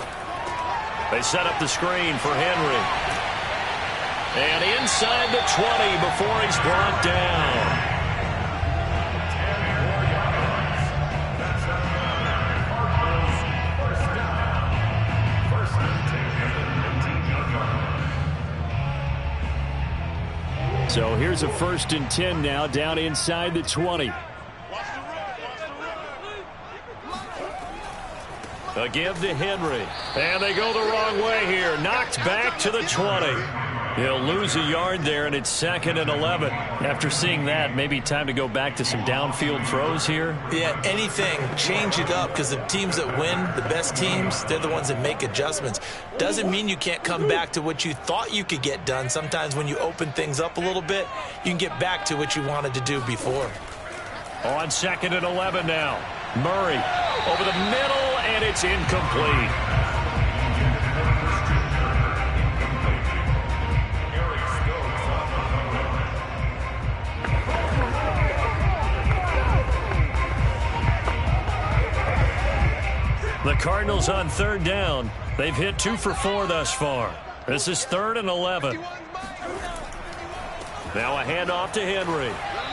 They set up the screen for Henry. And inside the 20 before he's brought down. So here's a 1st and 10 now down inside the 20. A give to Henry. And they go the wrong way here. Knocked back to the 20. He'll lose a yard there, and it's 2nd and 11. After seeing that, maybe time to go back to some downfield throws here.
Yeah, anything. Change it up because the teams that win, the best teams, they're the ones that make adjustments. Doesn't mean you can't come back to what you thought you could get done. Sometimes when you open things up a little bit, you can get back to what you wanted to do before.
On 2nd and 11 now. Murray over the middle, and it's incomplete. The Cardinals on 3rd down. They've hit 2 for 4 thus far. This is 3rd and 11. Now a handoff to Henry.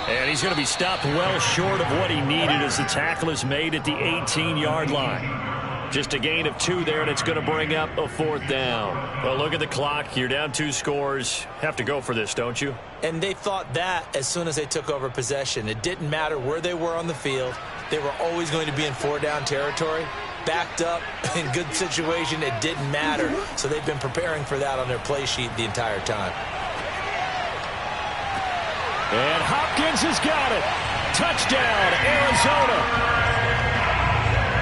And he's going to be stopped well short of what he needed as the tackle is made at the 18-yard line. Just a gain of 2 there, and it's going to bring up a 4th down. Well, look at the clock. You're down 2 scores. Have to go for this, don't you?
And they thought that as soon as they took over possession. It didn't matter where they were on the field. They were always going to be in 4-down territory. backed up, in good situation, it didn't matter. So they've been preparing for that on their play sheet the entire time.
And Hopkins has got it. Touchdown, Arizona.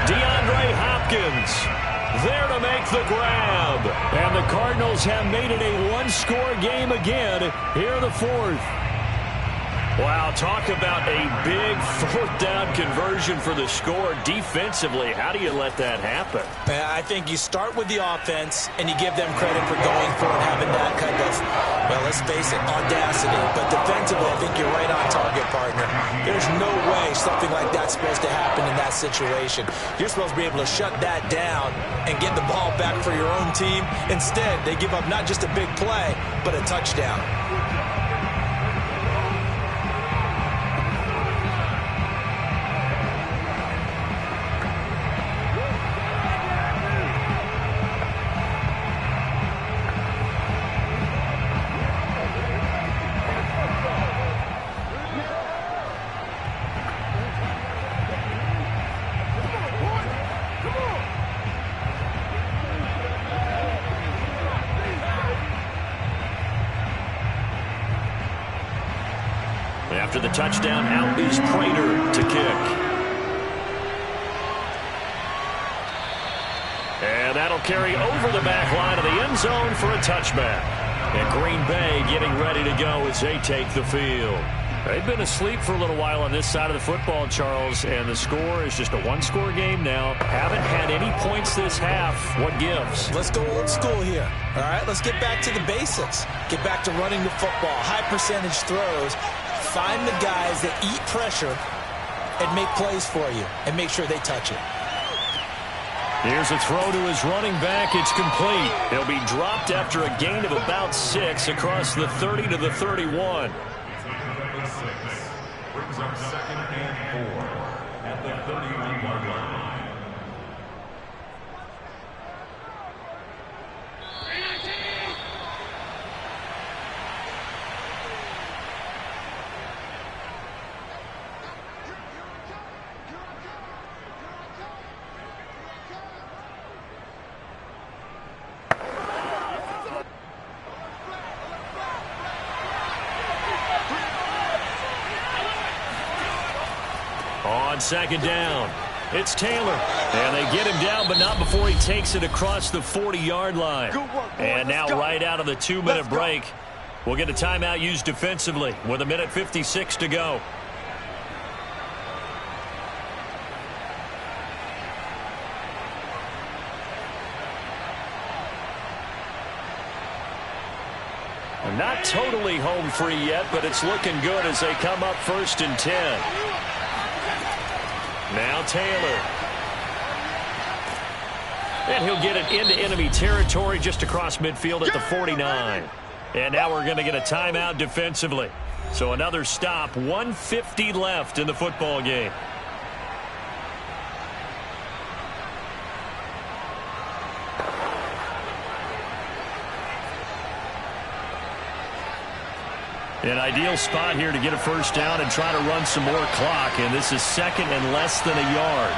DeAndre Hopkins there to make the grab. And the Cardinals have made it a one-score game again here in the fourth. Wow, talk about a big fourth down conversion for the score. Defensively, how do you let that happen?
I think you start with the offense, and you give them credit for going for it, having that kind of, well, let's face it, audacity. But defensively, I think you're right on target, partner. There's no way something like that's supposed to happen in that situation. You're supposed to be able to shut that down and get the ball back for your own team. Instead, they give up not just a big play, but a touchdown.
After the touchdown, out is Prater to kick. And that'll carry over the back line of the end zone for a touchback. And Green Bay getting ready to go as they take the field. They've been asleep for a little while on this side of the football, Charles, and the score is just a one-score game now. Haven't had any points this half. What gives?
Let's go old school here. All right, let's get back to the basics. Get back to running the football, high percentage throws. Find the guys that eat pressure and make plays for you and make sure they touch it.
Here's a throw to his running back. It's complete. He'll be dropped after a gain of about 6 across the 30 to the 31.
Brings up 2nd and 4 at the 31-yard line.
On second down, it's Taylor. And they get him down, but not before he takes it across the 40-yard line. And now right out of the 2-minute break, we'll get a timeout used defensively with 1:56 to go. Not totally home free yet, but it's looking good as they come up 1st and 10. Now Taylor. And he'll get it into enemy territory just across midfield at the 49. And now we're going to get a timeout defensively. So another stop, 1:50 left in the football game. An ideal spot here to get a first down and try to run some more clock. And this is 2nd and less than a yard.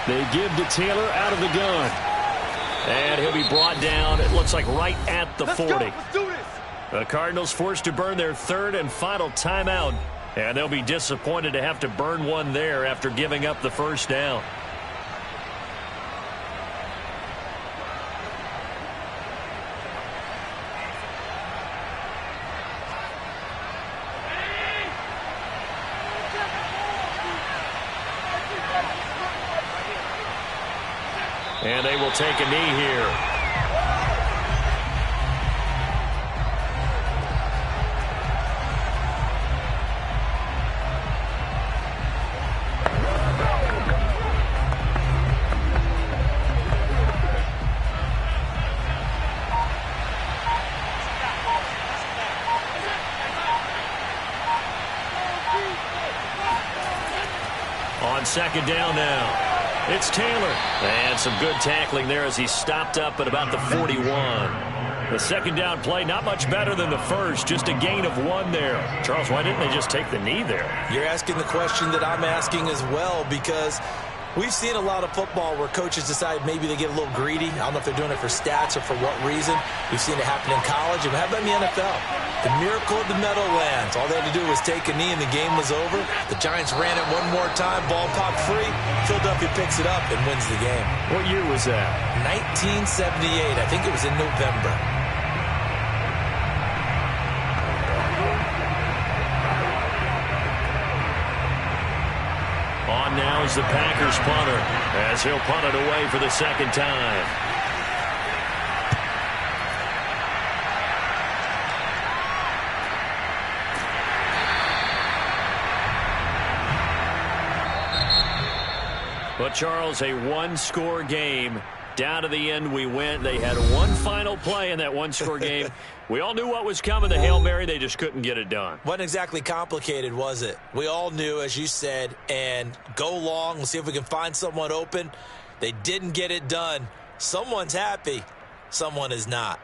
They give to Taylor out of the gun. And he'll be brought down, it looks like right at the 40.
Let's do this.
The Cardinals forced to burn their 3rd and final timeout. And they'll be disappointed to have to burn one there after giving up the first down. And they will take a knee here. On second down now. It's Taylor. And some good tackling there as he stopped up at about the 41. The second down play, not much better than the first, just a gain of 1 there. Charles, why didn't they just take the knee there?
You're asking the question that I'm asking as well, because we've seen a lot of football where coaches decide maybe they get a little greedy. I don't know if they're doing it for stats or for what reason. We've seen it happen in college, and how about in the NFL? The miracle of the Meadowlands. All they had to do was take a knee, and the game was over. The Giants ran it one more time. Ball popped free. Philadelphia picks it up and wins the game.
What year was that?
1978. I think it was in November.
On now is the Packers punter, as he'll punt it away for the second time. But, Charles, a one-score game. Down to the end we went. They had one final play in that one-score game. We all knew what was coming, the Hail Mary. They just couldn't get it done.
Wasn't exactly complicated, was it? We all knew, as you said, and go long. We'll see if we can find someone open. They didn't get it done. Someone's happy. Someone is not.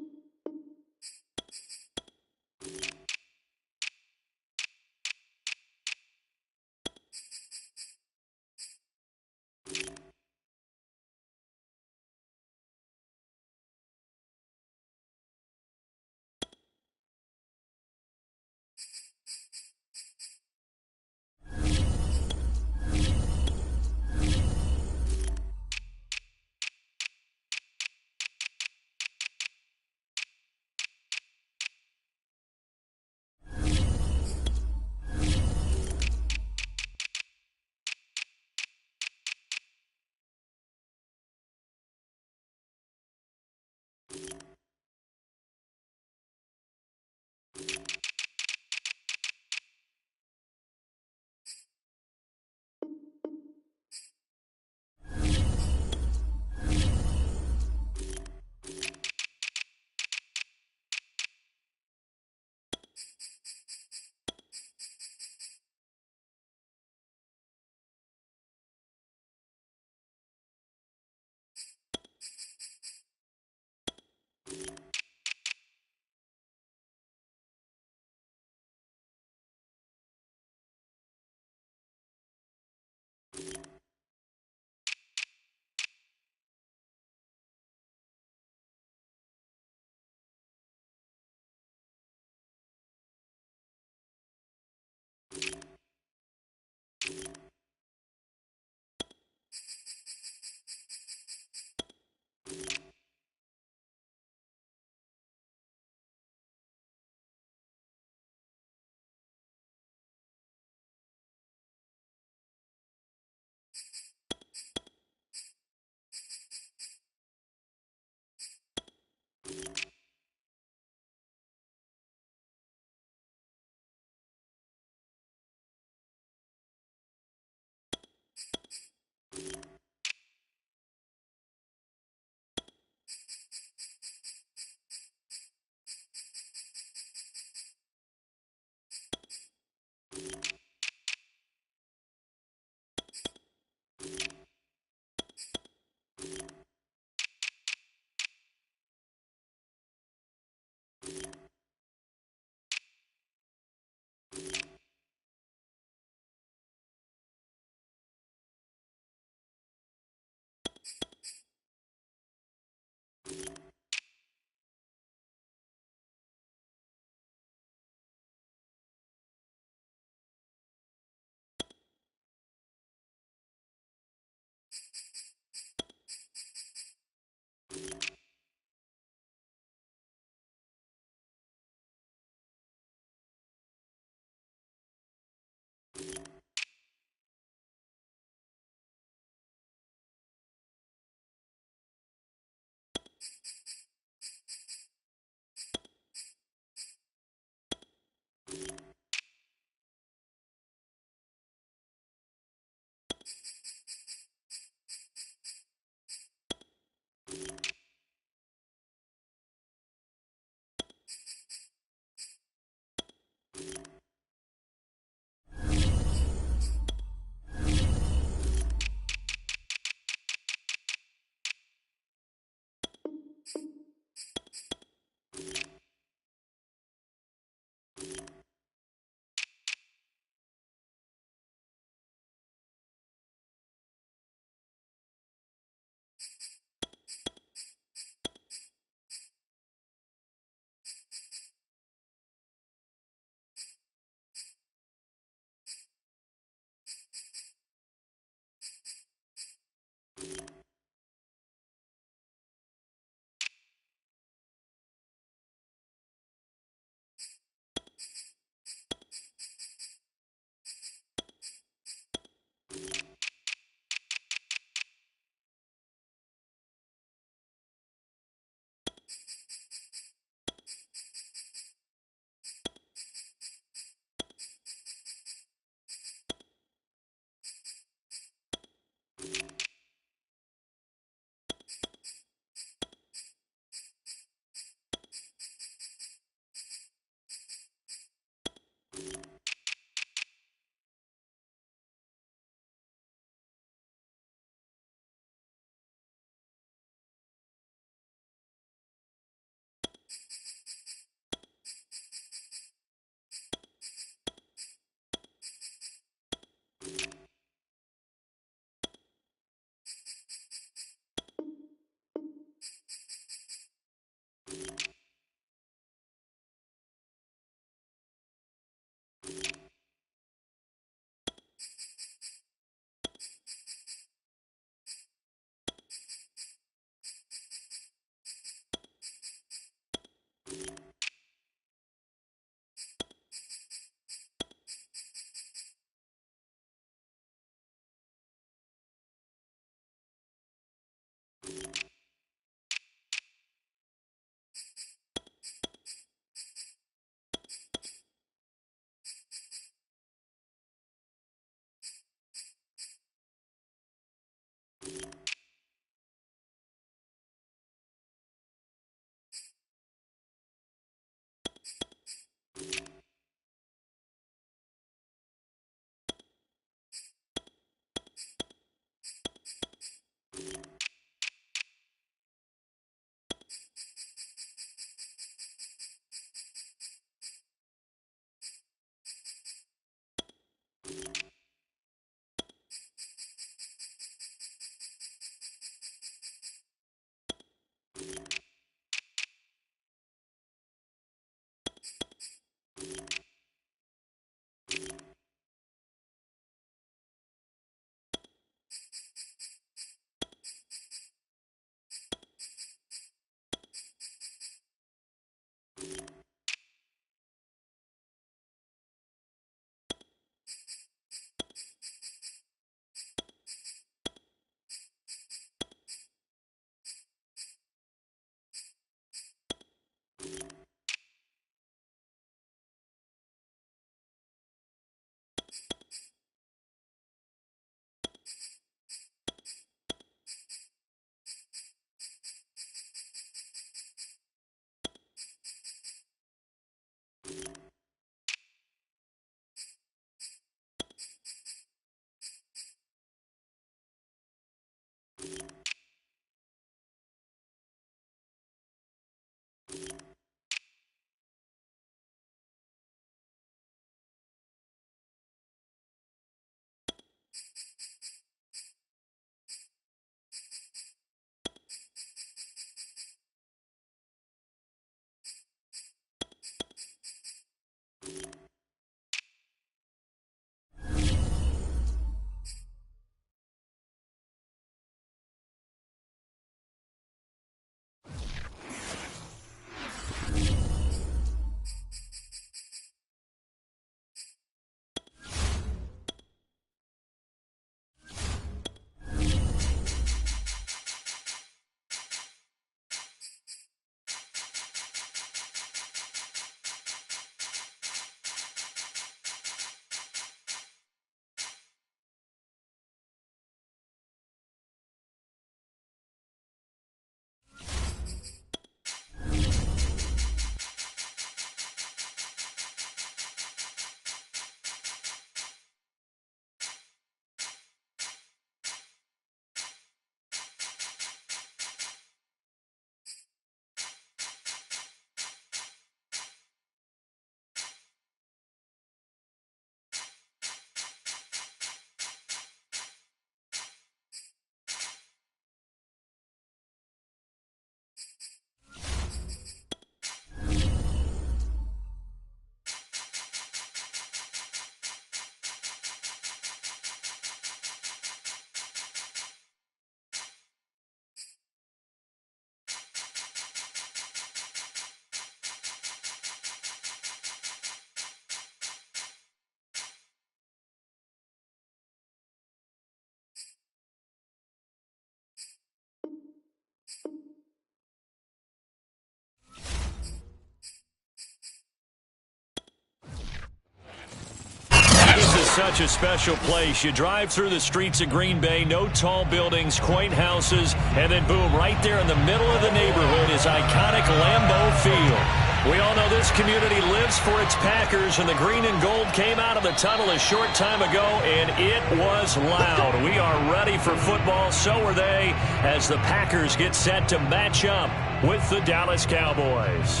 Such a special place. You drive through the streets of Green Bay, no tall buildings, quaint houses, and then boom, right there in the middle of the neighborhood is iconic Lambeau Field. We all know this community lives for its Packers, and the green and gold came out of the tunnel a short time ago, and it was loud. We are ready for football, so are they, as the Packers get set to match up with the Dallas Cowboys.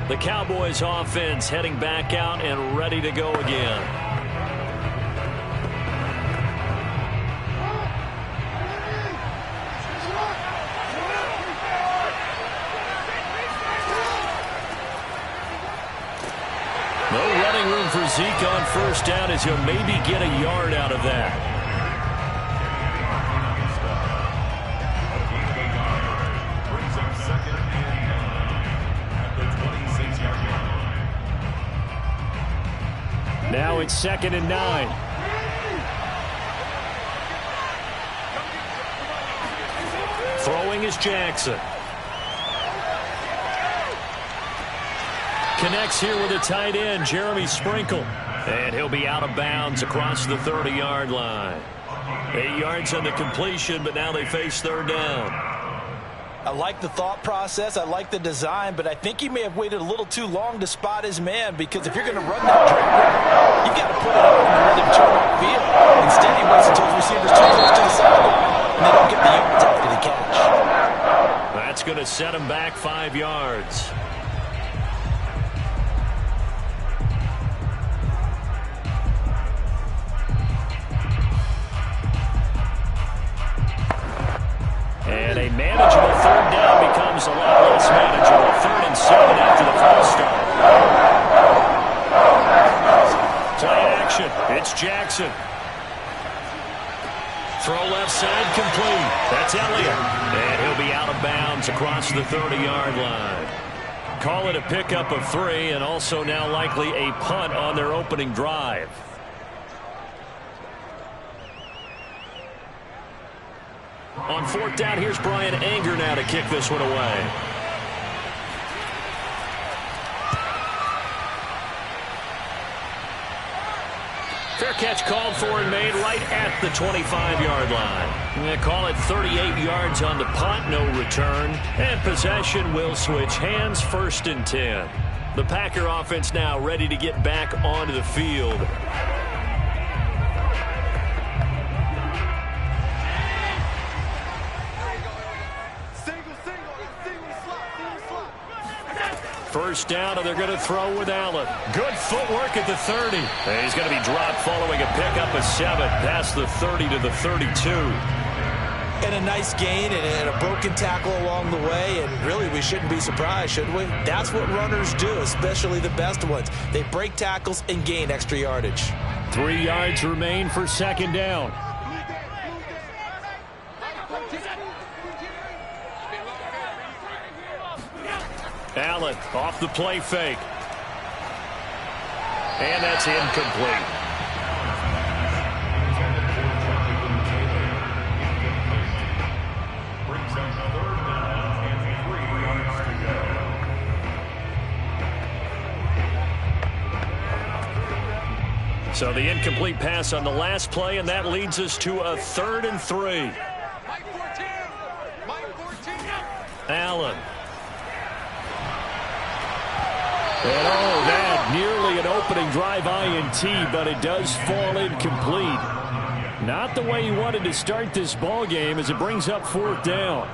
The Cowboys offense heading back out and ready to go again. No running room for Zeke on first down, as he'll maybe get a yard out of that. Now it's 2nd and 9. Throwing throwing is Jackson. Connects here with a tight end, Jeremy Sprinkle. And he'll be out of bounds across the 30-yard line. 8 yards on the completion, but now they face third down.
I like the thought process. I like the design, but I think he may have waited a little too long to spot his man, because if you're going to run that trick, you got to put it out and let him turn off field. Instead, he waits until his receivers too close to the sideline, and they don't get the yards after the catch.
That's going to set him back 5 yards. And a manageable third down becomes a lot less manageable. 3rd and 7 after the false start. Play action. It's Jackson. Throw left side complete. That's Elliott. And he'll be out of bounds across the 30-yard line. Call it a pickup of 3, and also now likely a punt on their opening drive. On 4th down, here's Brian Anger now to kick this one away. Fair catch called for and made right at the 25-yard line. They call it 38 yards on the punt, no return. And possession will switch hands, 1st and 10. The Packer offense now ready to get back onto the field. First down, and they're going to throw with Allen. Good footwork at the 30. And he's going to be dropped following a pickup of 7 past the 30 to the 32.
And a nice gain and a broken tackle along the way, and really we shouldn't be surprised, should we? That's what runners do, especially the best ones. They break tackles and gain extra yardage.
3 yards remain for 2nd down.
Allen off the play fake. And that's incomplete.
Brings up 3rd down and 3 yards to go.
So the incomplete pass on the last play, and that leads us to a 3rd and 3. Allen. And that nearly an opening drive INT, but it does fall incomplete. Not the way he wanted to start this ball game, as it brings up 4th down.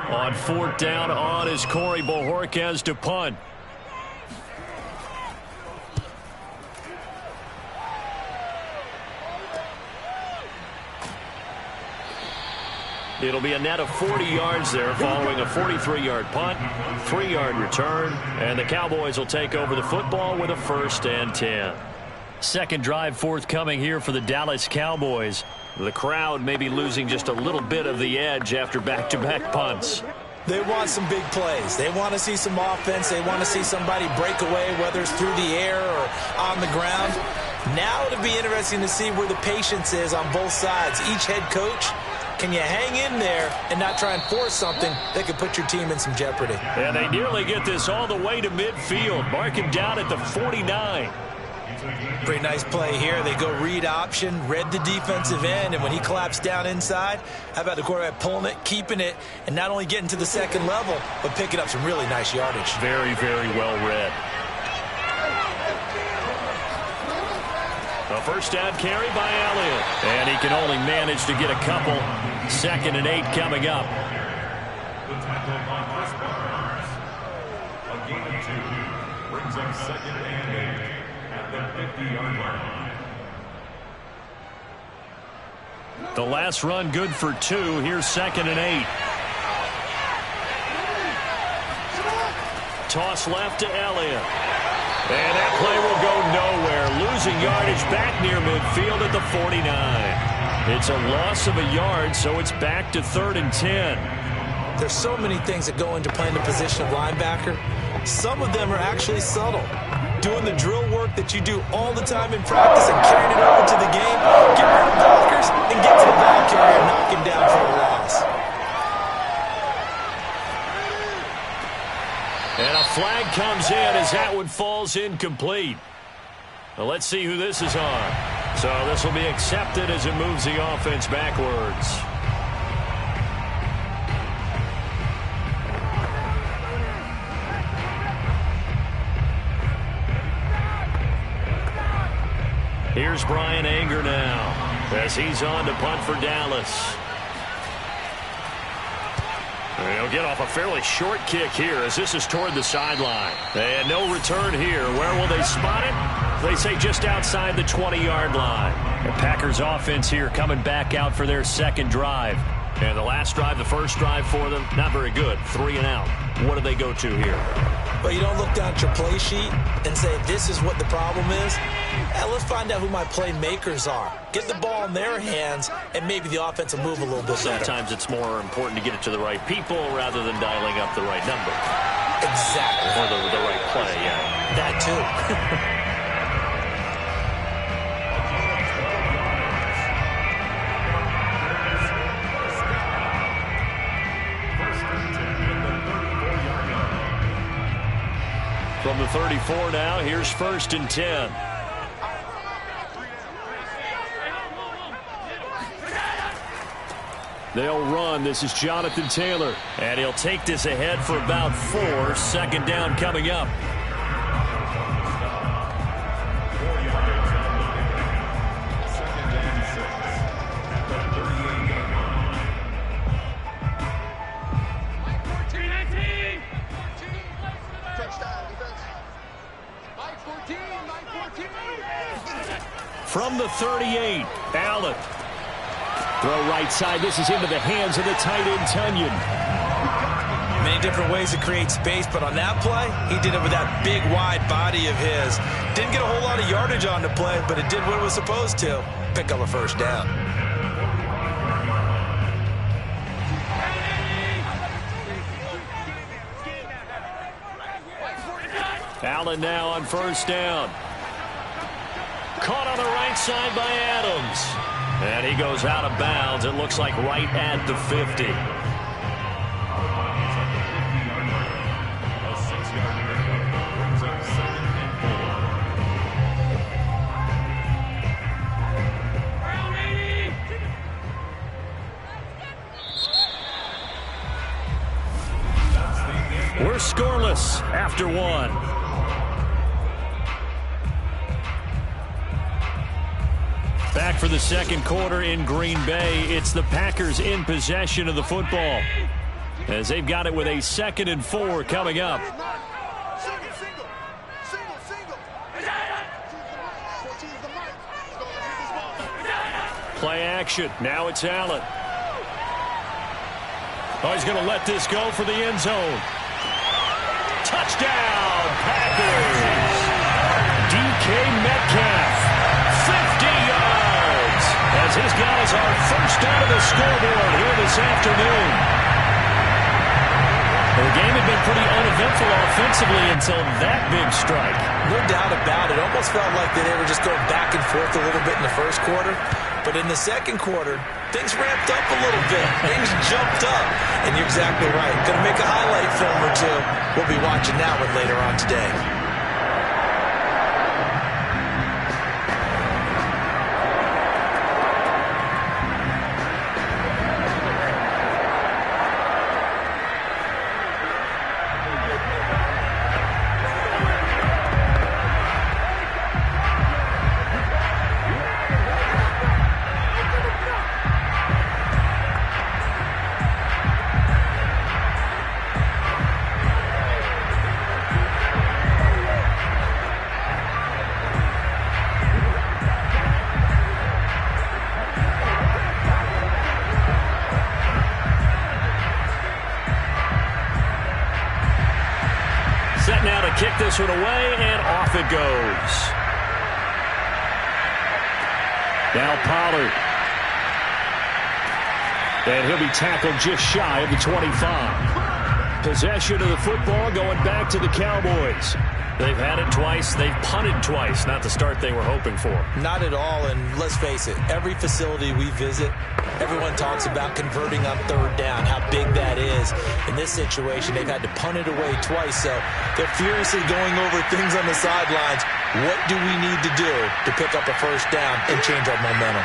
On 4th down, on is Corey Bojorquez to punt. It'll be a net of 40 yards there following a 43-yard punt, 3-yard return, and the Cowboys will take over the football with a 1st and 10. Second drive forthcoming here for the Dallas Cowboys. The crowd may be losing just a little bit of the edge after back-to-back punts.
They want some big plays. They want to see some offense. They want to see somebody break away, whether it's through the air or on the ground. Now it'll be interesting to see where the patience is on both sides. Each head coach, can you hang in there and not try and force something that could put your team in some jeopardy?
And they nearly get this all the way to midfield. Mark him down at the 49.
Pretty nice play here. They go read option, read the defensive end, and when he collapsed down inside, how about the quarterback pulling it, keeping it, and not only getting to the second level, but picking up some really nice yardage.
Very, very well read. A first down carry by Elliott. And he can only manage to get a couple. 2nd and 8 coming up.
The tackle by Chris Barnes. A gain of 2. Brings up 2nd and 8 at the 50-yard line.
The last run good for 2. Here's 2nd and 8. Toss left to Elliott. And that play will go nowhere. Losing yardage back near midfield at the 49. It's a loss of a yard, so it's back to 3rd and 10.
There's so many things that go into playing the position of linebacker. Some of them are actually subtle. doing the drill work that you do all the time in practice and carrying it over to the game. Get rid of blockers and get to the ball carrier and knock him down for a loss.
And a flag comes in as that one falls incomplete. Well, let's see who this is on. So this will be accepted as it moves the offense backwards. Here's Brian Anger now as he's on to punt for Dallas. He'll get off a fairly short kick here as this is toward the sideline. And no return here. Where will they spot it? They say just outside the 20-yard line. The Packers offense here coming back out for their second drive. And the last drive, the first drive for them, not very good. 3 and out. What do they go to here?
Well, you don't look down at your play sheet and say, this is what the problem is. Let's find out who my playmakers are. Get the ball in their hands, and maybe the offense will move a little bit better.
Sometimes it's more important to get it to the right people rather than dialing up the right number.
Exactly.
Or the right play, yeah.
That too.
From the 34 now, here's 1st and 10. They'll run. This is Jonathan Taylor. And he'll take this ahead for about 4. 2nd down coming up. From the 38, Allen. Throw right side. This is into the hands of the tight end, Tunyon.
Many different ways to create space, but on that play, he did it with that big, wide body of his. Didn't get a whole lot of yardage on the play, but it did what it was supposed to. Pick up a 1st down.
Allen now on 1st down. Caught on the right side by Adams. And he goes out of bounds. It looks like right at the 50. We're scoreless after 1. Back for the 2nd quarter in Green Bay. It's the Packers in possession of the football as they've got it with a 2nd and 4 coming up. Play action. Now it's Allen. Oh, he's going to let this go for the end zone. Touchdown, Packers. DK Metcalf. 50 yards as his guys are first out of the scoreboard here this afternoon. The game had been pretty uneventful offensively until that big strike.
No doubt about it. Almost felt like they were just going back and forth a little bit in the 1st quarter. But in the 2nd quarter, things ramped up a little bit. Things jumped up. And you're exactly right. Going to make a highlight film or two. We'll be watching that one later on today.
Kick this one away, and off it goes. Now Pollard. And he'll be tackled just shy of the 25.
Possession of the football going back to the Cowboys.
They've had it twice. They've punted twice. Not the start they were hoping for.
Not at all, and let's face it, every facility we visit, everyone talks about converting on third down, how big that is. In this situation, they've had to punt it away twice, so they're furiously going over things on the sidelines. What do we need to do to pick up a first down and change our momentum?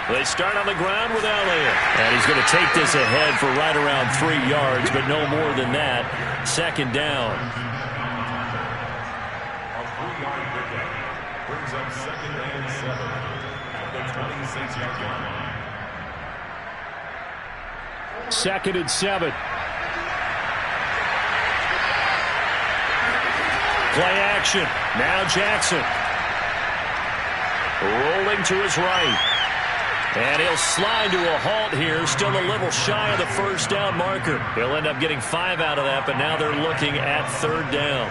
They start on the ground with Elliott. And he's going to take this ahead for right around 3 yards, but no more than that. Second down.
A 3-yard pickup brings up 2nd and 7 at the 26-yard line.
2nd and 7.
Play action. Now Jackson. Rolling to his right. And he'll slide to a halt here, still a little shy of the first down marker. He'll end up getting 5 out of that, but now they're looking at third down.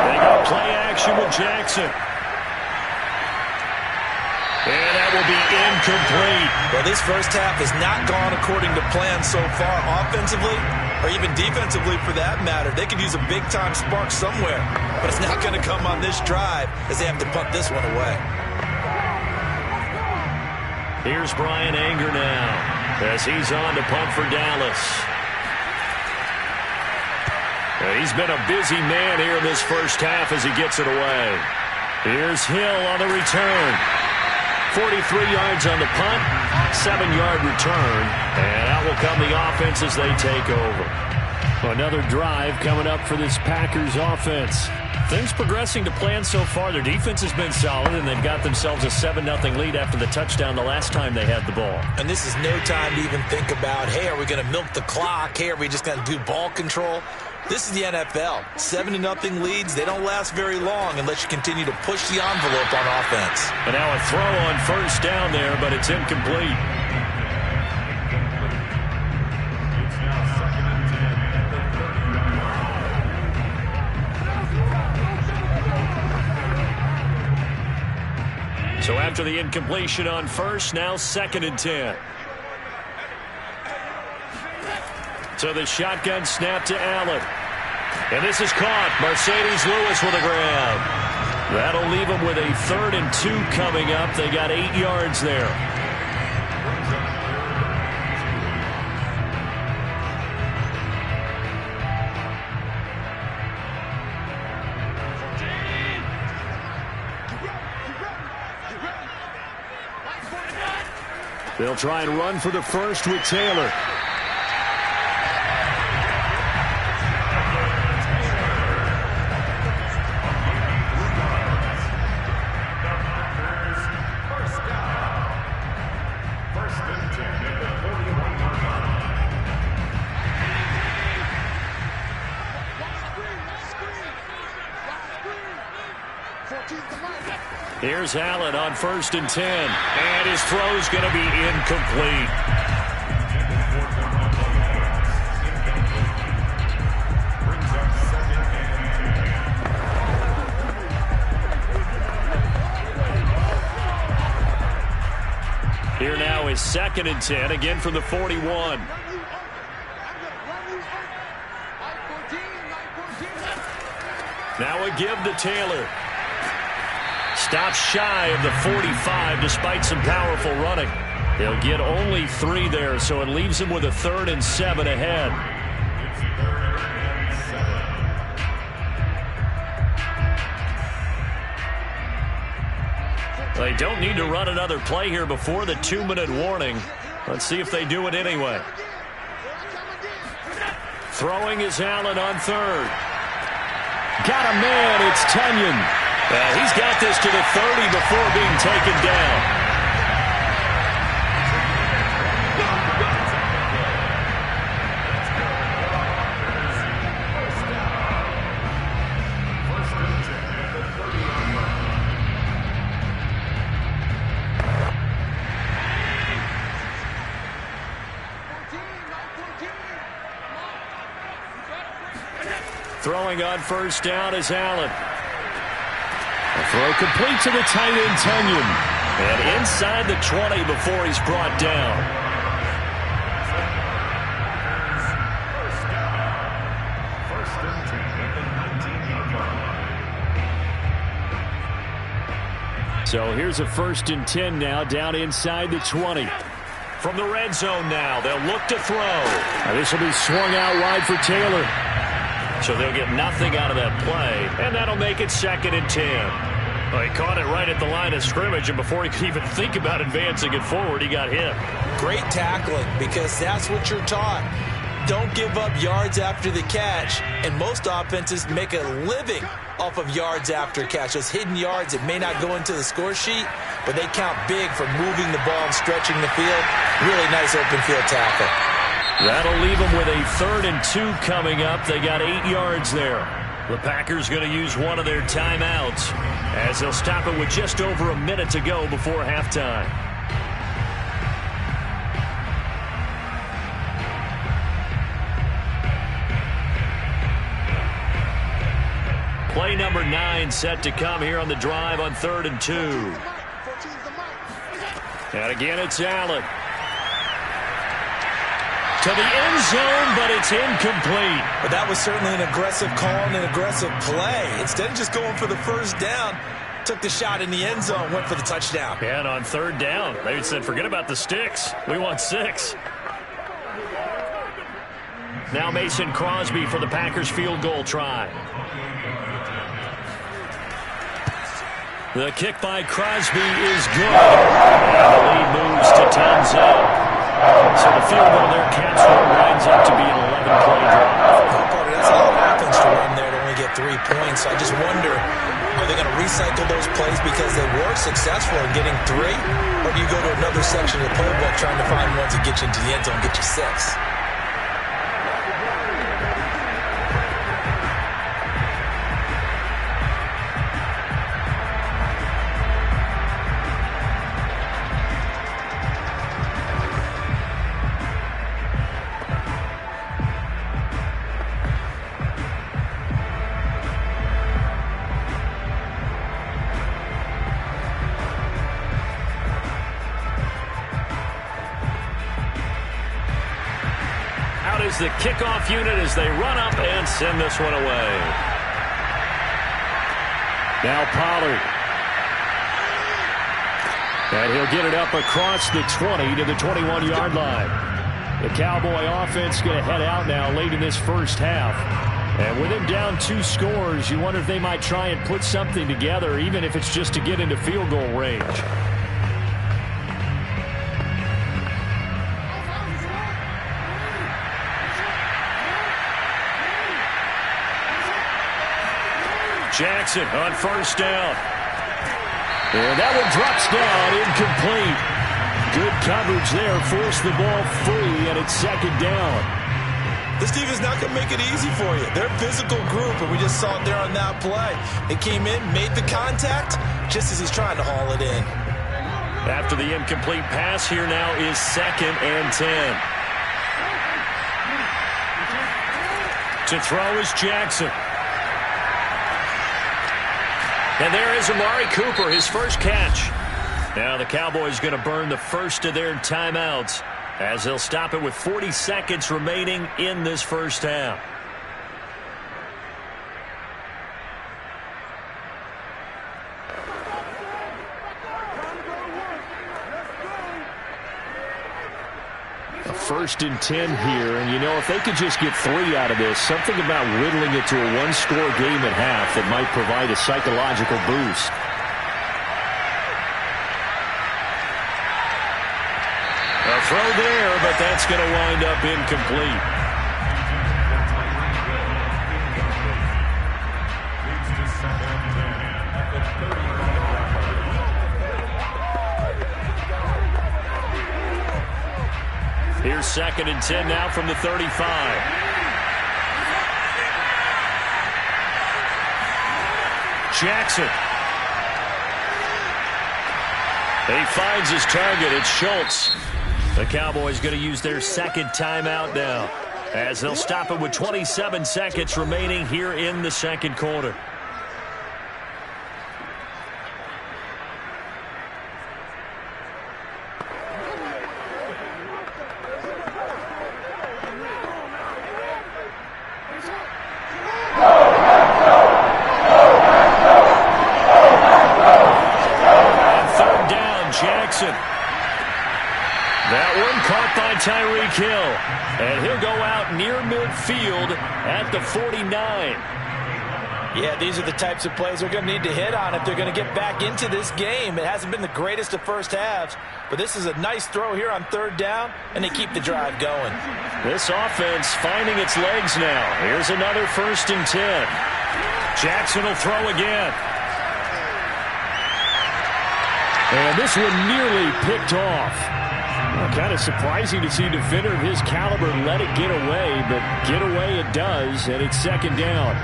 They go play action with Jackson. And that will be incomplete.
Well, this first half has not gone according to plan so far offensively, or even defensively for that matter. They could use a big-time spark somewhere, but it's not going to come on this drive as they have to punt this one away.
Here's Bryan Anger now as he's on to punt for Dallas. He's been a busy man here in this first half as he gets it away. Here's Hill on the return. 43 yards on the punt, 7-yard return, and out will come the offense as they take over.
Another drive coming up for this Packers offense.
Things progressing to plan so far. Their defense has been solid, and they've got themselves a 7-0 lead after the touchdown the last time they had the ball.
And this is no time to even think about, hey, are we going to milk the clock? Hey, are we just going to do ball control? This is the NFL. 7-0 leads, they don't last very long unless you continue to push the envelope on offense.
And now a throw on first down there, but it's incomplete.
It's now 2nd and 10 at the 30-yard line.
So after the incompletion on first, now 2nd and 10. So the shotgun snap to Allen. And this is caught. Mercedes Lewis with a grab. That'll leave them with a 3rd and 2 coming up. They got 8 yards there.
They'll try and run for the first with Taylor.
Here's Allen on 1st and 10. And his throw's going to be incomplete. Here now is 2nd and 10, again from the 41. Now a give to Taylor. Stops shy of the 45 despite some powerful running. They'll get only 3 there, so it leaves him with a 3rd and 7 ahead. They don't need to run another play here before the 2-minute warning. Let's see if they do it anyway. Throwing is Allen on 3rd.
Got a man, it's Tunyon.
He's got this to the 30 before being taken down. Throwing on first down is Allen.
A throw complete to the tight end, Tunyon.
And inside the 20 before he's brought down.
So here's a 1st and 10 now, down inside the 20.
From the red zone now, they'll look to throw.
Now this will be swung out wide for Taylor.
So they'll get nothing out of that play, and that'll make it 2nd and 10. Well, he caught it right at the line of scrimmage, and before he could even think about advancing it forward, he got hit.
Great tackling, because that's what you're taught. Don't give up yards after the catch, and most offenses make a living off of yards after catch. Those hidden yards that may not go into the score sheet, but they count big for moving the ball and stretching the field. Really nice open field tackle.
That'll leave them with a 3rd and 2 coming up. They got 8 yards there. The Packers going to use one of their timeouts as they'll stop it with just over a minute to go before halftime. Play number 9 set to come here on the drive on 3rd and 2. And again, it's Allen. To the end zone, but it's incomplete.
But that was certainly an aggressive call and an aggressive play. Instead of just going for the first down, took the shot in the end zone, went for the touchdown.
And on 3rd down, they said, forget about the sticks. We want 6. Now Mason Crosby for the Packers field goal try. The kick by Crosby is good. And the lead moves to 10-0. So the field goal there, Caps winds up to be an 11-play drive.
That's a lot of offense to run there to only get 3 points. So I just wonder, are they going to recycle those plays because they were successful in getting 3? Or do you go to another section of the playbook trying to find ones that get you into the end zone and get you 6?
Is the kickoff unit as they run up and send this one away.
Now Pollard. And he'll get it up across the 20 to the 21-yard line. The Cowboy offense going to head out now late in this first half. And with him down 2 scores, you wonder if they might try and put something together, even if it's just to get into field goal range.
Jackson on first down. And that one drops down, incomplete. Good coverage there, forced the ball free, and it's 2nd down.
This defense is not going to make it easy for you. They're a physical group, and we just saw it there on that play. They came in, made the contact, just as he's trying to haul it in.
After the incomplete pass, here now is 2nd and 10. To throw is Jackson. And there is Amari Cooper, his first catch. Now the Cowboys going to burn the first of their timeouts as they'll stop it with 40 seconds remaining in this first half.
A 1st and 10 here, and you know, if they could just get 3 out of this, something about whittling it to a 1-score game at half that might provide a psychological boost.
A throw there, but that's going to wind up incomplete. Here's 2nd and 10 now from the 35. Jackson. He finds his target. It's Schultz. The Cowboys going to use their 2nd timeout now. as they'll stop it with 27 seconds remaining here in the second quarter. That one caught by Tyreek Hill. And he'll go out near midfield at the 49.
Yeah, these are the types of plays they're going to need to hit on if they're going to get back into this game. It hasn't been the greatest of first halves, but this is a nice throw here on third down, and they keep the drive going.
This offense finding its legs now. Here's another 1st and 10. Jackson will throw again.
And this one nearly picked off. Kind of surprising to see a defender of his caliber let it get away, but get away it does, and it's 2nd down.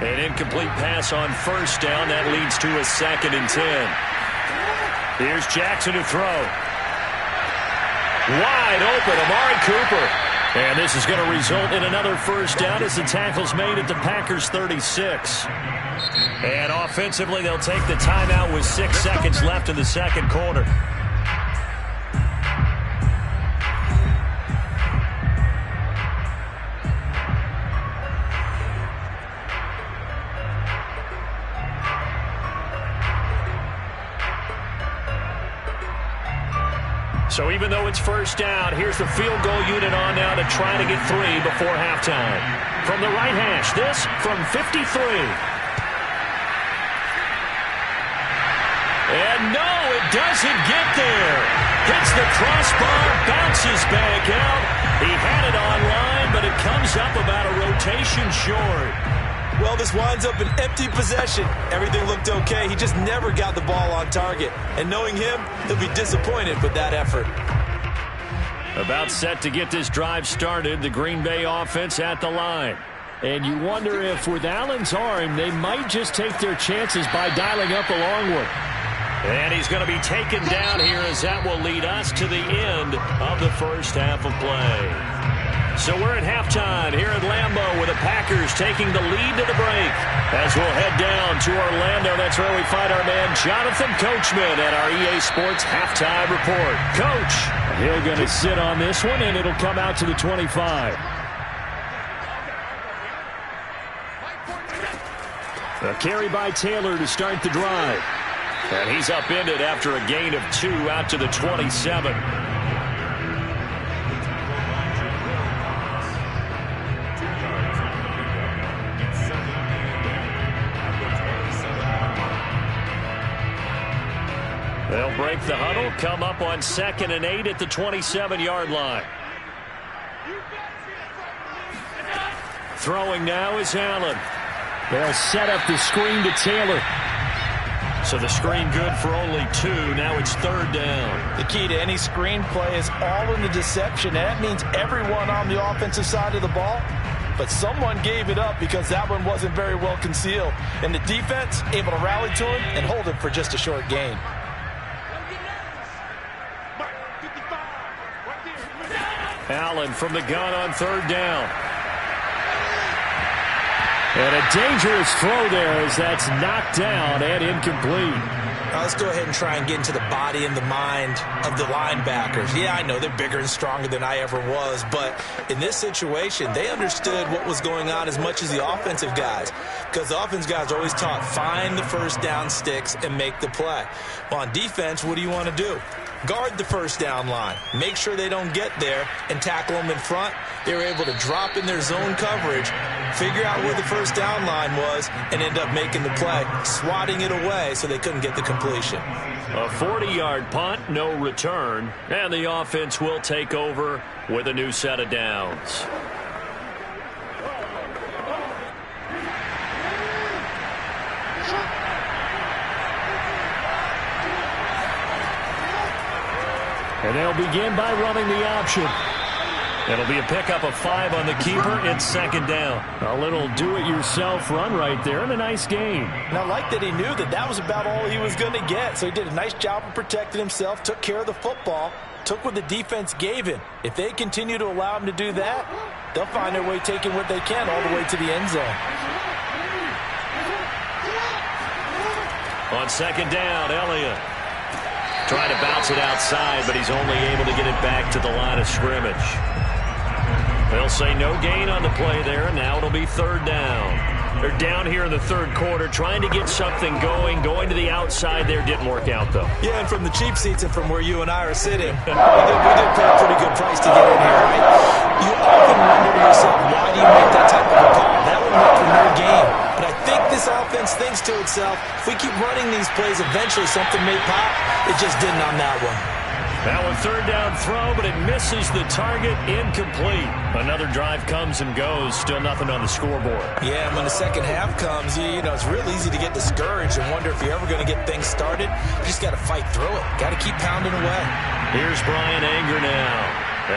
An incomplete pass on 1st down. That leads to a 2nd and 10. Here's Jackson to throw. Wide open, Amari Cooper. And this is going to result in another 1st down as the tackle's made at the Packers' 36. And offensively, they'll take the timeout with 6 seconds left in the second quarter. So even though it's 1st down, here's the field goal unit on now to try to get 3 before halftime. From the right hash, this from 53. And no, it doesn't get there. Hits the crossbar, bounces back out. He had it online, but it comes up about a rotation short.
Well, this winds up an empty possession. Everything looked okay. He just never got the ball on target. And knowing him, he'll be disappointed with that effort.
About set to get this drive started, the Green Bay offense at the line.
And you wonder if with Allen's arm, they might just take their chances by dialing up a long one.
And he's going to be taken down here as that will lead us to the end of the first half of play. So we're at halftime here at Lambeau with the Packers taking the lead to the break. As we'll head down to Orlando, that's where we find our man Jonathan Coachman at our EA Sports Halftime Report. Coach.
He'll going to sit on this one, and it'll come out to the 25. A carry by Taylor to start the drive.
And he's upended after a gain of 2 out to the 27. They'll break the huddle, come up on 2nd and 8 at the 27-yard line. Throwing now is Allen.
They'll set up the screen to Taylor.
So the screen good for only 2. Now it's 3rd down.
The key to any screen play is all in the deception. And that means everyone on the offensive side of the ball. But someone gave it up because that one wasn't very well concealed. And the defense able to rally to him and hold it for just a short gain.
Allen from the gun on 3rd down.
And a dangerous throw there as that's knocked down and incomplete.
Now let's go ahead and try and get into the body and the mind of the linebackers. Yeah, I know they're bigger and stronger than I ever was, but in this situation, they understood what was going on as much as the offensive guys, because the offensive guys are always taught, find the 1st down sticks and make the play. Well, on defense, what do you want to do? Guard the 1st down line. Make sure they don't get there and tackle them in front. They were able to drop in their zone coverage, figure out where the 1st down line was, and end up making the play, swatting it away so they couldn't get the completion.
A 40-yard punt, no return, and the offense will take over with a new set of downs.
And they'll begin by running the option.
It'll be a pickup of 5 on the keeper. It's second down.
A little do-it-yourself run right there and a nice game.
And I like that he knew that that was about all he was going to get. So he did a nice job of protecting himself, took care of the football, took what the defense gave him. If they continue to allow him to do that, they'll find their way taking what they can all the way to the end zone.
On second down, Elliott trying to bounce it outside, but he's only able to get it back to the line of scrimmage. They'll say no gain on the play there, and now it'll be third down. They're down here in the third quarter trying to get something going. Going to the outside there didn't work out, though.
Yeah, and from the cheap seats and from where you and I are sitting, we did pay a pretty good price to get in here, right? You often wonder to yourself, why do you make that type of a call? That would make for no gain. But I think this offense thinks to itself, if we keep running these plays, eventually something may pop. It just didn't on that one.
That one third down throw, but it misses the target. Incomplete. Another drive comes and goes. Still nothing on the scoreboard.
Yeah, and when the second half comes, you know, it's real easy to get discouraged and wonder if you're ever going to get things started. You just got to fight through it. Got to keep pounding away.
Here's Brian Anger now,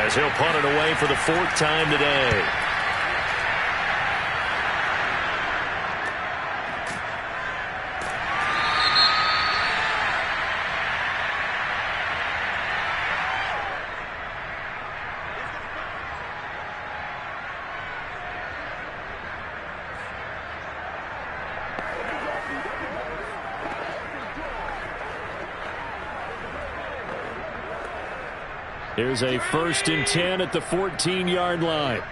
as he'll punt it away for the 4th time today. Here's a 1st and 10 at the 14-yard line.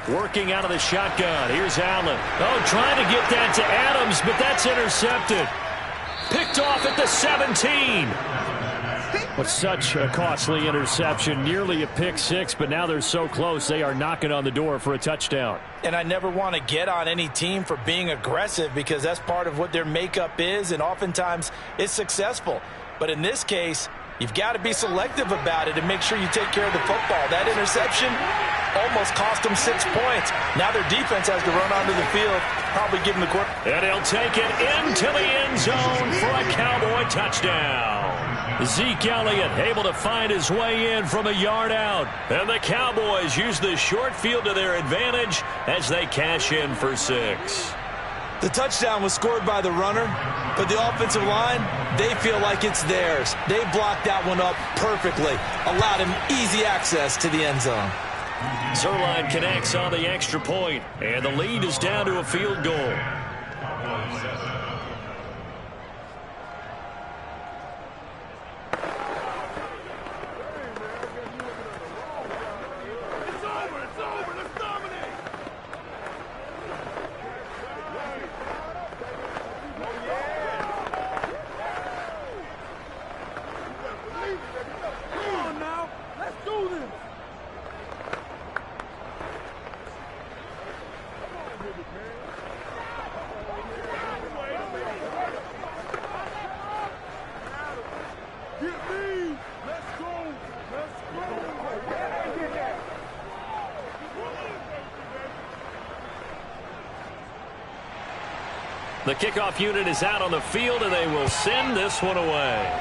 Working out of the shotgun. Here's Allen. Oh, trying to get that to Adams, but that's intercepted. Picked off at the 17. But such a costly interception. Nearly a pick six, but now they're so close they are knocking on the door for a touchdown.
And I never want to get on any team for being aggressive because that's part of what their makeup is, and oftentimes it's successful. But in this case, you've got to be selective about it and make sure you take care of the football. That interception almost cost them 6 points. Now their defense has to run onto the field, probably give them the quarter.
And he'll take it into the end zone for a Cowboy touchdown. Zeke Elliott able to find his way in from a yard out. And the Cowboys use the short field to their advantage as they cash in for 6.
The touchdown was scored by the runner, but the offensive line, they feel like it's theirs. They blocked that one up perfectly, allowed him easy access to the end zone.
Zuerlein connects on the extra point, and the lead is down to a field goal. The kickoff unit is out on the field, and they will send this one away.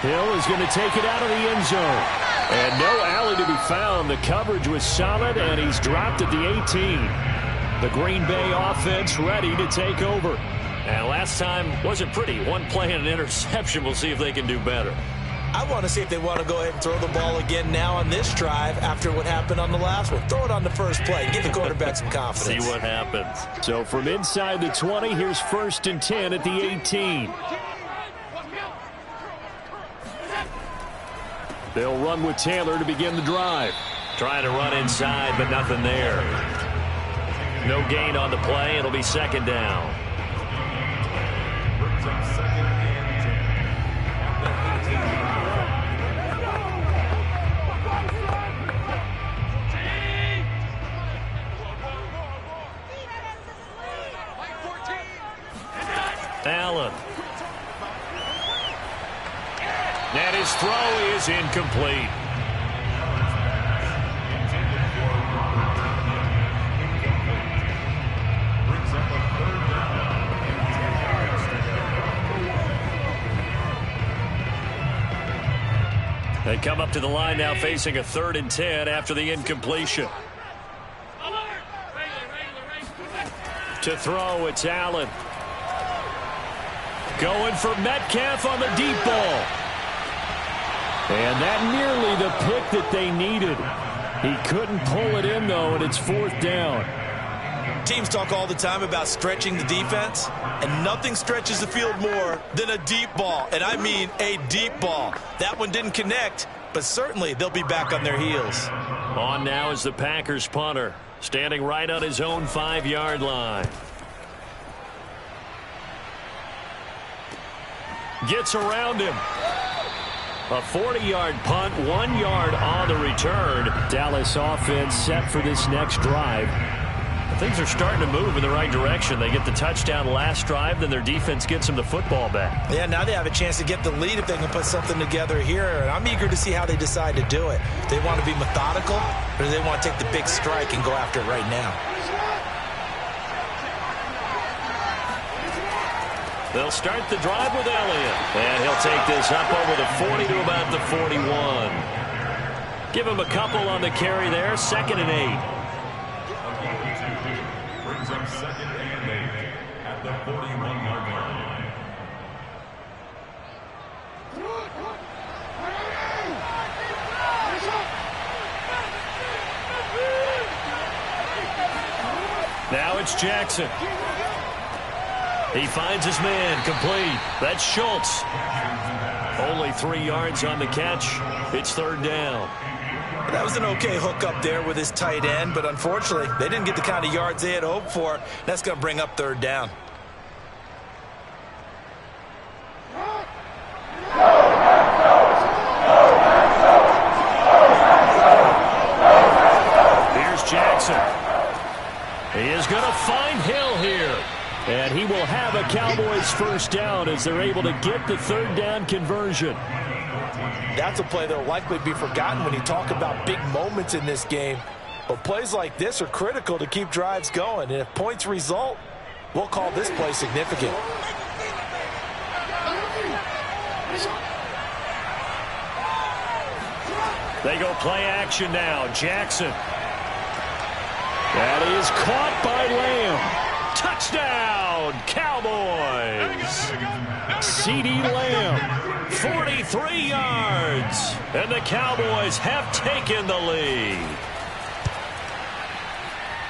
Hill is going to take it out of the end zone. And no alley to be found. The coverage was solid, and he's dropped at the 18. The Green Bay offense ready to take over.
And last time wasn't pretty. One play and an interception. We'll see if they can do better.
I want to see if they want to go ahead and throw the ball again now on this drive after what happened on the last one. Throw it on the first play. Give the quarterback some confidence.
See what happens.
So from inside the 20, here's 1st and 10 at the 18. They'll run with Taylor to begin the drive.
Trying to run inside, but nothing there. No gain on the play. It'll be second down. Allen. And his throw is incomplete. They come up to the line now facing a 3rd and 10 after the incompletion. To throw, it's Allen. Going for Metcalf on the deep ball. And that nearly the pick that they needed. He couldn't pull it in, though, and it's 4th down.
Teams talk all the time about stretching the defense, and nothing stretches the field more than a deep ball, and I mean a deep ball. That one didn't connect, but certainly they'll be back on their heels.
On now is the Packers punter, standing right on his own 5-yard line. Gets around him. A 40-yard punt, 1 yard on the return. Dallas offense set for this next drive. Things are starting to move in the right direction. They get the touchdown last drive, then their defense gets them the football back.
Yeah, now they have a chance to get the lead if they can put something together here. And I'm eager to see how they decide to do it. Do they want to be methodical, or do they want to take the big strike and go after it right now?
They'll start the drive with Elliott. And he'll take this up over the 40 to about the 41. Give him a couple on the carry there. 2nd and 8.
Brings up 2nd and 8 at the 41-yard line.
Now it's Jackson. He finds his man, complete. That's Schultz. Only 3 yards on the catch. It's 3rd down.
That was an okay hook up there with his tight end, but unfortunately, they didn't get the kind of yards they had hoped for. That's going to bring up 3rd down.
Here's Jackson. He is going to find Hill here. And he will have a Cowboys 1st down as they're able to get the 3rd down conversion.
That's a play that will likely be forgotten when you talk about big moments in this game. But plays like this are critical to keep drives going. And if points result, we'll call this play significant.
They go play action now. Jackson. That is caught by Lamb. Touchdown, Cowboys. CeeDee Lamb, 43 yards. And the Cowboys have taken the lead.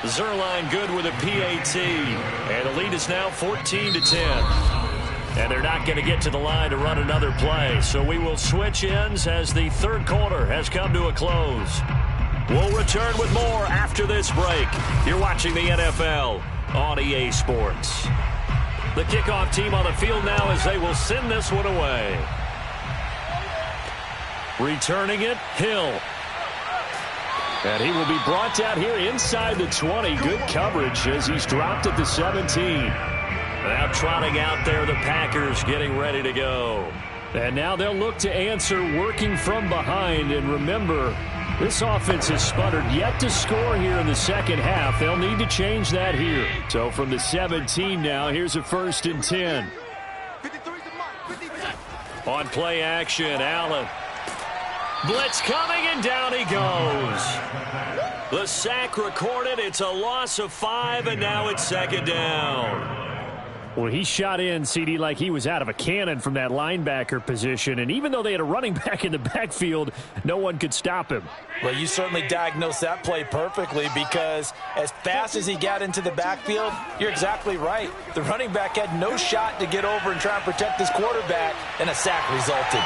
Zuerlein good with a PAT. And the lead is now 14-10. And they're not going to get to the line to run another play. So we will switch ends as the 3rd quarter has come to a close. We'll return with more after this break. You're watching the NFL on EA Sports. The kickoff team on the field now as they will send this one away. Returning it, Hill. And he will be brought down here inside the 20. Good coverage as he's dropped at the 17. Now trotting out there, the Packers getting ready to go. And now they'll look to answer working from behind. And remember, this offense has sputtered yet to score here in the 2nd half. They'll need to change that here. So from the 17 now, here's a 1st and 10. On play action, Allen. Blitz coming, and down he goes. The sack recorded. It's a loss of 5, and now it's 2nd down. Well, he shot in, CD, like he was out of a cannon from that linebacker position. And even though they had a running back in the backfield, no one could stop him.
Well, you certainly diagnosed that play perfectly because as fast as he got into the backfield, you're exactly right. The running back had no shot to get over and try and protect his quarterback, and a sack resulted.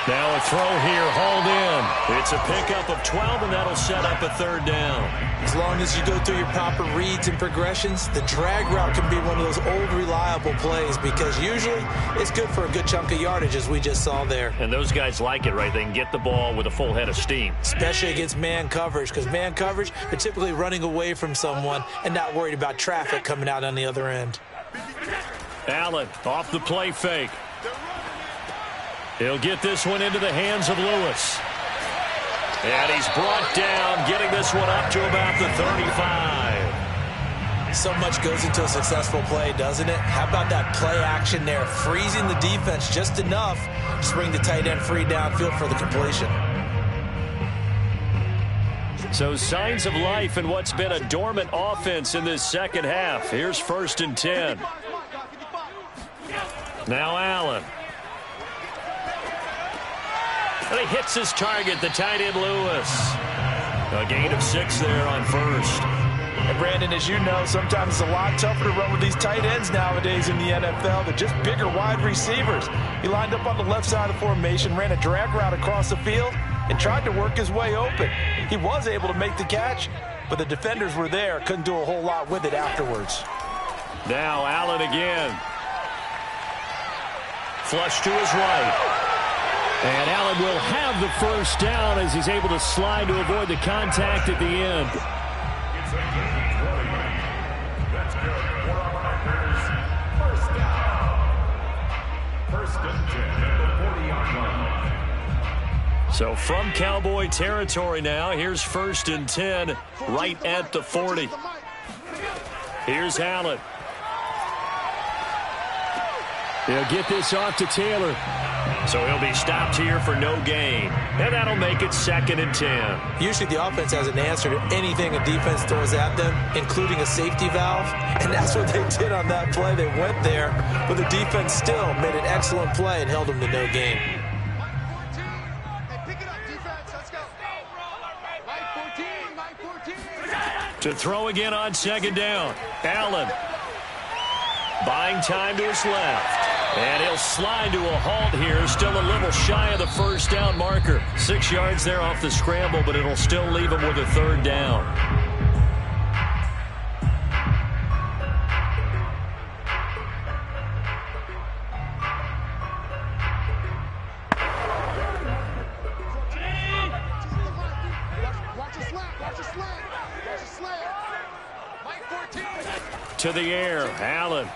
Now a throw here, hauled in. It's a pickup of 12, and that'll set up a 3rd down.
As long as you go through your proper reads and progressions, the drag route can be one of those old reliable plays because usually it's good for a good chunk of yardage, as we just saw there.
And those guys like it, right? They can get the ball with a full head of steam.
Especially against man coverage, because man coverage, they're typically running away from someone and not worried about traffic coming out on the other end.
Allen off the play fake. He'll get this one into the hands of Lewis. And he's brought down, getting this one up to about the 35.
So much goes into a successful play, doesn't it? How about that play action there, freezing the defense just enough to bring the tight end free downfield for the completion.
So signs of life in what's been a dormant offense in this second half. Here's 1st and 10. Now Allen. And he hits his target, the tight end Lewis. A gain of 6 there on 1st.
And Brandon, as you know, sometimes it's a lot tougher to run with these tight ends nowadays in the NFL. They're just bigger wide receivers. He lined up on the left side of the formation, ran a drag route across the field, and tried to work his way open. He was able to make the catch, but the defenders were there. Couldn't do a whole lot with it afterwards.
Now Allen again. Flush to his right. And Allen will have the 1st down as he's able to slide to avoid the contact at the end.
It's a gain of 20. That's good for our Packers. 1st down. 1st and 10 at the 40-yard line.
So from Cowboy territory now, here's 1st and 10 right at the 40. Here's Allen. He'll get this off to Taylor. So he'll be stopped here for no gain. And that'll make it 2nd and 10.
Usually the offense has an answer to anything a defense throws at them, including a safety valve. And that's what they did on that play. They went there, but the defense still made an excellent play and held them to no gain.
To throw again on 2nd down. Allen. Buying time to his left. And he'll slide to a halt here. Still a little shy of the 1st down marker. 6 yards there off the scramble, but it'll still leave him with a 3rd down. To the air, Allen.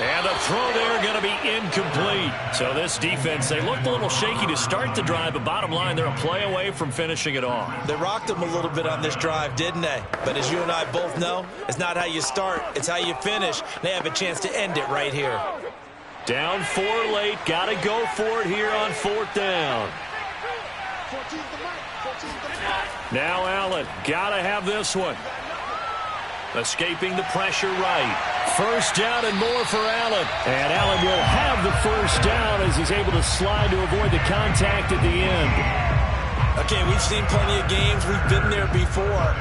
And a throw there going to be incomplete. So this defense, they looked a little shaky to start the drive, but bottom line, they're a play away from finishing it off.
They rocked them a little bit on this drive, didn't they? But as you and I both know, it's not how you start, it's how you finish. They have a chance to end it right here.
Down 4 late, got to go for it here on 4th down. Now Allen, got to have this one. Escaping the pressure right. 1st down and more for Allen. And Allen will have the 1st down as he's able to slide to avoid the contact at the end.
Okay, we've seen plenty of games. We've been there before.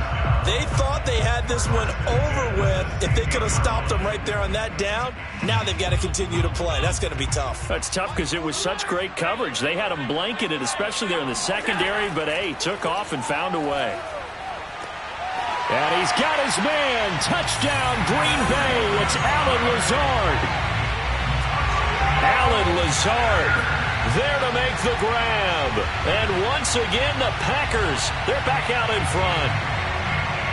They thought they had this one over with. If they could have stopped them right there on that down, now they've got to continue to play. That's going to be tough.
That's tough because it was such great coverage. They had them blanketed, especially there in the secondary, but, hey, took off and found a way. And he's got his man. Touchdown, Green Bay. It's Allen Lazard. Allen Lazard there to make the grab. And once again, the Packers, they're back out in front.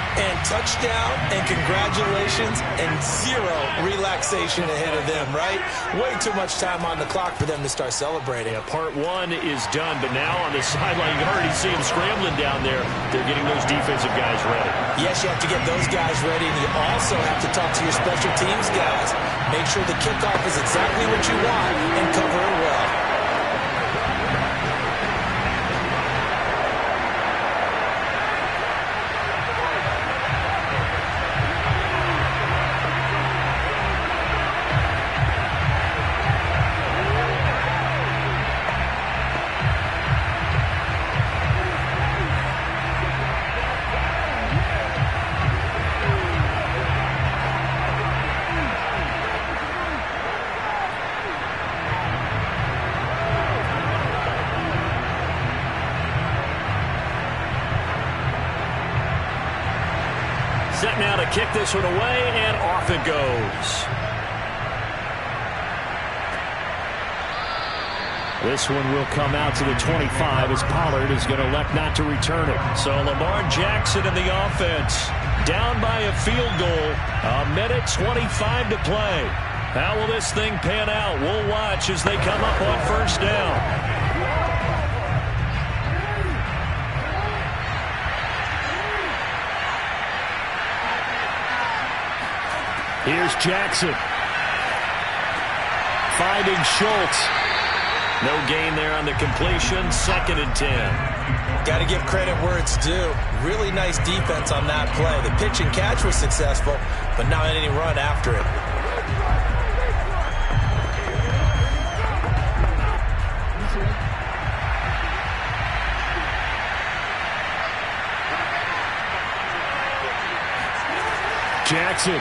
And touchdown and congratulations and 0 relaxation ahead of them, right? Way too much time on the clock for them to start celebrating.
Yeah, part 1 is done, but now on the sideline, you can already see them scrambling down there. They're getting those defensive guys ready.
Yes, you have to get those guys ready, and you also have to talk to your special teams guys. Make sure the kickoff is exactly what you want and cover it well.
Set now to kick this one away, and off it goes. This one will come out to the 25 as Pollard is going to elect not to return it. So Lamar Jackson in the offense, down by a field goal, 1:25 to play. How will this thing pan out? We'll watch as they come up on 1st down. Here's Jackson. Finding Schultz. No gain there on the completion. 2nd and 10.
Got to give credit where it's due. Really nice defense on that play. The pitch and catch was successful, but not any run after it.
Jackson.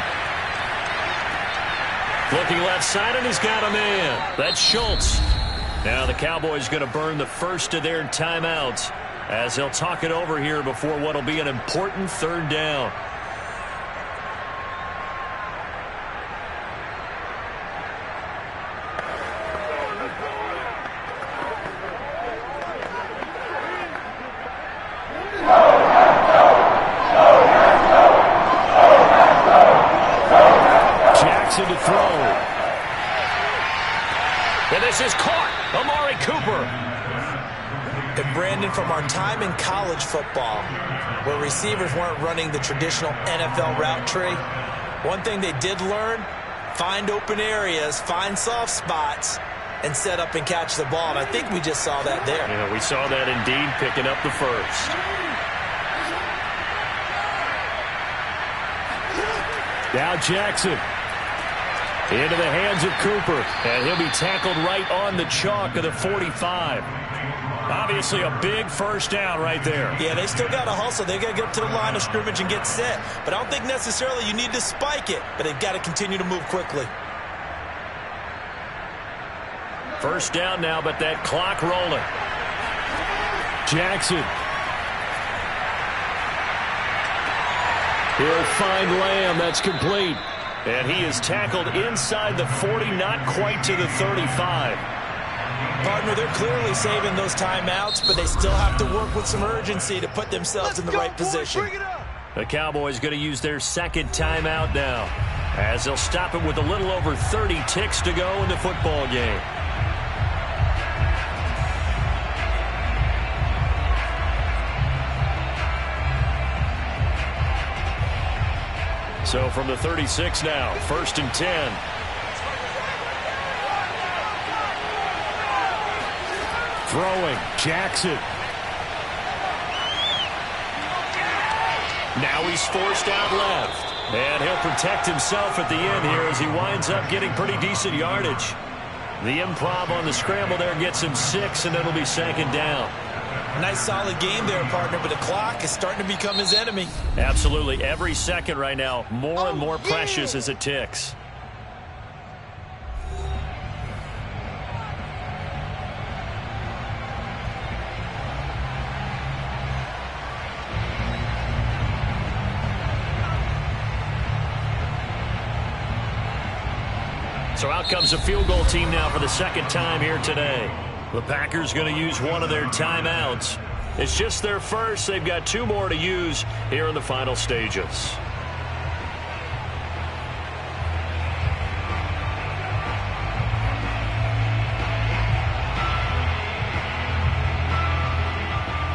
Looking left side, and he's got a man. That's Schultz. Now the Cowboys going to burn the first of their timeouts as they'll talk it over here before what will be an important third down.
Jackson to throw.
And this is caught. Amari Cooper.
And Brandon, from our time in college football, where receivers weren't running the traditional NFL route tree, one thing they did learn, find open areas, find soft spots, and set up and catch the ball. And I think we just saw that there.
Yeah, we saw that indeed, picking up the first.
Now Jackson. Into the hands of Cooper.
And he'll be tackled right on the chalk of the 45. Obviously a big first down right there.
Yeah, they still got to hustle. They got to get up to the line of scrimmage and get set. But I don't think necessarily you need to spike it. But they've got to continue to move quickly.
First down now, but that clock rolling.
Jackson. He'll find Lamb. That's complete.
And he is tackled inside the 40, not quite to the 35.
Partner, they're clearly saving those timeouts, but they still have to work with some urgency to put themselves in the right position.
The Cowboys going to use their second timeout now, as they'll stop it with a little over 30 ticks to go in the football game. So from the 36 now, 1st and 10.
Throwing, Jackson.
Now he's forced out left. And he'll protect himself at the end here as he winds up getting pretty decent yardage. The improv on the scramble there gets him 6, and it'll be 2nd down.
Nice solid game there, partner, but the clock is starting to become his enemy.
Absolutely. Every second right now, more and more precious as it ticks. So out comes a field goal team now for the second time here today. The Packers going to use one of their timeouts. It's just their first. They've got 2 more to use here in the final stages.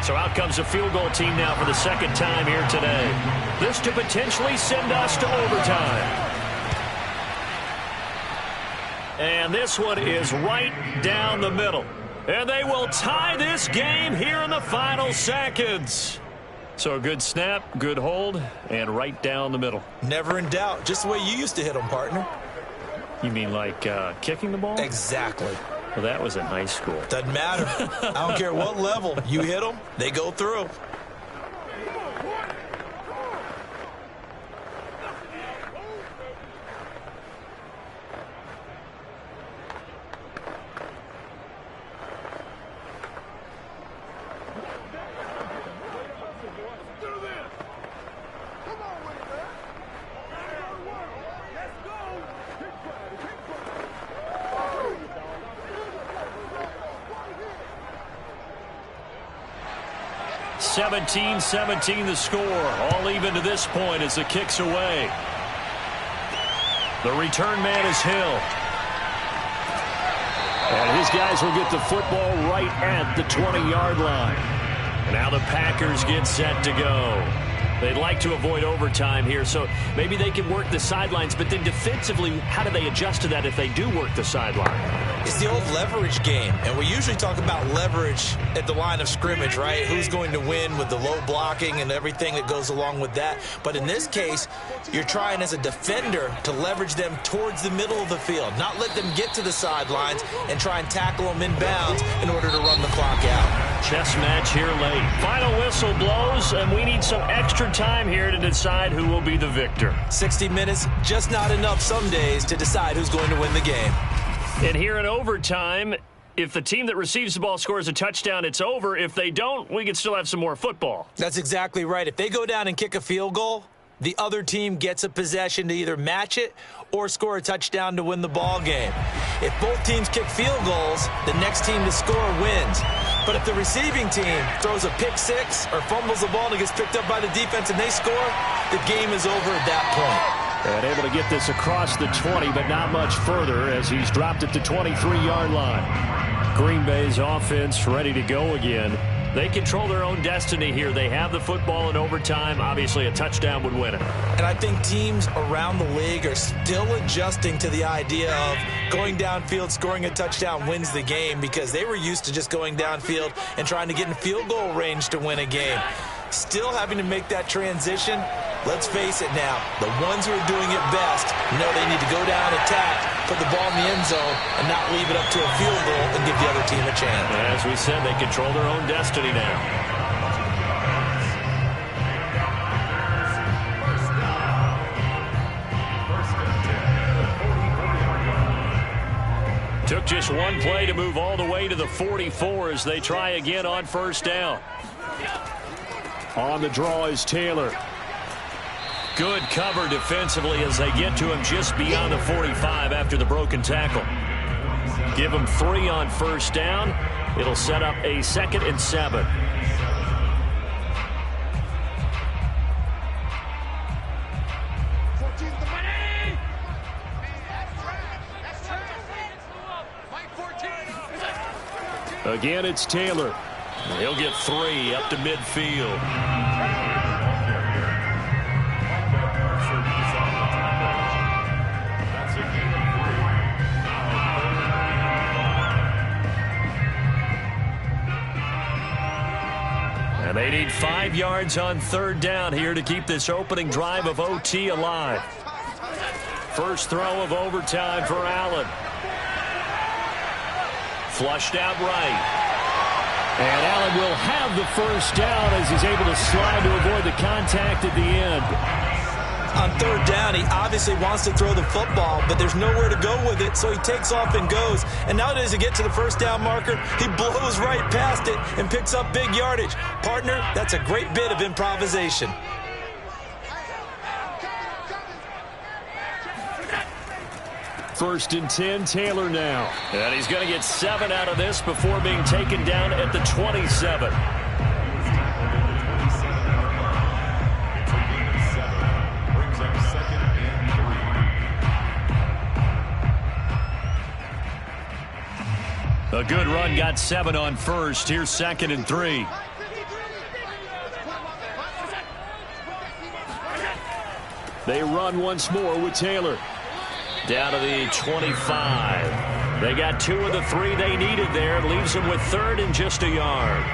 So out comes a field goal team now for the second time here today. This to potentially send us to overtime. And this one is right down the middle. And they will tie this game here in the final seconds. So a good snap, good hold, and right down the middle.
Never in doubt. Just the way you used to hit them, partner.
You mean like kicking the ball?
Exactly.
Well, that was in high school.
Doesn't matter. I don't care what level. You hit them, they go through.
Seventeen 17 the score. All even to this point as the kick's away. The return man is Hill.
And his guys will get the football right at the 20-yard line.
Now the Packers get set to go. They'd like to avoid overtime here, so maybe they can work the sidelines, but then defensively, how do they adjust to that if they do work the sideline?
It's the old leverage game, and we usually talk about leverage at the line of scrimmage, right? Who's going to win with the low blocking and everything that goes along with that. But in this case, you're trying as a defender to leverage them towards the middle of the field, not let them get to the sidelines and try and tackle them inbounds in order to run the clock out.
Chess match here late. Final whistle blows, and we need some extra time here to decide who will be the victor.
60 minutes, just not enough some days to decide who's going to win the game.
And here in overtime, if the team that receives the ball scores a touchdown, it's over. If they don't, we can still have some more football.
That's exactly right. If they go down and kick a field goal, the other team gets a possession to either match it or score a touchdown to win the ball game. If both teams kick field goals, the next team to score wins. But if the receiving team throws a pick six or fumbles the ball and it gets picked up by the defense and they score, the game is over at that point.
And able to get this across the 20, but not much further as he's dropped it to 23-yard line.
Green Bay's offense ready to go again. They control their own destiny here. They have the football in overtime. Obviously, a touchdown would win it.
And I think teams around the league are still adjusting to the idea of going downfield, scoring a touchdown wins the game, because they were used to just going downfield and trying to get in field goal range to win a game. Still having to make that transition. Let's face it now, the ones who are doing it best know they need to go down, attack, put the ball in the end zone, and not leave it up to a field goal and give the other team a chance.
As we said, they control their own destiny now. Took just one play to move all the way to the 44 as they try again on first down.
On the draw is Taylor.
Good cover defensively as they get to him just beyond the 45 after the broken tackle. Give him 3 on first down. It'll set up a 2nd and 7.
Again, it's Taylor.
He'll get 3 up to midfield. And they need 5 yards on third down here to keep this opening drive of OT alive. First throw of overtime for Allen. Flushed out right.
And Allen will have the first down as he's able to slide to avoid the contact at the end.
On third down, he obviously wants to throw the football, but there's nowhere to go with it, so he takes off and goes. And nowadays, to get to the first down marker, he blows right past it and picks up big yardage. Partner, that's a great bit of improvisation.
First and 10, Taylor now.
And he's going to get 7 out of this before being taken down at the 27. A good run, got 7 on first. Here's 2nd and 3.
They run once more with Taylor.
Down to the 25. They got 2 of the 3 they needed there. It leaves them with 3rd and just a yard.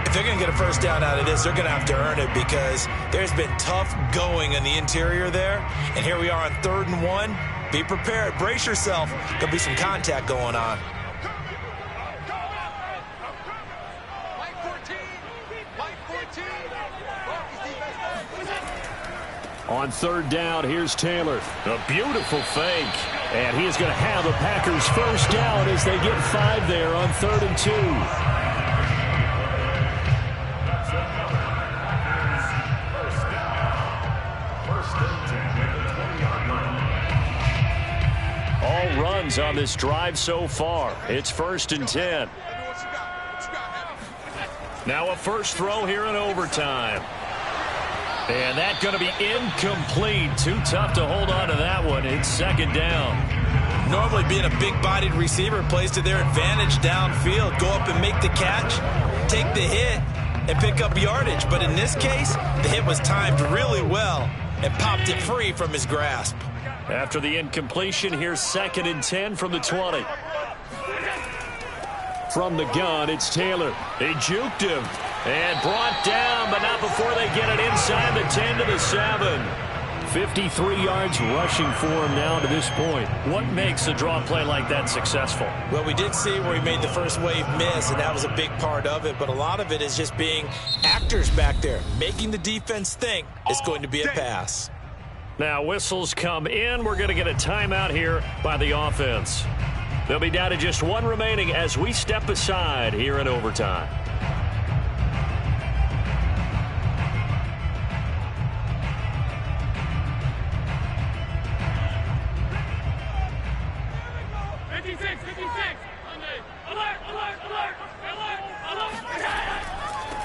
If they're going to get a first down out of this, they're going to have to earn it, because there's been tough going in the interior there. And here we are on 3rd and 1. Be prepared. Brace yourself. There'll be some contact going on.
On third down, here's Taylor.
A beautiful fake.
And he is going to have the Packers first down as they get 5 there on 3rd and 2.
All runs on this drive so far. It's 1st and 10. Now a first throw here in overtime. And that's going to be incomplete. Too tough to hold on to that one. It's 2nd down.
Normally being a big-bodied receiver plays to their advantage downfield. Go up and make the catch, take the hit, and pick up yardage. But in this case, the hit was timed really well and popped it free from his grasp.
After the incompletion, here's 2nd and 10 from the 20.
From the gun, it's Taylor.
He juked him and brought down, but not before they get it inside the 10 to the 7.
53 yards rushing for him now to this point.
What makes a draw play like that successful?
Well, we did see where he made the first wave miss, and that was a big part of it. But a lot of it is just being actors back there, making the defense think it's going to be a pass.
Now whistles come in. We're going to get a timeout here by the offense. They'll be down to just one remaining as we step aside here in overtime.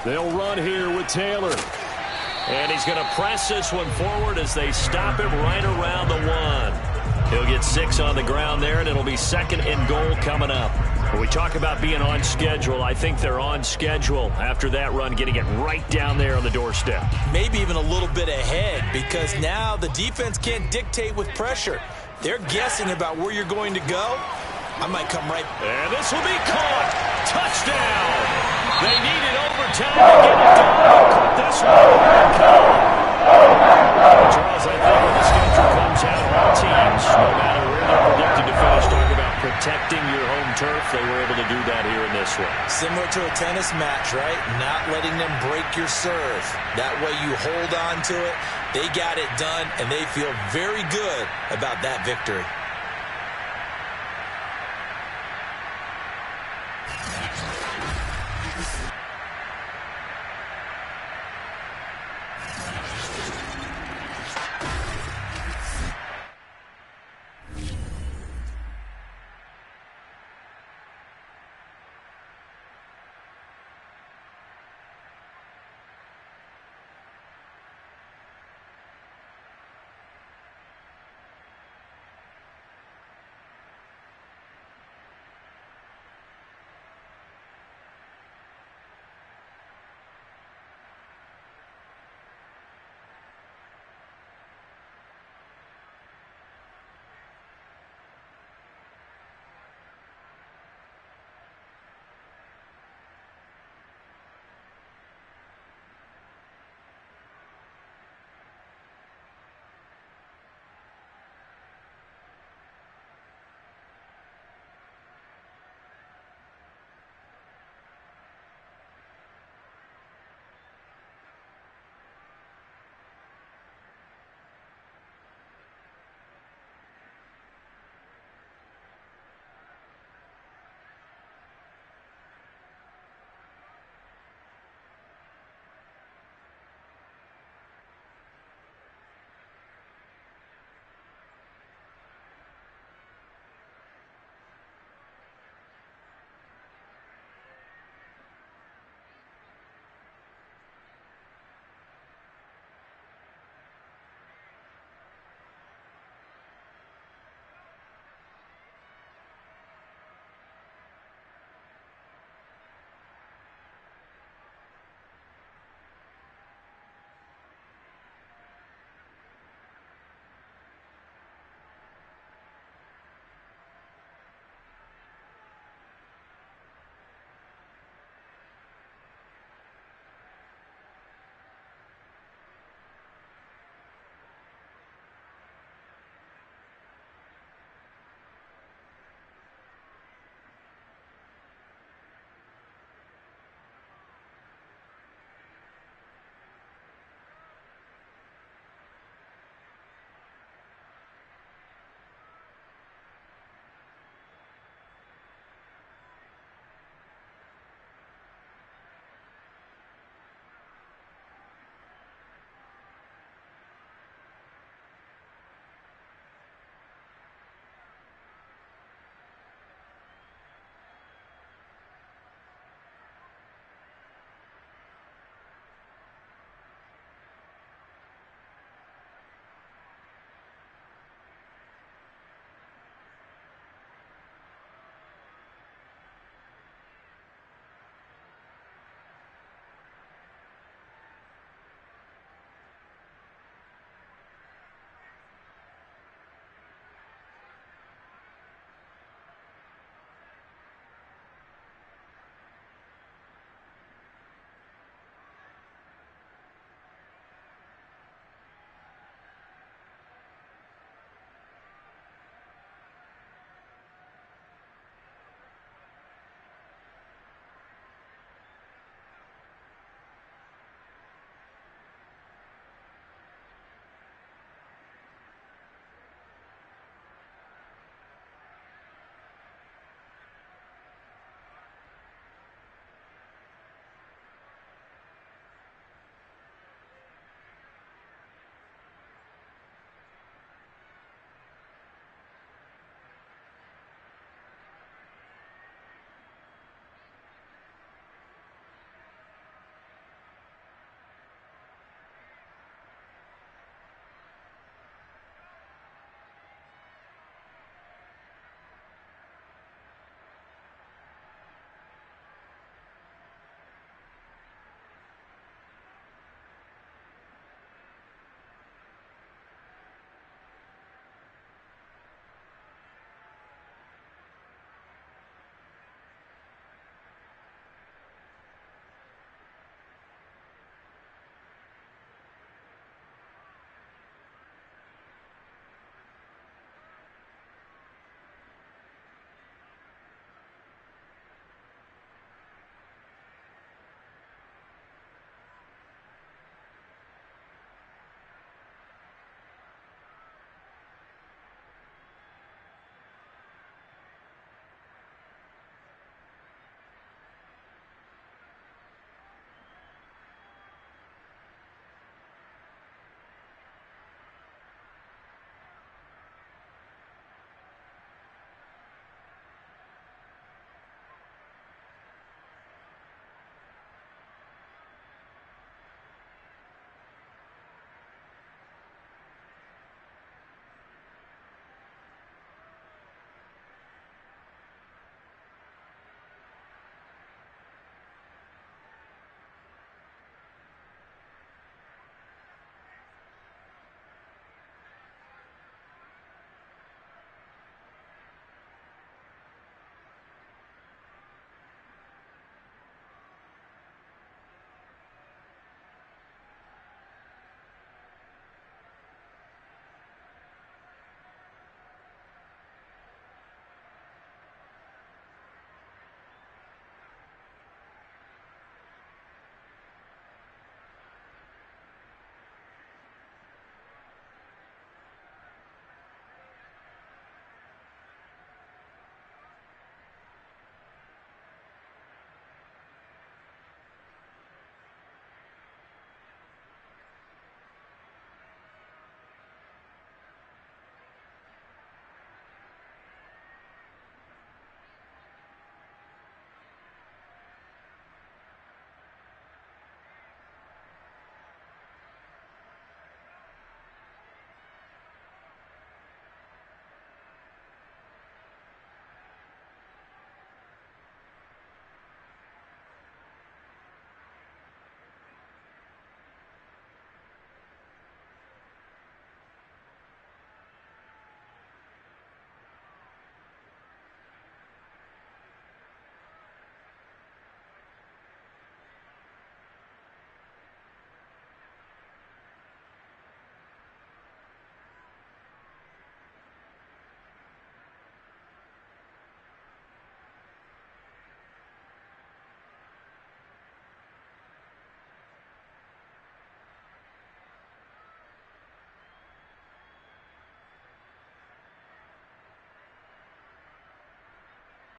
They'll run here with Taylor.
And he's going to press this one forward as they stop him right around the 1. He'll get 6 on the ground there, and it'll be 2nd and goal coming up. When we talk about being on schedule, I think they're on schedule after that run, getting it right down there on the doorstep.
Maybe even a little bit ahead, because now the defense can't dictate with pressure. They're guessing about where you're going to go. I might come right.
And this will be caught. Touchdown. They needed overtime to get it done. Caught this one. Charles, I think when the schedule comes out, all teams, no matter where they're predicted to finish, talk about protecting your home turf. They were able to do that here in this one.
Similar to a tennis match, right? Not letting them break your serve. That way you hold on to it. They got it done, and they feel very good about that victory.